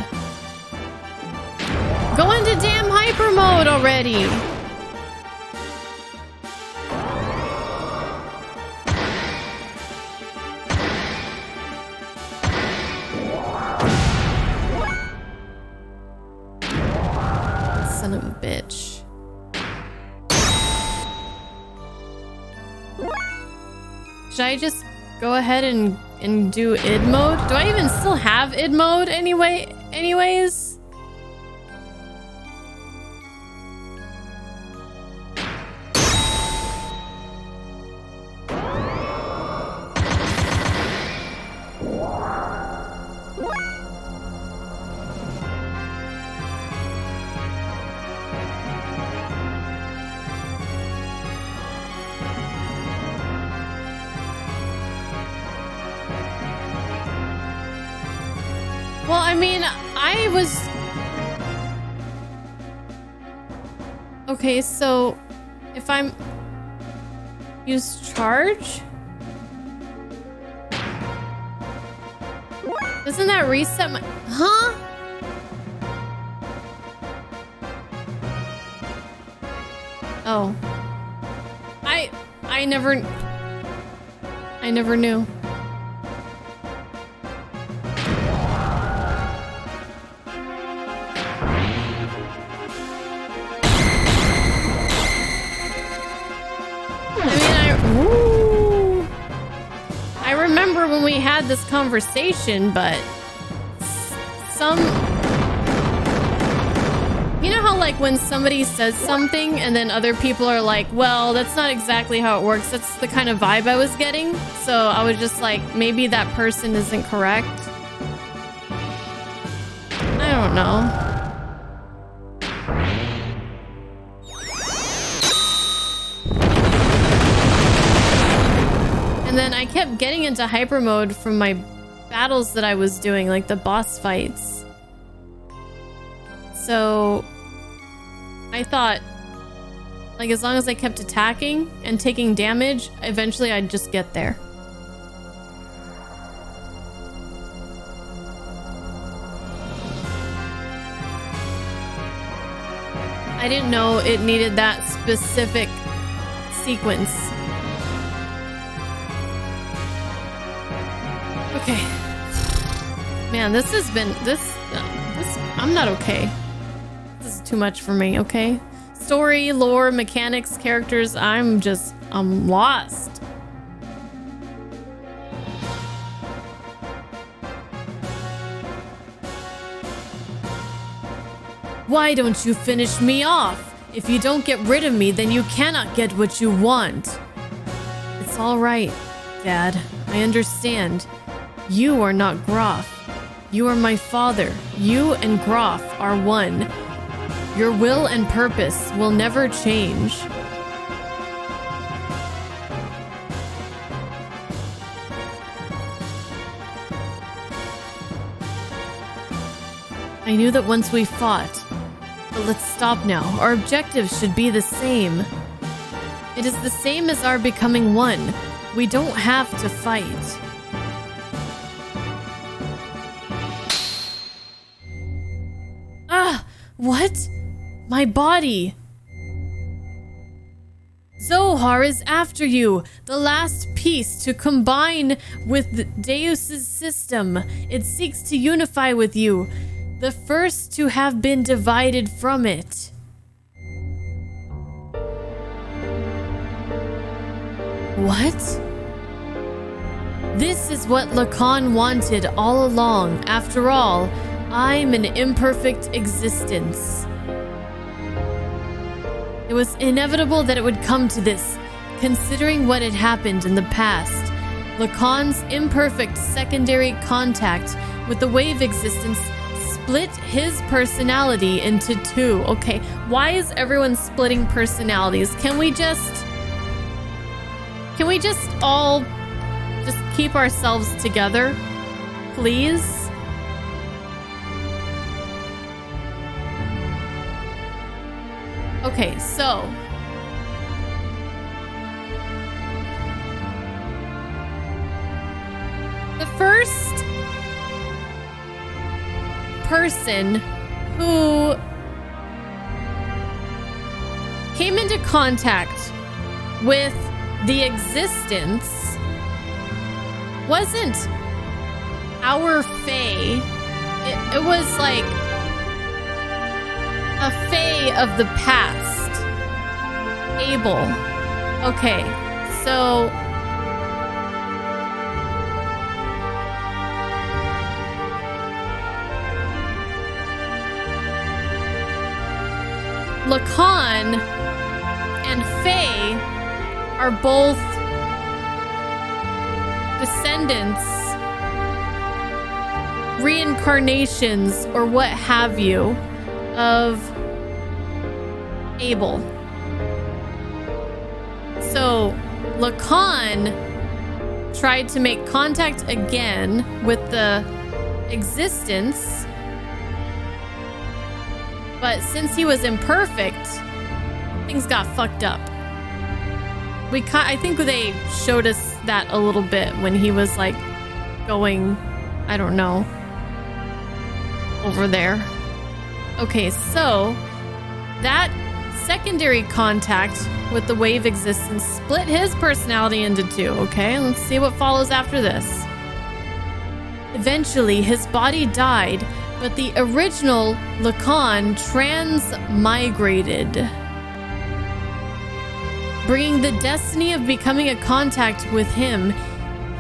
Speaker 1: Go into damn hyper mode already. Son of a bitch. Should I just go ahead and do id mode? Do I even still have id mode anyways? Well, I mean, I was... Okay, so if I'm... Use charge? Doesn't that reset my... Huh? Oh. I never... I never knew. I remember when we had this conversation, but you know how like when somebody says something and then other people are like, well, that's not exactly how it works. That's the kind of vibe I was getting. So I was just like, maybe that person isn't correct. I don't know. And then I kept getting into hyper mode from my battles that I was doing, like the boss fights. So I thought, like, as long as I kept attacking and taking damage, eventually I'd just get there. I didn't know it needed that specific sequence. Okay. Man, this has been I'm not okay. This is too much for me, okay? Story, lore, mechanics, characters, I'm lost. Why don't you finish me off? If you don't get rid of me, then you cannot get what you want. It's all right, Dad. I understand. You are not Groff. You are my father. You and Groff are one. Your will and purpose will never change. I knew that once we fought, but let's stop now. Our objectives should be the same. It is the same as our becoming one. We don't have to fight. What? My body! Zohar is after you! The last piece to combine with Deus's system. It seeks to unify with you. The first to have been divided from it. What? This is what Lacan wanted all along. After all, I'm an imperfect existence. It was inevitable that it would come to this, considering what had happened in the past. Lacan's imperfect secondary contact with the wave existence split his personality into two. Okay, why is everyone splitting personalities? Can we just all just keep ourselves together, please? Okay, so the first person who came into contact with the existence wasn't our Fae. It was like a Fae of the past. Abel. Okay, so Lacan and Fae are both descendants, reincarnations, or what have you, of Abel. So Lacan tried to make contact again with the existence, but since he was imperfect, things got fucked up. I think they showed us that a little bit when he was like going, I don't know, over there. Okay, so that secondary contact with the wave existence split his personality into two. Okay, let's see what follows after this. Eventually, his body died, but the original Lacan transmigrated, bringing the destiny of becoming a contact with him.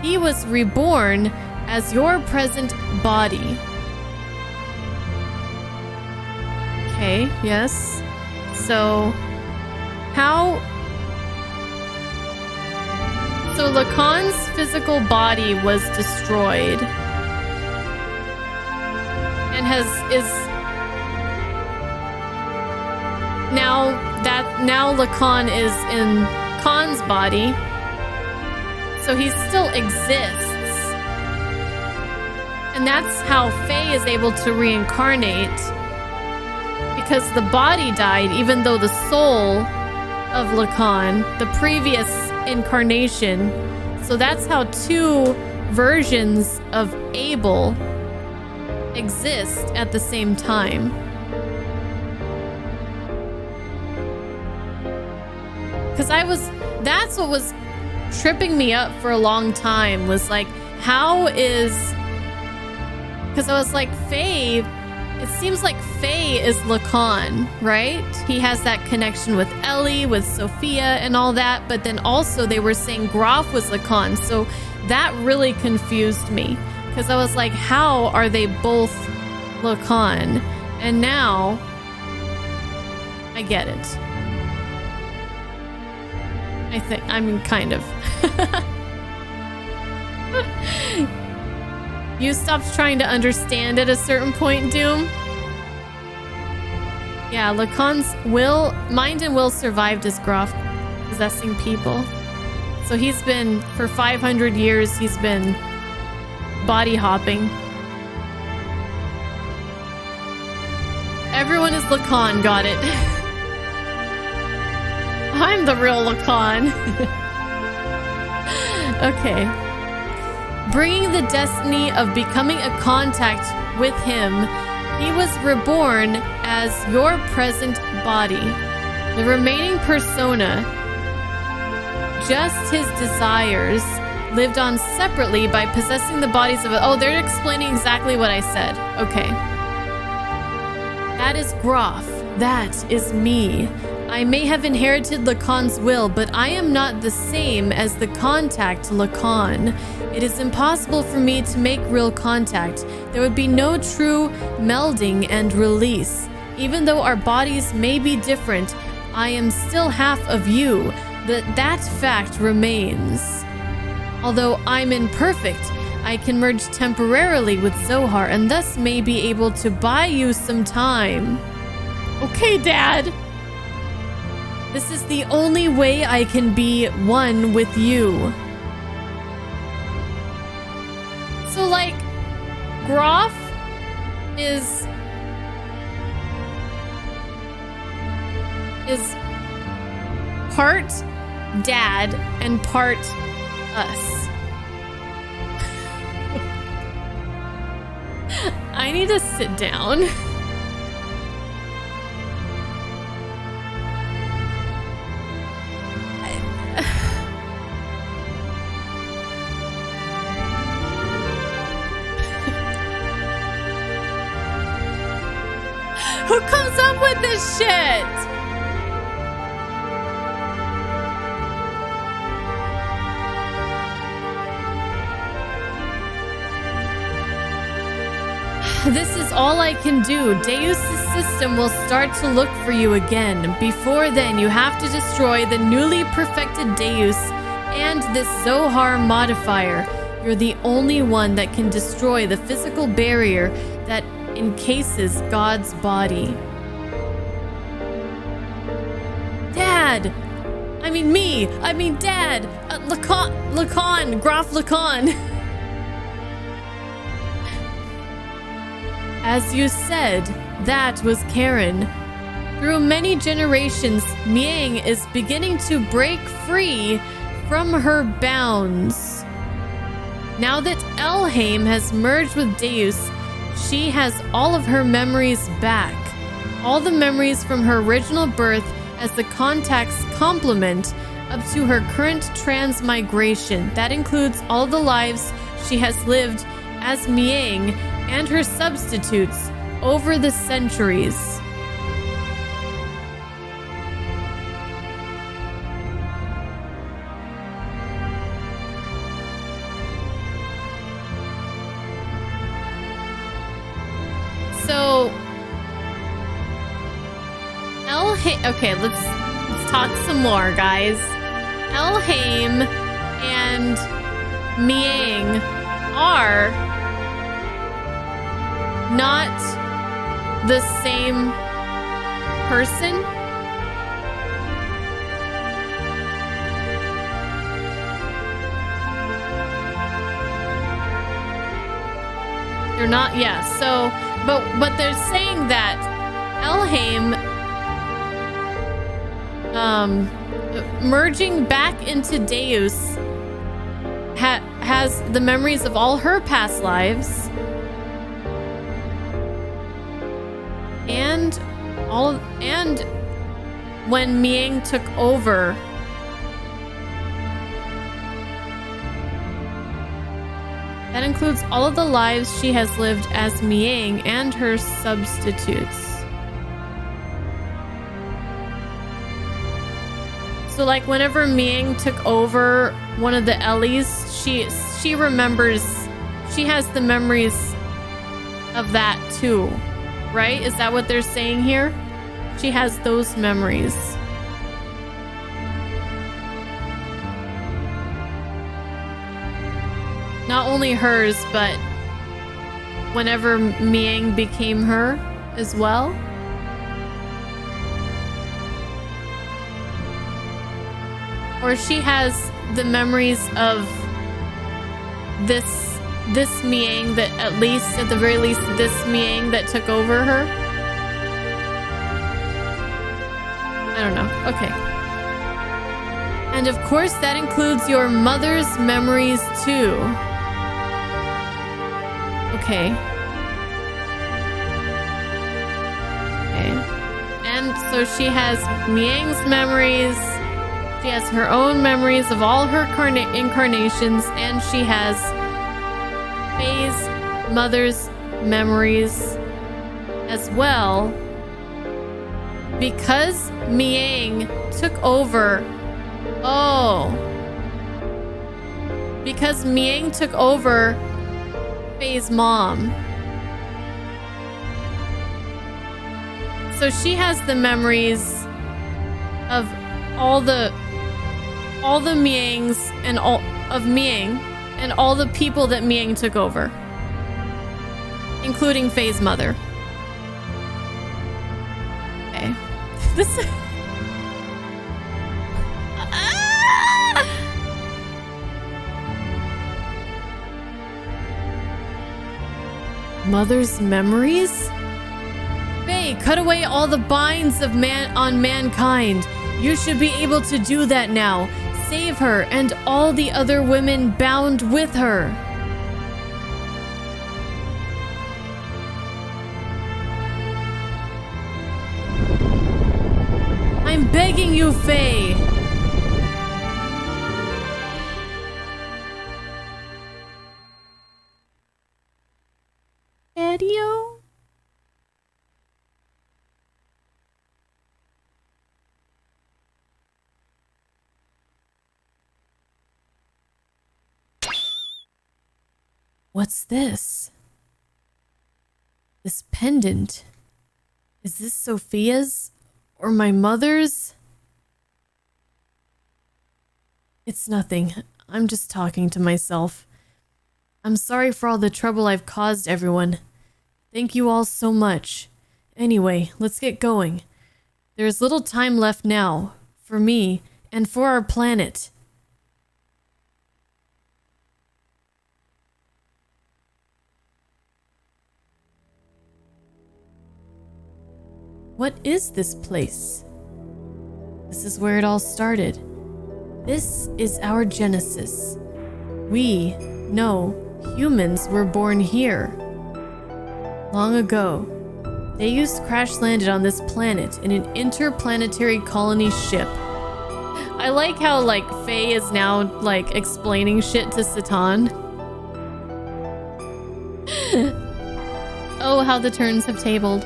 Speaker 1: He was reborn as your present body. Okay, yes. So, how... So Lacan's physical body was destroyed. And now Lacan is in Khan's body. So he still exists. And that's how Faye is able to reincarnate. Because the body died, even though the soul of Lacan, the previous incarnation. So that's how two versions of Abel exist at the same time. Because that's what was tripping me up for a long time, was like, how is, because I was like, Faye, it seems like Faye is Lacan, right? He has that connection with Ellie, with Sophia and all that, but then also they were saying Graf was Lacan, so that really confused me. Because I was like, how are they both Lacan? And now I get it. I mean, kind of. You stopped trying to understand at a certain point, Doom? Yeah, Lacan's mind and will survived as Graf, possessing people. So he's been, for 500 years, he's been body hopping. Everyone is Lacan, got it. I'm the real Lacan. Okay. Bringing the destiny of becoming a contact with him, he was reborn as your present body. The remaining persona, just his desires, lived on separately by possessing the bodies of... Oh, they're explaining exactly what I said. Okay. That is Graf. That is me. I may have inherited Lacan's will, but I am not the same as the contact Lacan. It is impossible for me to make real contact. There would be no true melding and release. Even though our bodies may be different, I am still half of you. That fact remains. Although I'm imperfect, I can merge temporarily with Zohar and thus may be able to buy you some time. Okay, Dad. This is the only way I can be one with you. So, like, Graf is part Dad and part us. I need to sit down. Who comes up with this shit? This is all I can do. Deus' system will start to look for you again. Before then, you have to destroy the newly perfected Deus and this Zohar modifier. You're the only one that can destroy the physical barrier that encases God's body. Dad! I mean Dad! Lacan! Graf Lacan! As you said, that was Karen. Through many generations, Miang is beginning to break free from her bounds. Now that Elheim has merged with Deus, she has all of her memories back. All the memories from her original birth as the contact's complement up to her current transmigration. That includes all the lives she has lived as Miang and her substitutes over the centuries. So, okay, let's talk some more, guys. Elhaim and Miang are not the same person. They're not, yeah. So, but they're saying that Elhaim merging back into Deus has the memories of all her past lives and when Miang took over, that includes all of the lives she has lived as Miang and her substitutes. So like whenever Miang took over one of the Ellies, she remembers, she has the memories of that too, right? Is that what they're saying here? She has those memories. Not only hers, but whenever Miang became her as well. Or she has the memories of this Miang, that at least, at the very least, this Miang that took over her. I don't know. Okay. And of course, that includes your mother's memories too. Okay. Okay. And so she has Miang's memories. She has her own memories of all her incarnations, and she has Faye's mother's memories as well. Because Miang took over. Oh. Because Miang took over Faye's mom. So she has the memories of all the Miangs and all of Miang and all the people that Miang took over, including Faye's mother. Okay. This Mother's memories? Faye, cut away all the binds of mankind. You should be able to do that now. Save her and all the other women bound with her. I'm begging you, Faye. Daddy-o? What's this? This pendant. Is this Sophia's or my mother's? It's nothing. I'm just talking to myself. I'm sorry for all the trouble I've caused everyone. Thank you all so much. Anyway, let's get going. There's little time left now, for me and for our planet. What is this place? This is where it all started. This is our genesis. We, humans were born here. Long ago. Deus crash landed on this planet in an interplanetary colony ship. I like how, like, Faye is now, like, explaining shit to Satan. Oh, how the turns have tabled.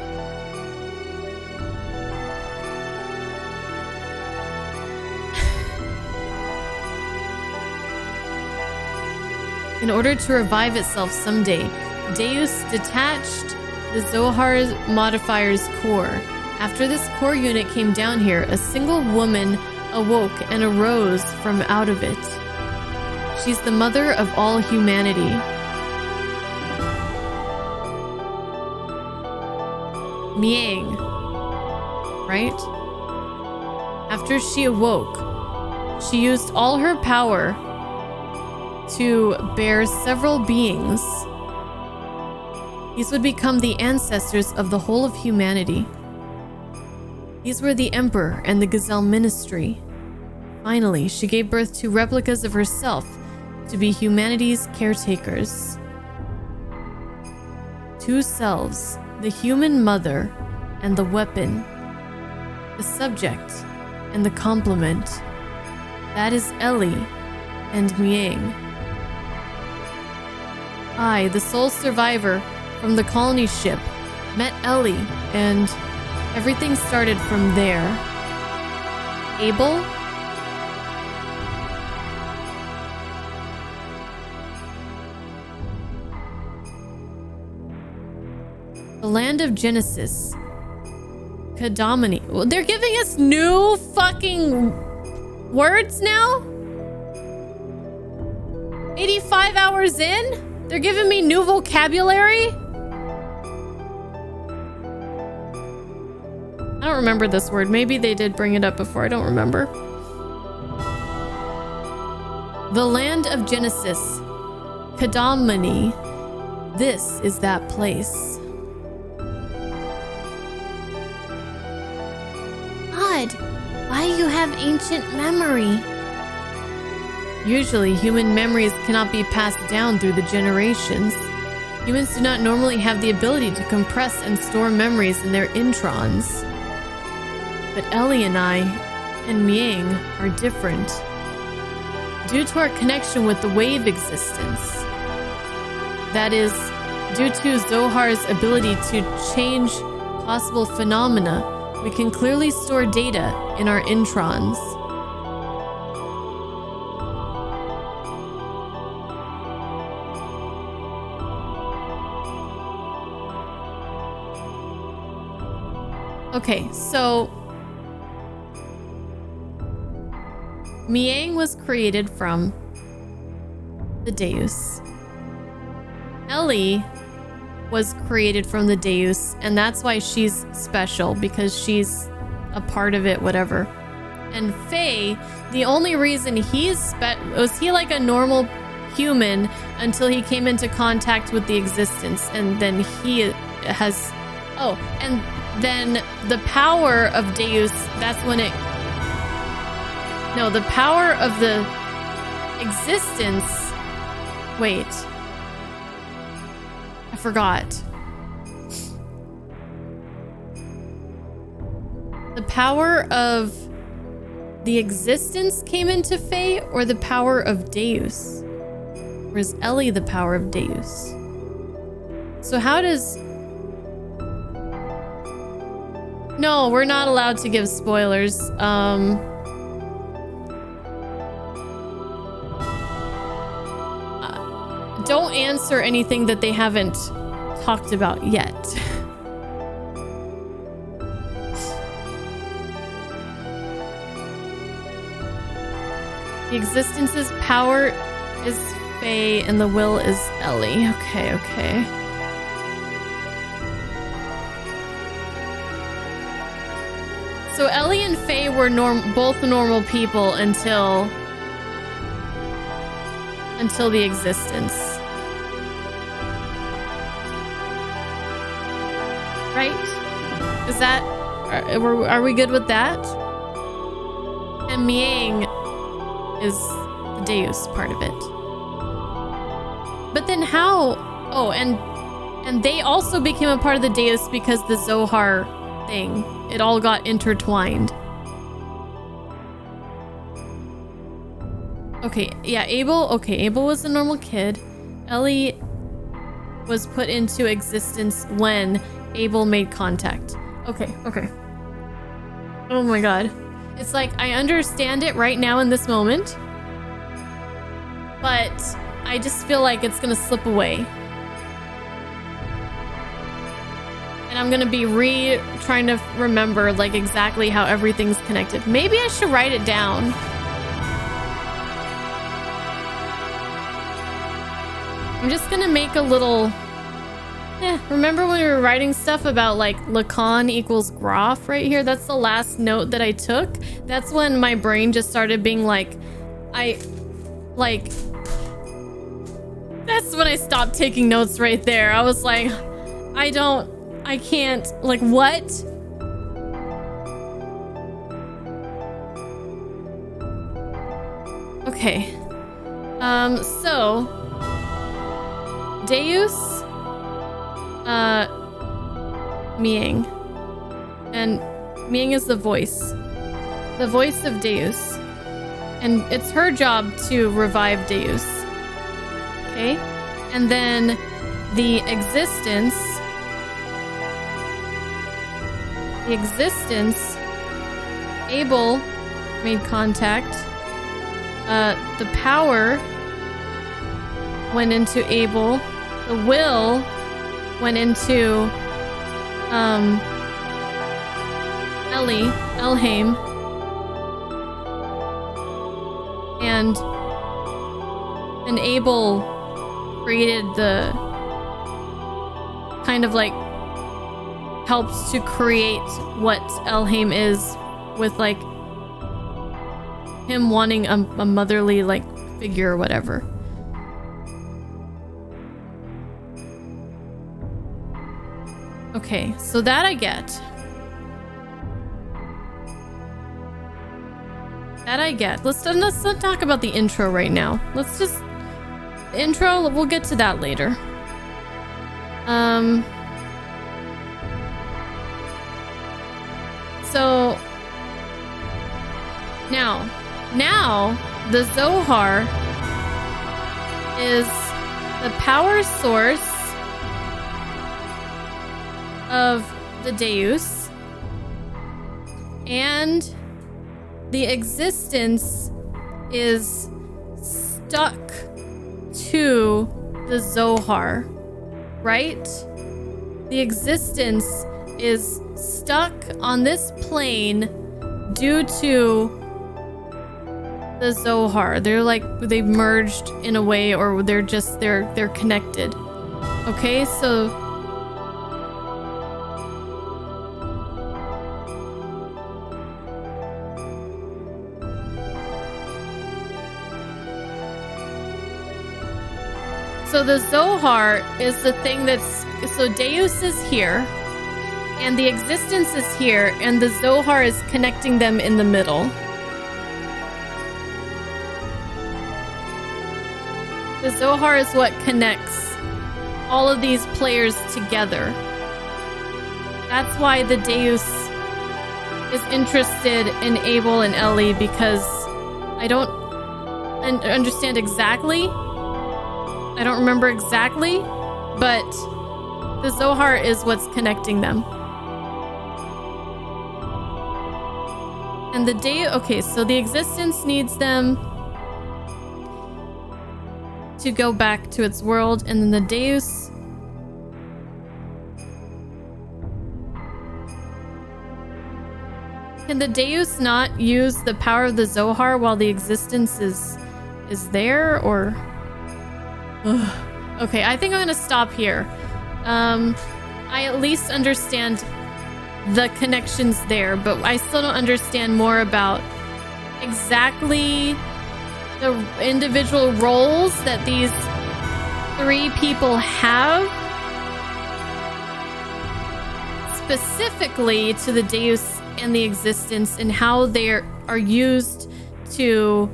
Speaker 1: In order to revive itself someday, Deus detached the Zohar's modifier's core. After this core unit came down here, a single woman awoke and arose from out of it. She's the mother of all humanity. Miang, right? After she awoke, she used all her power to bear several beings. These would become the ancestors of the whole of humanity. These were the Emperor and the Gazelle Ministry. Finally, she gave birth to replicas of herself to be humanity's caretakers. Two selves, the human mother and the weapon, the subject and the complement. That is Ellie and Miang. I, the sole survivor from the colony ship, met Ellie, and everything started from there. Abel? The land of Genesis. Kadomini. Well, they're giving us new fucking words now? 85 hours in? They're giving me new vocabulary? I don't remember this word. Maybe they did bring it up before. I don't remember. The land of Genesis. Kadomini. This is that place.
Speaker 2: Odd. Why do you have ancient memory?
Speaker 1: Usually, human memories cannot be passed down through the generations. Humans do not normally have the ability to compress and store memories in their introns. But Ellie and I, and Miang, are different. Due to our connection with the wave existence. That is, due to Zohar's ability to change possible phenomena, we can clearly store data in our introns. Okay, so Miang was created from the Deus. Ellie was created from the Deus, and that's why she's special, because she's a part of it, whatever. And Faye, the only reason was he like a normal human until he came into contact with the existence, and then he has... Oh, and then the power of Deus, that's when it... No, the power of the existence... Wait. I forgot. The power of the existence came into Faye, or the power of Deus? Or is Ellie the power of Deus? So how does... No, we're not allowed to give spoilers. Don't answer anything that they haven't talked about yet. The existence's power is Faye and the will is Ellie. Okay, okay. So Ellie and Faye were both normal people until the existence. Right? Is that... Are we good with that? And Miang is the Deus part of it. But then how... Oh, and And they also became a part of the Deus because the Zohar thing. It all got intertwined. Okay, yeah, Abel. Okay, Abel was a normal kid. Ellie was put into existence when Abel made contact. Okay. Oh my god. It's like, I understand it right now in this moment, but I just feel like it's gonna slip away. And I'm gonna be trying to remember like exactly how everything's connected. Maybe I should write it down. I'm just gonna make a little... remember when we were writing stuff about like Lacan equals graph right here? That's the last note that I took. That's when my brain just started being like... That's when I stopped taking notes right there. I was like, I can't, like, what? Okay. So Deus, Miang. And Miang is the voice of Deus. And it's her job to revive Deus. Okay? And then the existence, Abel made contact. The power went into Abel. The will went into Elhaim. And Abel created the kind of like helps to create what Elhaim is, with like him wanting a motherly like figure or whatever. Okay, so that I get. Let's not talk about the intro right now. Let's just... The intro, we'll get to that later. So... Now, the Zohar is the power source of the Deus, and the existence is stuck to the Zohar, right? The existence is stuck on this plane due to the Zohar. They've merged in a way, or they're connected. Okay, so the Zohar is the thing so Deus is here, and the existence is here, and the Zohar is connecting them in the middle. The Zohar is what connects all of these players together. That's why the Deus is interested in Abel and Ellie, because I don't understand exactly. I don't remember exactly, but the Zohar is what's connecting them. And the okay, so the existence needs them to go back to its world, and then the Deus can the Deus not use the power of the Zohar while the existence is there, or... Okay, I think I'm gonna stop here. I at least understand the connections there, but I still don't understand more about exactly the individual roles that these three people have, specifically to the Deus and the existence, and how they are used to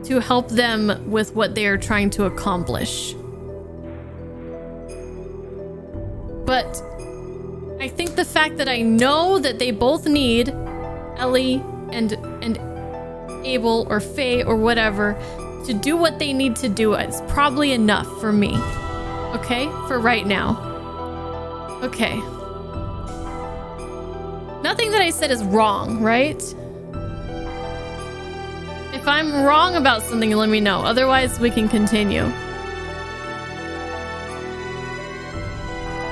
Speaker 1: to help them with what they are trying to accomplish. But I think the fact that I know that they both need Ellie and Abel or Faye or whatever to do what they need to do is probably enough for me. Okay? For right now. Okay. Nothing that I said is wrong, right? If I'm wrong about something, let me know. Otherwise, we can continue.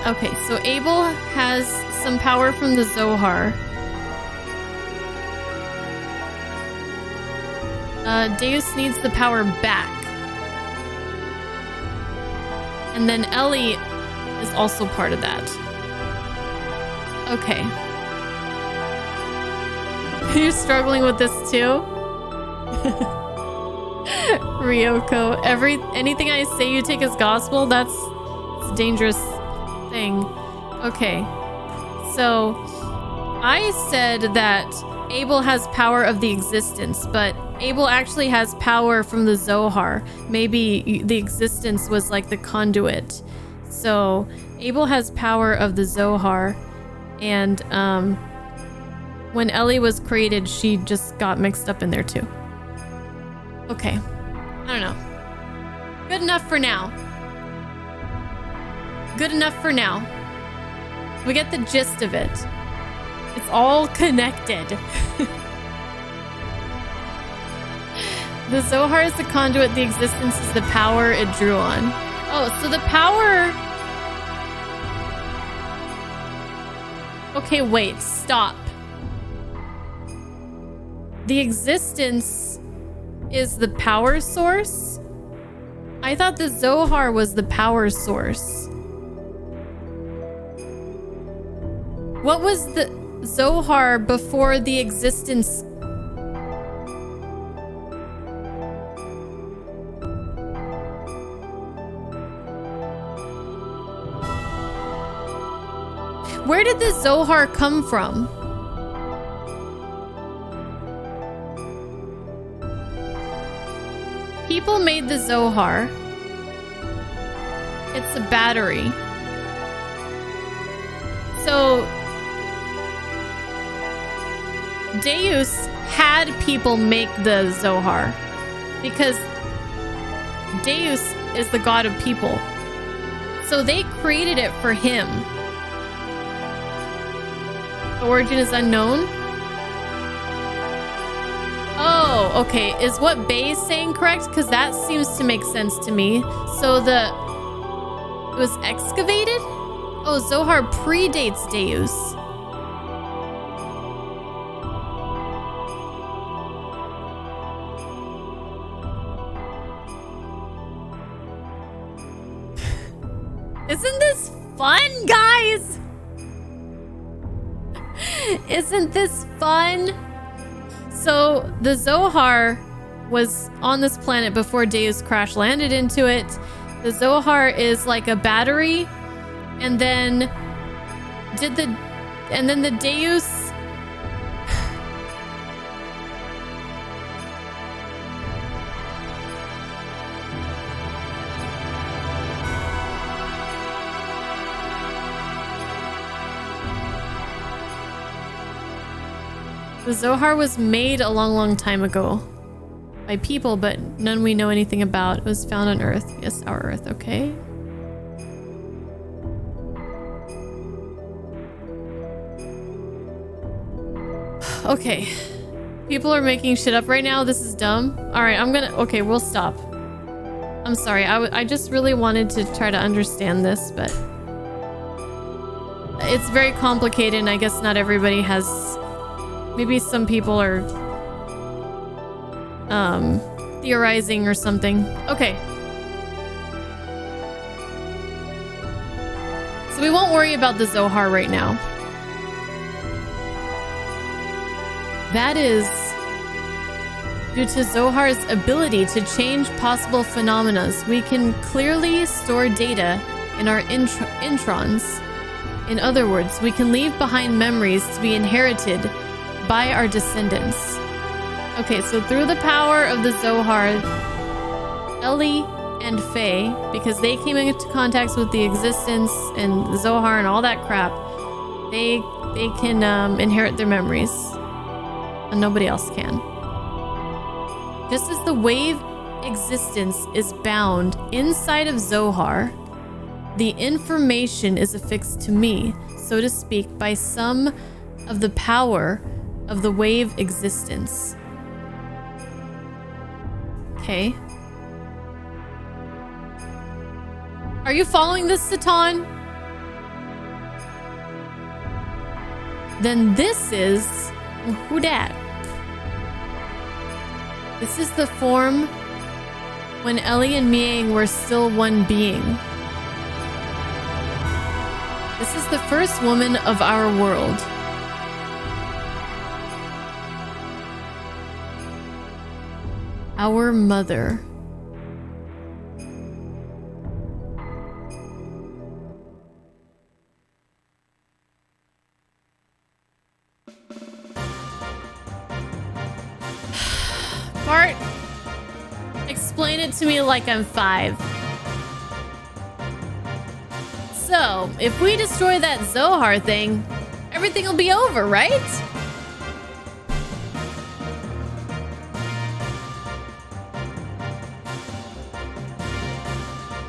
Speaker 1: Okay, so Abel has some power from the Zohar. Deus needs the power back. And then Ellie is also part of that. Okay. You're struggling with this too? Ryoko, anything I say you take as gospel, that's a dangerous thing. Okay. So I said that Abel has power of the existence, but Abel actually has power from the Zohar. Maybe the existence was like the conduit. So Abel has power of the Zohar, and when Ellie was created, she just got mixed up in there too. Okay. I don't know. Good enough for now. Good enough for now. We get the gist of it. It's all connected. The Zohar is the conduit, the existence is the power it drew on. Oh, so the power... Okay, wait, stop. The existence is the power source? I thought the Zohar was the power source. What was the Zohar before the existence? Where did the Zohar come from? People made the Zohar. It's a battery. So Deus had people make the Zohar because Deus is the god of people. So they created it for him. The origin is unknown. Oh, okay. Is what Bay is saying correct? Because that seems to make sense to me. So it was excavated? Oh, Zohar predates Deus. Isn't this fun, guys? Isn't this fun? So the Zohar was on this planet before Deus crash landed into it. The Zohar is like a battery, and then the Deus The Zohar was made a long time ago by people, but none we know anything about. It was found on Earth. Yes, our Earth, okay. Okay. People are making shit up right now. This is dumb. Alright, okay, we'll stop. I'm sorry. I just really wanted to try to understand this, but it's very complicated, and I guess not everybody has... Maybe some people are theorizing or something. Okay. So we won't worry about the Zohar right now. That is due to Zohar's ability to change possible phenomena. We can clearly store data in our introns. In other words, we can leave behind memories to be inherited by our descendants. Okay, so through the power of the Zohar, Ellie and Faye, because they came into contact with the existence and the Zohar and all that crap, they can inherit their memories, and nobody else can. Just as the wave existence is bound inside of Zohar, the information is affixed to me, so to speak, by some of the power of the wave existence. Okay. Are you following this, Satan? Then this is... Who dat? This is the form when Ellie and Miang were still one being. This is the first woman of our world. Our mother. Bart, explain it to me like I'm 5. So, if we destroy that Zohar thing, everything will be over, right?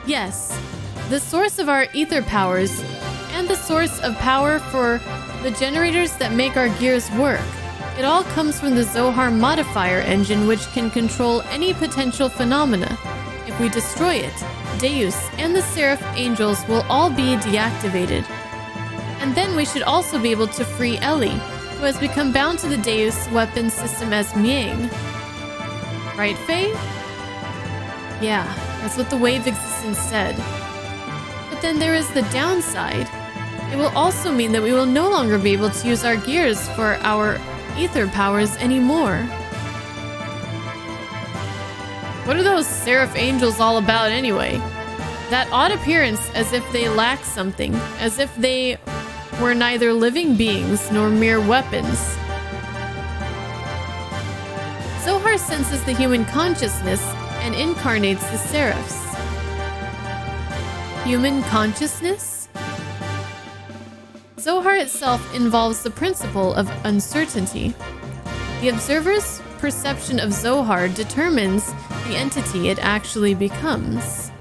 Speaker 1: Yes, the source of our ether powers and the source of power for the generators that make our gears work. It all comes from the Zohar modifier engine, which can control any potential phenomena. If we destroy it, Deus and the Seraph Angels will all be deactivated. And then we should also be able to free Ellie, who has become bound to the Deus weapon system as Miang. Right, Faye? Yeah, that's what the wave existence said. But then there is the downside. It will also mean that we will no longer be able to use our gears for our ether powers anymore. What are those Seraph Angels all about anyway? That odd appearance as if they lack something, as if they were neither living beings nor mere weapons. Zohar senses the human consciousness and incarnates the Seraphs. Human consciousness? Zohar itself involves the principle of uncertainty. The observer's perception of Zohar determines the entity it actually becomes.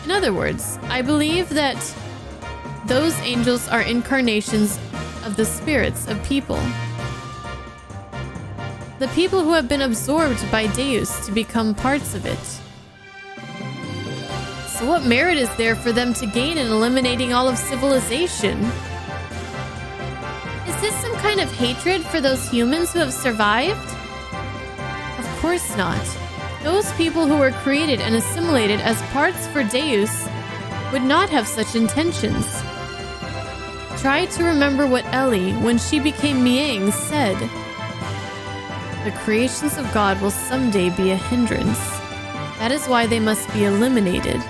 Speaker 1: In other words, I believe that those angels are incarnations of the spirits of people. The people who have been absorbed by Deus to become parts of it. So what merit is there for them to gain in eliminating all of civilization? Is this some kind of hatred for those humans who have survived? Of course not. Those people who were created and assimilated as parts for Deus would not have such intentions. Try to remember what Ellie, when she became Miang, said. The creations of God will someday be a hindrance. That is why they must be eliminated.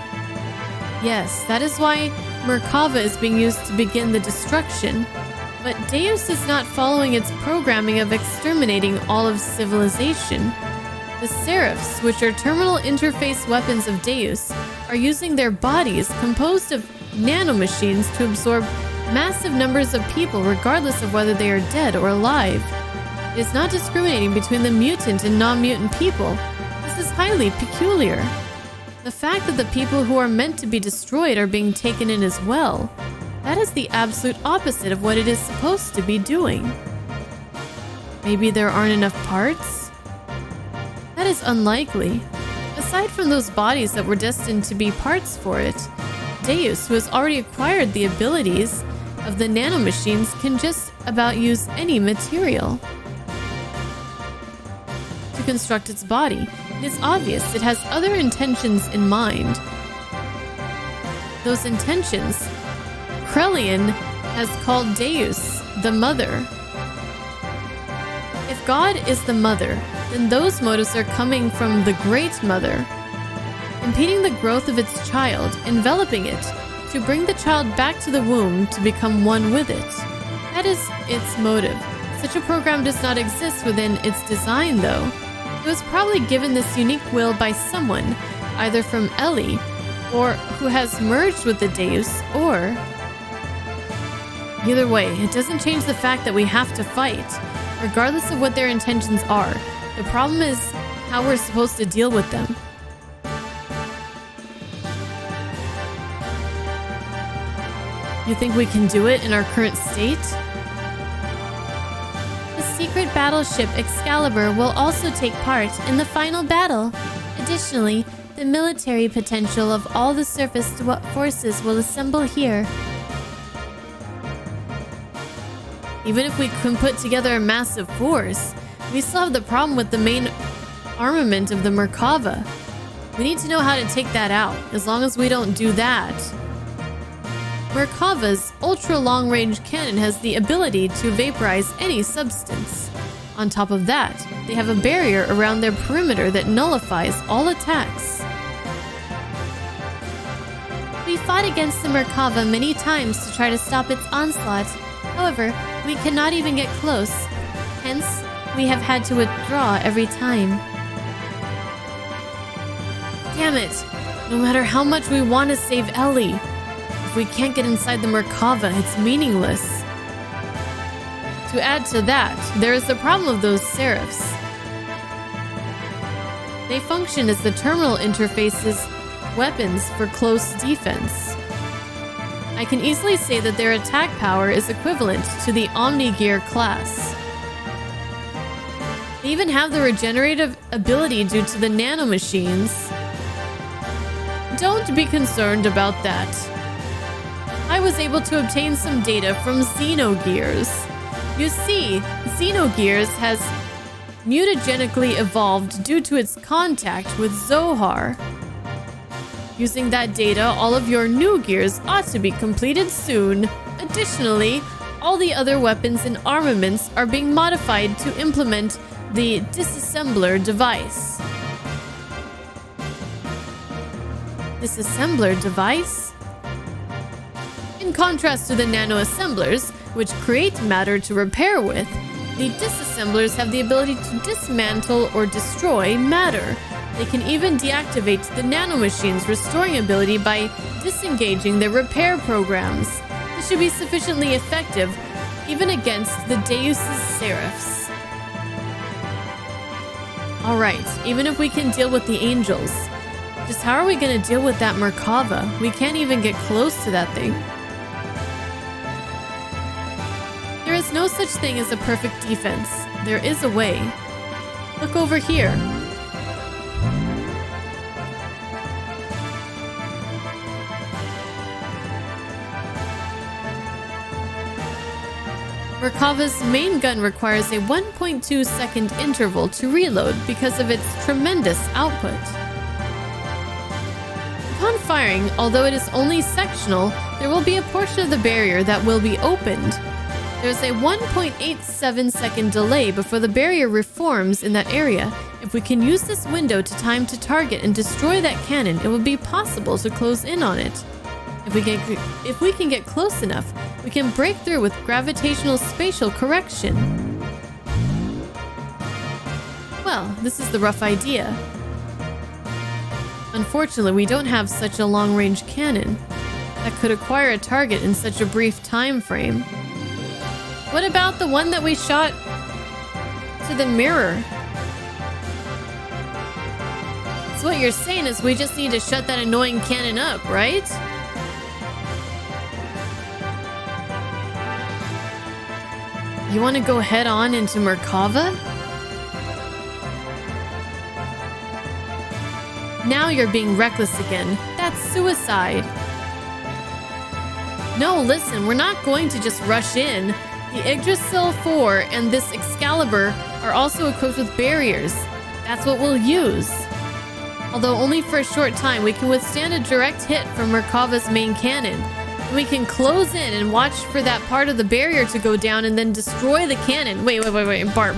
Speaker 1: Yes, that is why Merkava is being used to begin the destruction. But Deus is not following its programming of exterminating all of civilization. The Seraphs, which are terminal interface weapons of Deus, are using their bodies composed of nanomachines to absorb massive numbers of people regardless of whether they are dead or alive. It is not discriminating between the mutant and non-mutant people. This is highly peculiar. The fact that the people who are meant to be destroyed are being taken in as well, that is the absolute opposite of what it is supposed to be doing. Maybe there aren't enough parts? That is unlikely. Aside from those bodies that were destined to be parts for it, Deus, who has already acquired the abilities of the nanomachines, can just about use any material to construct its body. It is obvious it has other intentions in mind. Those intentions, Krellian has called Deus the Mother. If God is the Mother, then those motives are coming from the Great Mother, impeding the growth of its child, enveloping it, to bring the child back to the womb to become one with it. That is its motive. Such a program does not exist within its design, though. It was probably given this unique will by someone, either from Ellie, or who has merged with the Deus, or... Either way, it doesn't change the fact that we have to fight, regardless of what their intentions are. The problem is how we're supposed to deal with them. You think we can do it in our current state? The secret battleship Excalibur will also take part in the final battle. Additionally, the military potential of all the surface forces will assemble here. Even if we can put together a massive force, we still have the problem with the main armament of the Merkava. We need to know how to take that out. As long as we don't do that. Merkava's ultra-long-range cannon has the ability to vaporize any substance. On top of that, they have a barrier around their perimeter that nullifies all attacks. We fought against the Merkava many times to try to stop its onslaught. However, we cannot even get close. Hence, we have had to withdraw every time. Damn it! No matter how much we want to save Ellie, if we can't get inside the Merkava, it's meaningless. To add to that, there is the problem of those Seraphs. They function as the terminal interface's weapons for close defense. I can easily say that their attack power is equivalent to the Omni-Gear class. They even have the regenerative ability due to the nanomachines. Don't be concerned about that. I was able to obtain some data from Xenogears. You see, Xenogears has mutagenically evolved due to its contact with Zohar. Using that data, all of your new gears ought to be completed soon. Additionally, all the other weapons and armaments are being modified to implement the disassembler device. Disassembler device? In contrast to the nanoassemblers, which create matter to repair with, the disassemblers have the ability to dismantle or destroy matter. They can even deactivate the nanomachines' restoring ability by disengaging their repair programs. This should be sufficiently effective, even against the Deus' Seraphs. Alright, even if we can deal with the angels, just how are we going to deal with that Merkava? We can't even get close to that thing. There is no such thing as a perfect defense. There is a way. Look over here. Merkava's main gun requires a 1.2 second interval to reload because of its tremendous output. Upon firing, although it is only sectional, there will be a portion of the barrier that will be opened. There's a 1.87 second delay before the barrier reforms in that area. If we can use this window to time to target and destroy that cannon, it will be possible to close in on it. If we can get close enough, we can break through with gravitational spatial correction. Well, this is the rough idea. Unfortunately, we don't have such a long-range cannon that could acquire a target in such a brief time frame. What about the one that we shot to the mirror? So what you're saying is we just need to shut that annoying cannon up, right? You want to go head on into Merkava? Now you're being reckless again. That's suicide. No, listen, we're not going to just rush in. The Yggdrasil 4 and this Excalibur are also equipped with barriers. That's what we'll use. Although only for a short time, we can withstand a direct hit from Merkava's main cannon. We can close in and watch for that part of the barrier to go down and then destroy the cannon. Wait. Bart.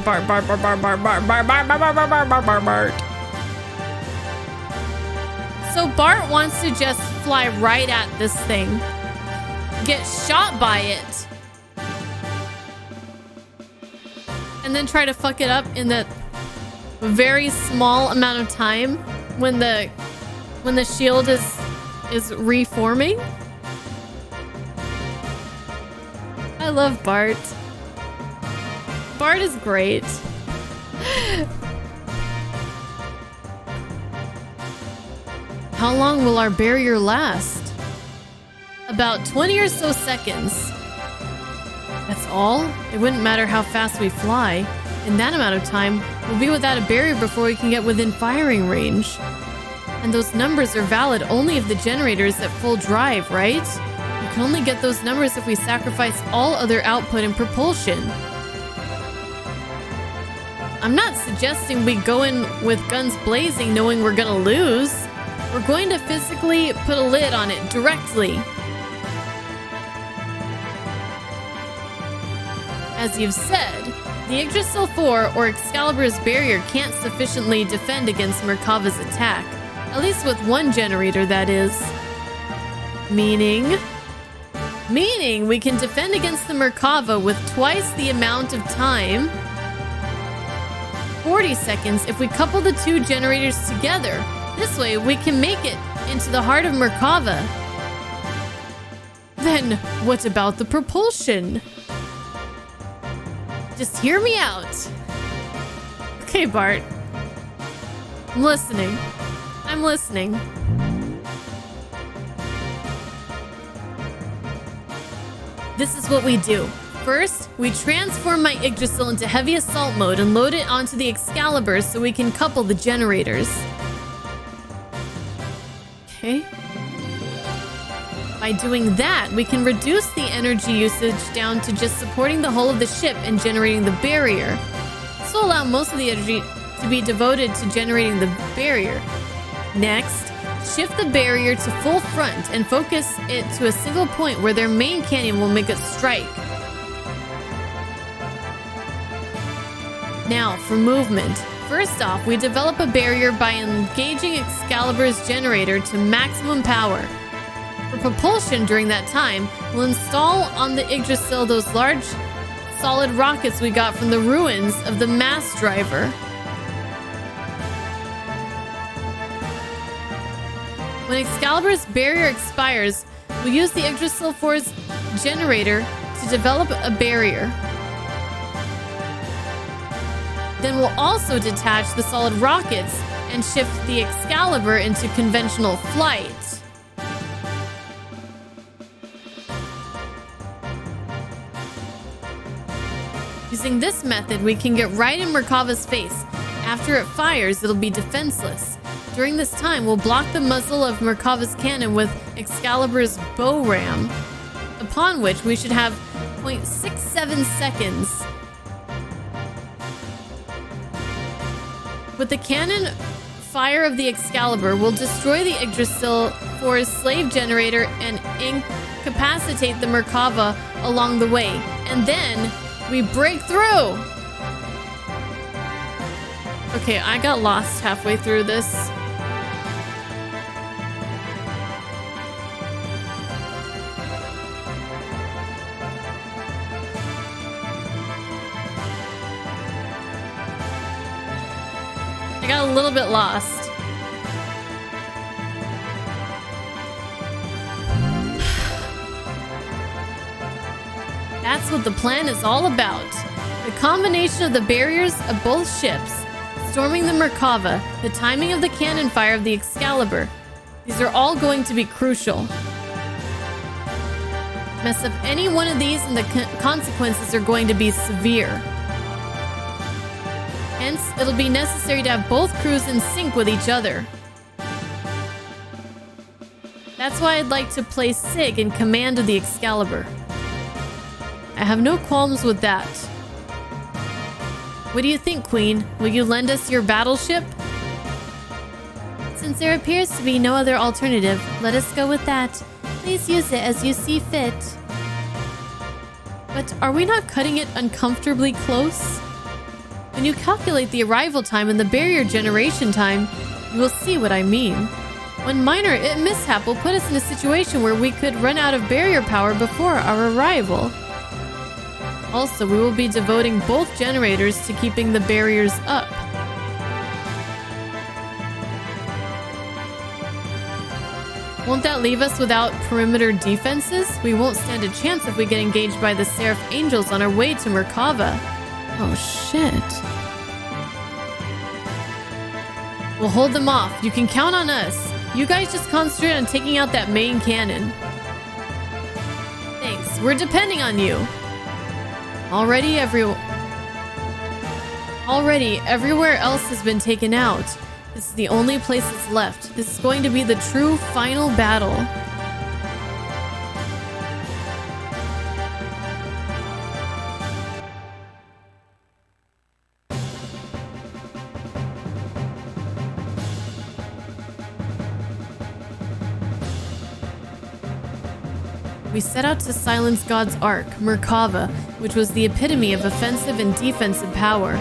Speaker 1: So Bart wants to just fly right at this thing. Get shot by it. and then try to fuck it up in that very small amount of time when the shield is reforming. I love Bart. Bart is great. How long will our barrier last? About 20 or so seconds. That's all? It wouldn't matter how fast we fly. In that amount of time, we'll be without a barrier before we can get within firing range. And those numbers are valid only if the generator is at full drive, right? We can only get those numbers if we sacrifice all other output and propulsion. I'm not suggesting we go in with guns blazing knowing we're gonna lose. We're going to physically put a lid on it directly. As you've said, the Yggdrasil 4 or Excalibur's barrier can't sufficiently defend against Merkava's attack. At least with one generator, that is. Meaning we can defend against the Merkava with twice the amount of time, 40 seconds, if we couple the two generators together. This way, we can make it into the heart of Merkava. Then, what about the propulsion? Just hear me out. Okay, Bart. I'm listening. I'm listening. This is what we do. First, we transform my Yggdrasil into heavy assault mode and load it onto the Excalibur so we can couple the generators. Okay. By doing that, we can reduce the energy usage down to just supporting the hull of the ship and generating the barrier. This will allow most of the energy to be devoted to generating the barrier. Next, shift the barrier to full front and focus it to a single point where their main cannon will make a strike. Now, for movement. First off, we develop a barrier by engaging Excalibur's generator to maximum power. For propulsion during that time, we'll install on the Yggdrasil those large, solid rockets we got from the ruins of the mass driver. When Excalibur's barrier expires, we'll use the Yggdrasil 4's generator to develop a barrier. Then we'll also detach the solid rockets and shift the Excalibur into conventional flight. Using this method, we can get right in Merkava's face. After it fires, it'll be defenseless. During this time, we'll block the muzzle of Merkava's cannon with Excalibur's bow ram, upon which we should have 0.67 seconds. With the cannon fire of the Excalibur, we'll destroy the Yggdrasil 4's slave generator and incapacitate the Merkava along the way. And then we break through! Okay, I got lost halfway through this. I got a little bit lost. That's what the plan is all about. The combination of the barriers of both ships, storming the Merkava, the timing of the cannon fire of the Excalibur. These are all going to be crucial. Mess up any one of these and the consequences are going to be severe. Hence, it'll be necessary to have both crews in sync with each other. That's why I'd like to place Sig in command of the Excalibur. I have no qualms with that. What do you think, Queen? Will you lend us your battleship?
Speaker 2: Since there appears to be no other alternative, let us go with that. Please use it as you see fit.
Speaker 1: But are we not cutting it uncomfortably close? When you calculate the arrival time and the barrier generation time, you will see what I mean. One minor mishap will put us in a situation where we could run out of barrier power before our arrival. Also, we will be devoting both generators to keeping the barriers up. Won't that leave us without perimeter defenses? We won't stand a chance if we get engaged by the Seraph Angels on our way to Merkava. Oh, shit. We'll hold them off. You can count on us. You guys just concentrate on taking out that main cannon. Thanks. We're depending on you. Already everywhere else has been taken out. This is the only place that's left. This is going to be the true final battle. We set out to silence God's Ark, Merkava, which was the epitome of offensive and defensive power,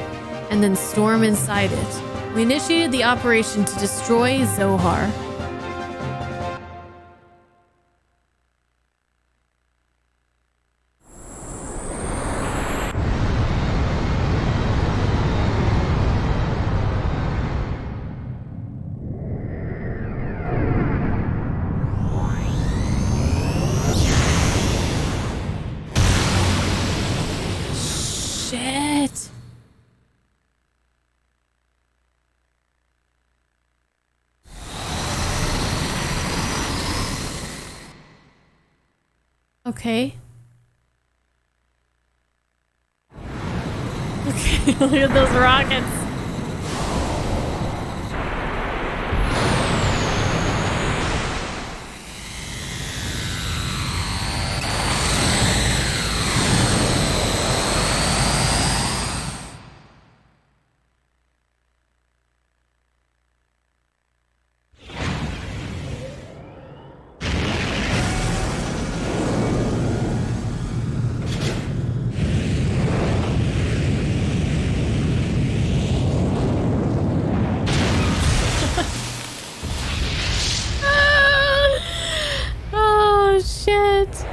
Speaker 1: and then storm inside it. We initiated the operation to destroy Zohar. Shit. Okay. Okay, look at those rockets. Oh, shit.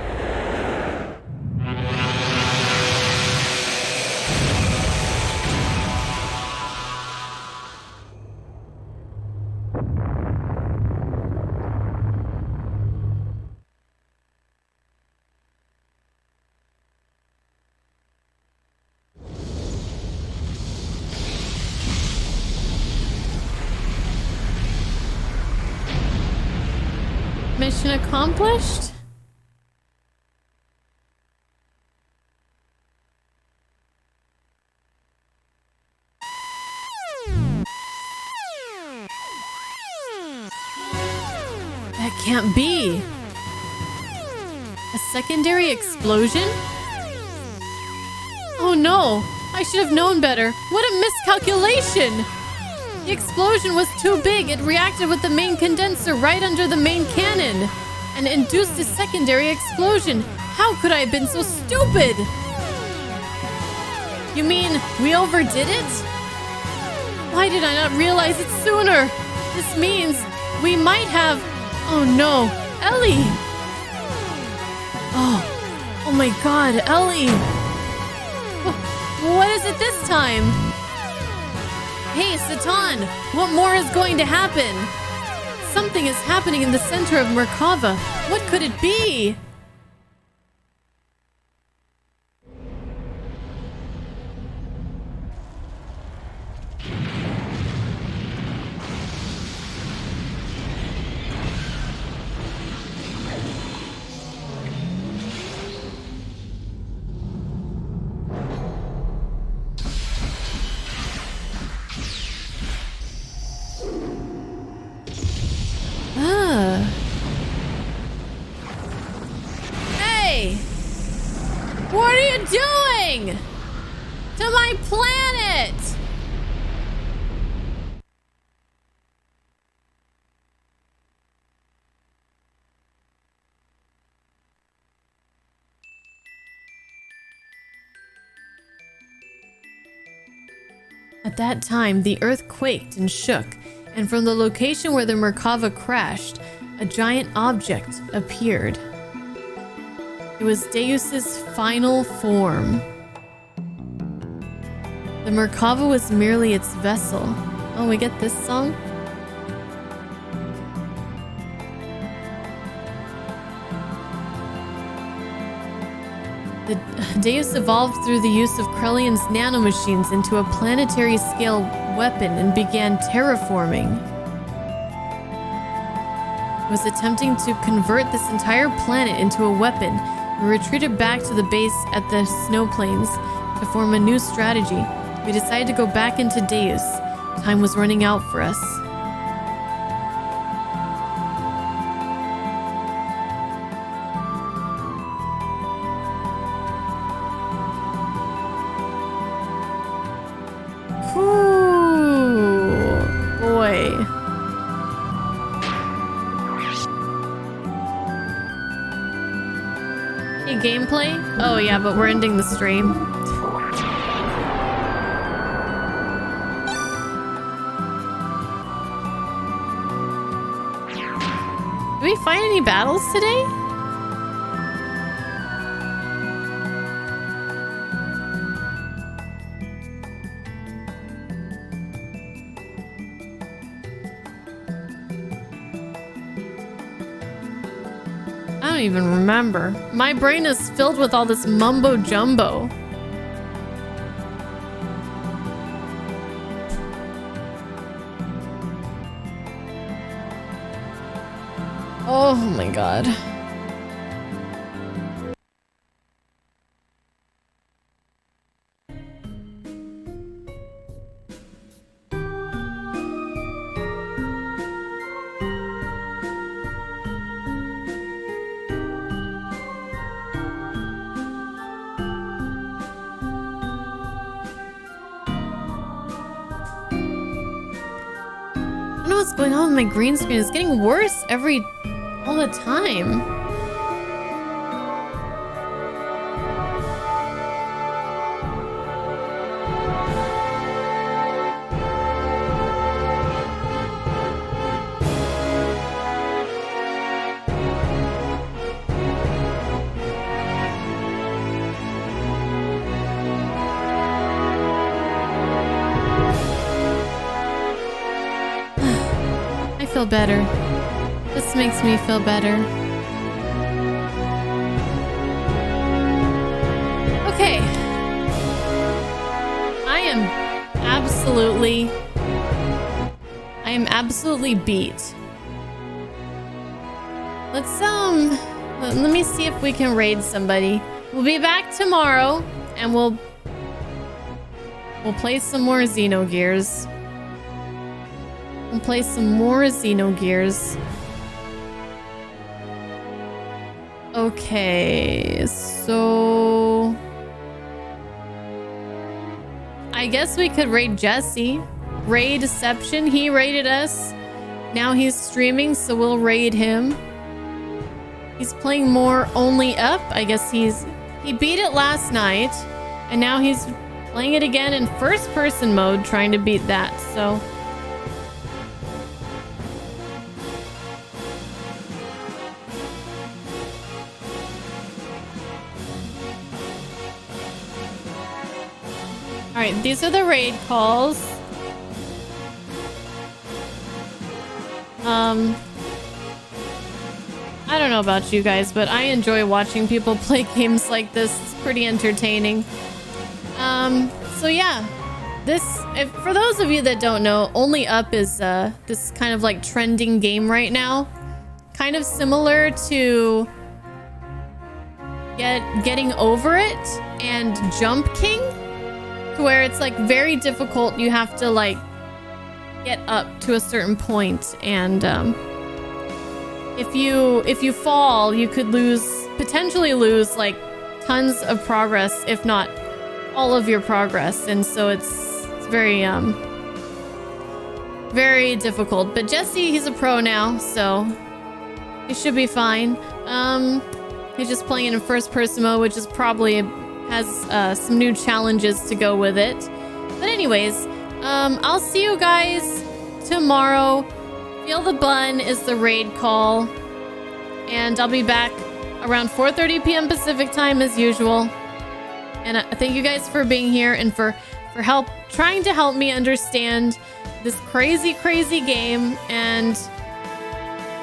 Speaker 1: Mission accomplished? That can't be. A secondary explosion? Oh no, I should have known better. What a miscalculation! The explosion was too big. It reacted with the main condenser right under the main cannon and induced a secondary explosion. How could I have been so stupid? You mean we overdid it? Why did I not realize it sooner? This means we might have... Oh no, Ellie! Oh my god, Ellie! What is it this time? Hey, Satan! What more is going to happen? Something is happening in the center of Merkava. What could it be? Hey! What are you doing? To my planet! At that time, the earth quaked and shook, and from the location where the Merkava crashed, a giant object appeared. It was Deus's final form. The Merkava was merely its vessel. Oh, we get this song? The Deus evolved through the use of Krellian's nanomachines into a planetary scale weapon and began terraforming. It was attempting to convert this entire planet into a weapon. We retreated back to the base at the snow plains to form a new strategy. We decided to go back into Deus. Time was running out for us. Ooh, boy. Hey, gameplay? Oh yeah, but we're ending the stream. Did we find any battles today? I don't even remember. My brain is filled with all this mumbo jumbo. Oh my god. I don't know what's going on with my green screen. It's getting worse all the time. I feel better. This makes me feel better. Okay. I am absolutely beat. Let me see if we can raid somebody. We'll be back tomorrow and we'll play some more Xenogears. We'll play some more Xenogears. Okay, so I guess we could raid Jesse. Raid Deception. He raided us. Now he's streaming, so we'll raid him. He's playing more Only Up. I guess he beat it last night, and now he's playing it again in first-person mode, trying to beat that. So. Alright, these are the raid calls. I don't know about you guys, but I enjoy watching people play games like this. It's pretty entertaining. So yeah, for those of you that don't know, Only Up is this kind of like trending game right now. Kind of similar to Getting Over It and Jump King, to where it's like very difficult. You have to like get up to a certain point, and if you fall, you could potentially lose like tons of progress, if not all of your progress. And so it's very very difficult. But Jesse, he's a pro now, so he should be fine. He's just playing it in first person mode, which is probably has some new challenges to go with it. But anyways, I'll see you guys tomorrow. Feel the Bun is the raid call, and I'll be back around 4:30 p.m. Pacific time as usual. And thank you guys for being here and for for trying to help me understand this crazy, crazy game, and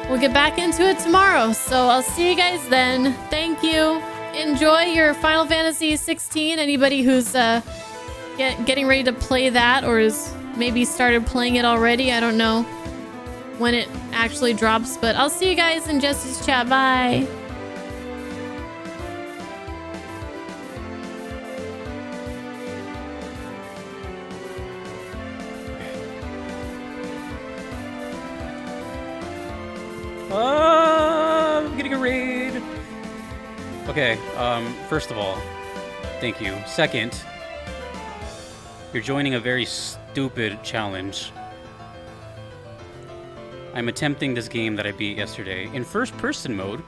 Speaker 1: we'll get back into it tomorrow. So I'll see you guys then. Thank you. Enjoy your Final Fantasy 16. Anybody who's getting ready to play that or is maybe started playing it already, I don't know when it actually drops, but I'll see you guys in Jesse's chat. Bye.
Speaker 4: I'm getting a raid. Okay, first of all, thank you. Second, you're joining a very stupid challenge. I'm attempting this game that I beat yesterday in first-person mode